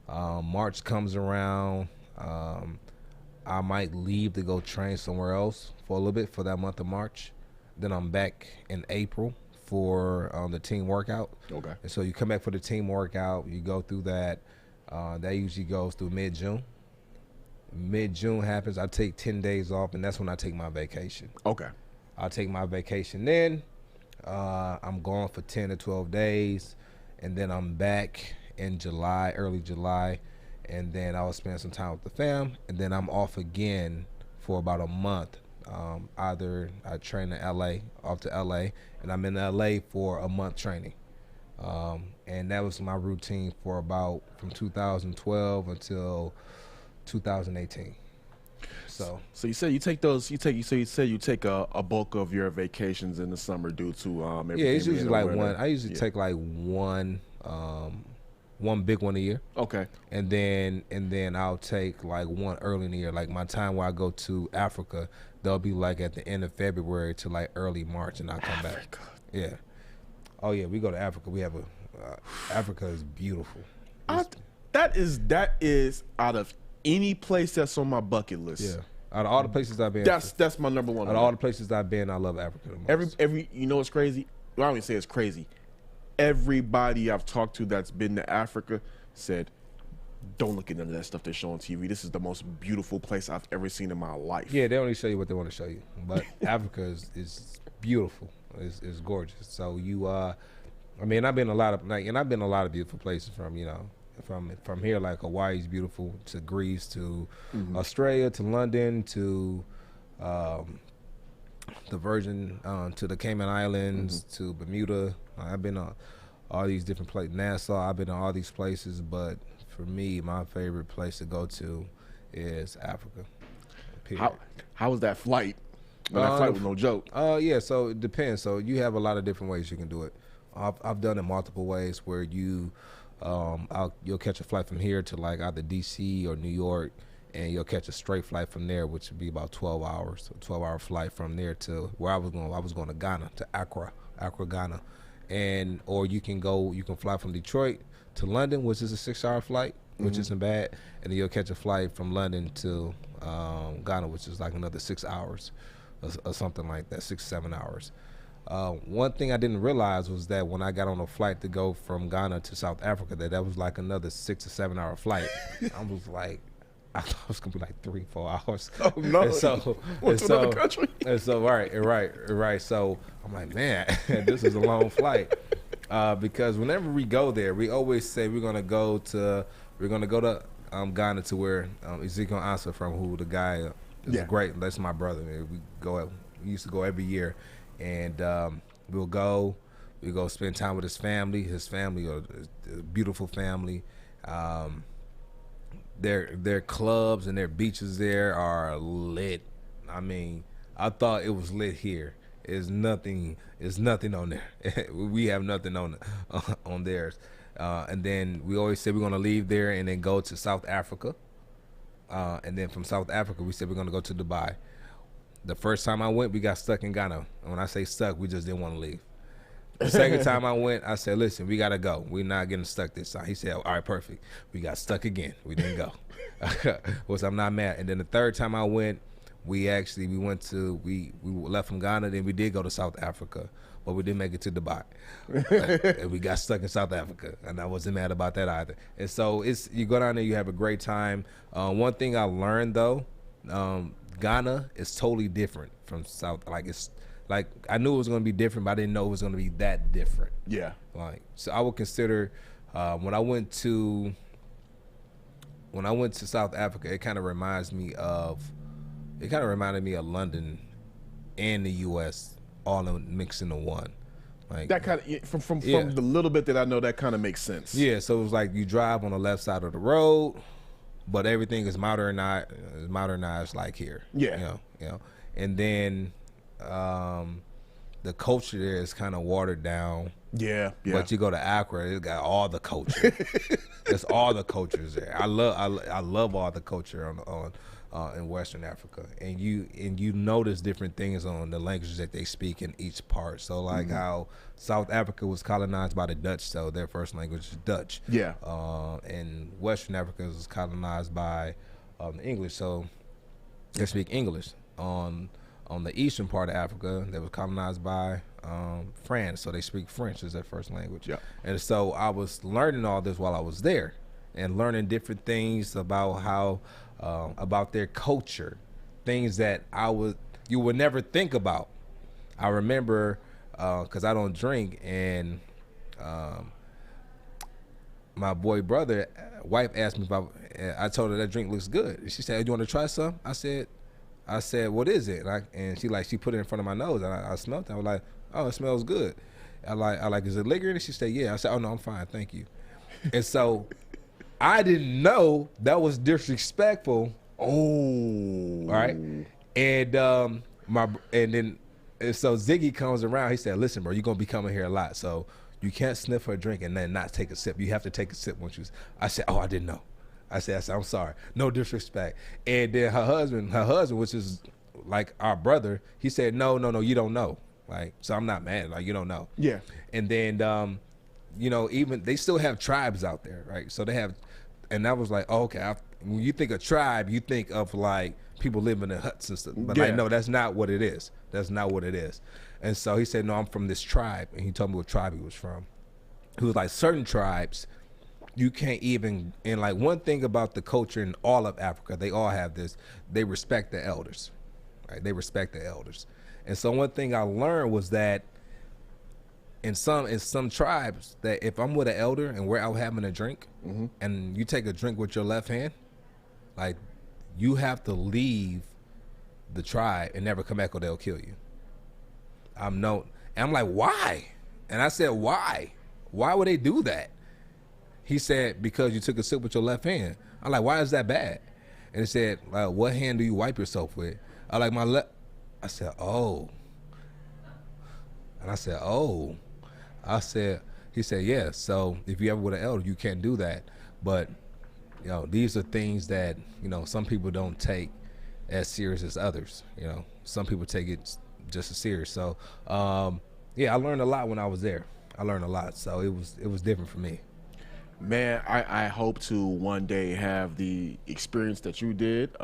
[SPEAKER 2] March comes around. I might leave to go train somewhere else for a little bit for that month of March. Then I'm back in April for the team workout.
[SPEAKER 3] Okay.
[SPEAKER 2] And so you come back for the team workout, you go through that. That usually goes through mid-June. Mid-June happens, I take 10 days off, and that's when I take my vacation.
[SPEAKER 3] Okay.
[SPEAKER 2] I'll take my vacation then. I'm gone for 10 to 12 days, and then I'm back in July, early July, and then I'll spend some time with the fam, and then I'm off again for about a month. Either I train in LA, off to LA, and I'm in LA for a month training. And that was my routine for about from 2012 until 2018. So
[SPEAKER 3] you said you take those. You said you take a bulk of your vacations in the summer due to everything.
[SPEAKER 2] Yeah, it's usually like
[SPEAKER 3] weather.
[SPEAKER 2] one. I usually take like one big one a year.
[SPEAKER 3] Okay.
[SPEAKER 2] And then I'll take like one early in the year. Like my time where I go to Africa, they'll be like at the end of February to like early March, and I'll come back. Yeah. Oh yeah, we go to Africa. We have Africa is beautiful.
[SPEAKER 3] That is out of any place that's on my bucket list.
[SPEAKER 2] Yeah. Out of all the places I've been,
[SPEAKER 3] that's my number one.
[SPEAKER 2] Out of all the places I've been, I love Africa the most.
[SPEAKER 3] Every you know what's crazy? well, I don't even say it's crazy. Everybody I've talked to that's been to Africa said, don't look at none of that stuff they show on TV. This is the most beautiful place I've ever seen in my life.
[SPEAKER 2] Yeah, they only show you what they want to show you. But Africa is beautiful. It's gorgeous. So you, I mean, I've been a lot of beautiful places from, you know, from here, like Hawaii's beautiful, to Greece, to Australia, to London, to the Virgin, to the Cayman Islands, to Bermuda. I've been on all these different places. Nassau, I've been to all these places, but for me, my favorite place to go to is Africa.
[SPEAKER 3] How was that flight? That flight was no joke.
[SPEAKER 2] Yeah, so it depends. So you have a lot of different ways you can do it. I've done it multiple ways where you'll catch a flight from here to like either DC or New York, and you'll catch a straight flight from there, which would be about 12 hours. So 12-hour flight from there to where I was going. I was going to Ghana, to Accra, Ghana, or you can fly from Detroit to London, which is a 6-hour flight, which isn't bad, and then you'll catch a flight from London to Ghana, which is like another 6 hours, or something like that, 6-7 hours. One thing I didn't realize was that when I got on a flight to go from Ghana to South Africa, that was like another 6 or 7 hour flight. I was like, I thought it was gonna be like 3-4 hours.
[SPEAKER 3] Oh no!
[SPEAKER 2] What's
[SPEAKER 3] another country?
[SPEAKER 2] And so right. So I'm like, man, this is a long flight. Because whenever we go there, we always say we're gonna go to Ghana, to where Ezekiel Ansah from, who the guy is great. That's my brother. Man. We used to go every year, and we'll go spend time with his family, a beautiful family. Their clubs and their beaches there are lit. I mean, I thought it was lit here. It's nothing on there. We have nothing on theirs. And then we always say we're gonna leave there and then go to South Africa. And then from South Africa, we said we're gonna go to Dubai. The first time I went, we got stuck in Ghana. And when I say stuck, we just didn't want to leave. The second time I went, I said, listen, we got to go. We're not getting stuck this time. He said, all right, perfect. We got stuck again. We didn't go. Which I'm not mad. And then the third time I went, we left from Ghana, then we did go to South Africa, but we didn't make it to Dubai. And we got stuck in South Africa, and I wasn't mad about that either. And so you go down there, you have a great time. One thing I learned, though, Ghana is totally different from South. Like I knew it was going to be different, but I didn't know it was going to be that different. Yeah. So I would consider when I went to South Africa, it kind of reminded me of London and the U.S. all mixed into one. Like
[SPEAKER 3] that kind of from the little bit that I know, that kind of makes sense.
[SPEAKER 2] Yeah. So it was like you drive on the left side of the road, but everything is modernized like here. Yeah. You know, and then. The culture there is kind of watered down. Yeah. But you go to Accra, it's got all the culture. It's all the cultures there. I love all the culture in Western Africa, and you notice different things on the languages that they speak in each part. So like how South Africa was colonized by the Dutch, so their first language is Dutch. Yeah. And Western Africa was colonized by English, so they speak English. On the eastern part of Africa, that was colonized by France, so they speak French as their first language. Yeah. And so I was learning all this while I was there, and learning different things about how about their culture, things that you would never think about. I remember because I don't drink, and my boy brother wife asked me about. I told her that drink looks good. She said, "You want to try some?" I said, what is it? And she put it in front of my nose, and I smelled it. I was like, oh, it smells good. I like, is it liquor in it? She said, yeah. I said, oh no, I'm fine, thank you. And so I didn't know that was disrespectful. Oh, right. And so Ziggy comes around. He said, listen, bro, you're gonna be coming here a lot, so you can't sniff her drink and then not take a sip. You have to take a sip once you. I said, oh, I didn't know. I said, I'm sorry, no disrespect. And then her husband, which is like our brother, he said, no, you don't know. Like, so I'm not mad. Like, you don't know. Yeah. And then, even they still have tribes out there, right? So they have, and I was like, oh, okay. when you think of tribe, you think of like people living in huts and stuff. But
[SPEAKER 3] Yeah.
[SPEAKER 2] like, no, that's not what it is. That's not what it is. And so he said, no, I'm from this tribe. And he told me what tribe he was from. He was like, certain tribes, you can't even, and like one thing about the culture in all of Africa, they all have this, they respect the elders, right? They respect the elders. And so one thing I learned was that in some tribes, that if I'm with an elder and we're out having a drink, and you take a drink with your left hand, like you have to leave the tribe and never come back or they'll kill you. And I'm like, why? And I said, why? Why would they do that? He said, because you took a sip with your left hand. I'm like, why is that bad? And he said, what hand do you wipe yourself with? I like my left. I said, oh. And I said, oh. He said, yeah, so if you ever with an elder, you can't do that. But, you know, these are things that, you know, some people don't take as serious as others. You know, some people take it just as serious. So, yeah, I learned a lot when I was there. I learned a lot. So it was different for me.
[SPEAKER 3] Man, I hope to one day have the experience that you did.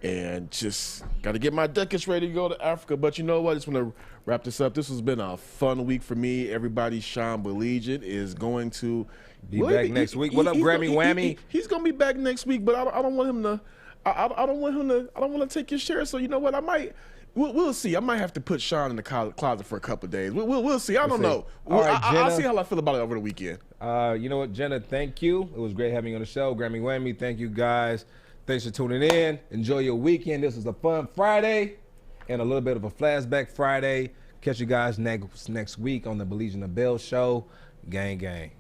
[SPEAKER 3] And just got to get my ducats ready to go to Africa. But you know what? I just want to wrap this up. This has been a fun week for me. Everybody, Sean Baligian is going to
[SPEAKER 2] be back next week. What up, Grammy Whammy?
[SPEAKER 3] He's going to be back next week, but I don't want him to. I don't want to take his share. So you know what? We'll see. I might have to put Sean in the closet for a couple of days. We'll see. I don't know.
[SPEAKER 2] All right,
[SPEAKER 3] I'll see how I feel about it over the weekend.
[SPEAKER 2] You know what, Jenna? Thank you. It was great having you on the show. Grammy Whammy. Thank you guys. Thanks for tuning in. Enjoy your weekend. This was a fun Friday and a little bit of a flashback Friday. Catch you guys next week on the Baligian and Bell Show. Gang, gang.